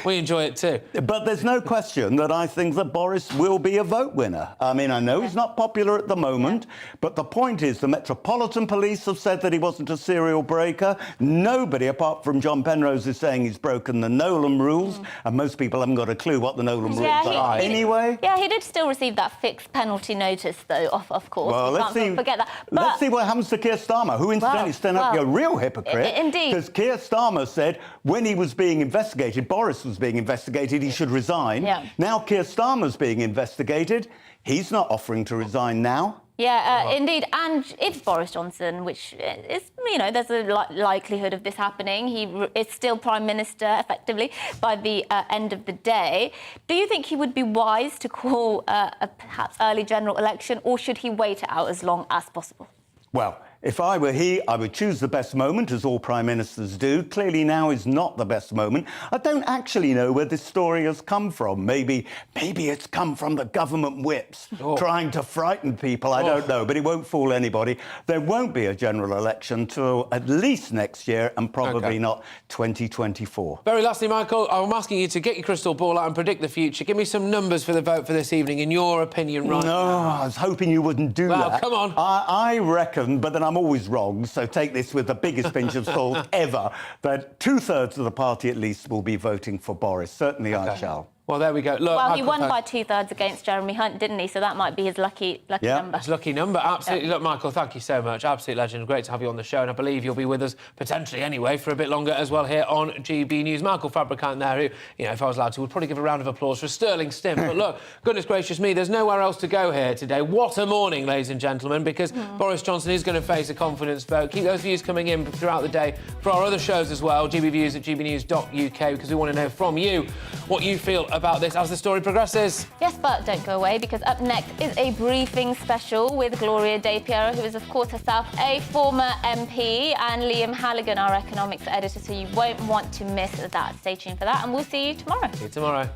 we enjoy it too. But there's no question that I think that Boris will be a vote winner. I mean, I know he's not popular at the moment, but the point is the Metropolitan Police have said that he wasn't a serial breaker. Nobody, apart from John Penrose, is saying he's broken the Nolan rules, and most people haven't got a clue what the Nolan rules are anyway. Yeah, he did still receive that fixed penalty notice, though, of course. Well, let's forget that. But let's see what happens to Keir Starmer, who incidentally turned out to be a real hypocrite. Indeed. Because Keir Starmer said when he was being investigated, Boris was being investigated, he should resign. Yeah. Now Keir Starmer's being investigated. He's not offering to resign now. Yeah, indeed. And if Boris Johnson, which is, there's a likelihood of this happening, he is still Prime Minister, effectively, by the end of the day, do you think he would be wise to call a perhaps early general election, or should he wait it out as long as possible? Well, If I were he, I would choose the best moment, as all prime ministers do. Clearly now is not the best moment. I don't actually know where this story has come from. Maybe it's come from the government whips trying to frighten people. I don't know, but it won't fool anybody. There won't be a general election till at least next year, and probably not 2024. Very lastly, Michael, I'm asking you to get your crystal ball out and predict the future. Give me some numbers for the vote for this evening, in your opinion, right now. I was hoping you wouldn't do that. Well, come on. I reckon, but then I'm always wrong, so take this with the biggest pinch of salt ever, that 2/3 of the party at least will be voting for Boris. Certainly I shall. Well, there we go. Look, well, he won by 2/3 against Jeremy Hunt, didn't he? So that might be his lucky number. His lucky number, absolutely. Look, Michael, thank you so much. Absolute legend. Great to have you on the show, and I believe you'll be with us, potentially anyway, for a bit longer as well here on GB News. Michael Fabricant there, who, you know, if I was allowed to, would probably give a round of applause for a sterling stint. But look, goodness gracious me, there's nowhere else to go here today. What a morning, ladies and gentlemen, because Boris Johnson is going to face a confidence vote. Keep those views coming in throughout the day for our other shows as well, gbviews at gbnews.uk, because we want to know from you what you feel about this as the story progresses. Yes, but don't go away, because up next is a briefing special with Gloria De Piero, who is, of course, herself a former MP, and Liam Halligan, our economics editor, so you won't want to miss that. Stay tuned for that, and we'll see you tomorrow. See you tomorrow.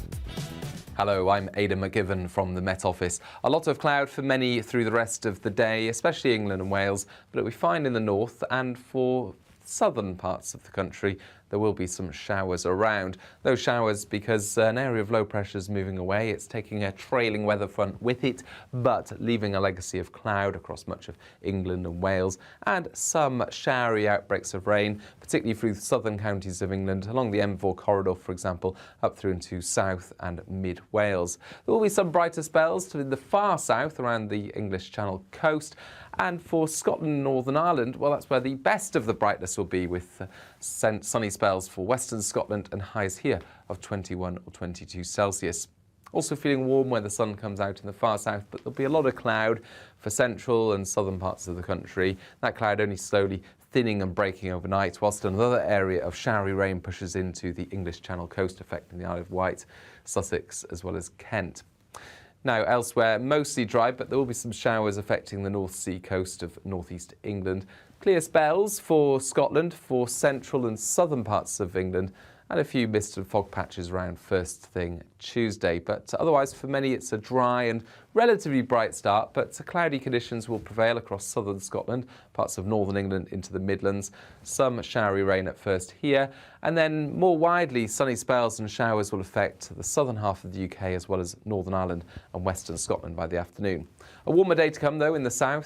Hello, I'm Aidan McGivern from the Met Office. A lot of cloud for many through the rest of the day, especially England and Wales, but it'll be fine in the north, and for southern parts of the country there will be some showers around. Those showers because an area of low pressure is moving away. It's taking a trailing weather front with it, but leaving a legacy of cloud across much of England and Wales, and some showery outbreaks of rain, particularly through the southern counties of England, along the M4 corridor, for example, up through into South and Mid Wales. There will be some brighter spells to the far south around the English Channel coast. And for Scotland and Northern Ireland, well, that's where the best of the brightness will be, with sunny spells for Western Scotland and highs here of 21 or 22 Celsius. Also feeling warm where the sun comes out in the far south, but there'll be a lot of cloud for central and southern parts of the country. That cloud only slowly thinning and breaking overnight, whilst another area of showery rain pushes into the English Channel coast, affecting the Isle of Wight, Sussex, as well as Kent. Now, elsewhere, mostly dry, but there will be some showers affecting the North Sea coast of northeast England. Clear spells for Scotland, for central and southern parts of England, and a few mist and fog patches around first thing Tuesday. But otherwise, for many, it's a dry and relatively bright start, but cloudy conditions will prevail across southern Scotland, parts of northern England into the Midlands. Some showery rain at first here, and then more widely, sunny spells and showers will affect the southern half of the UK, as well as Northern Ireland and Western Scotland by the afternoon. A warmer day to come, though, in the south.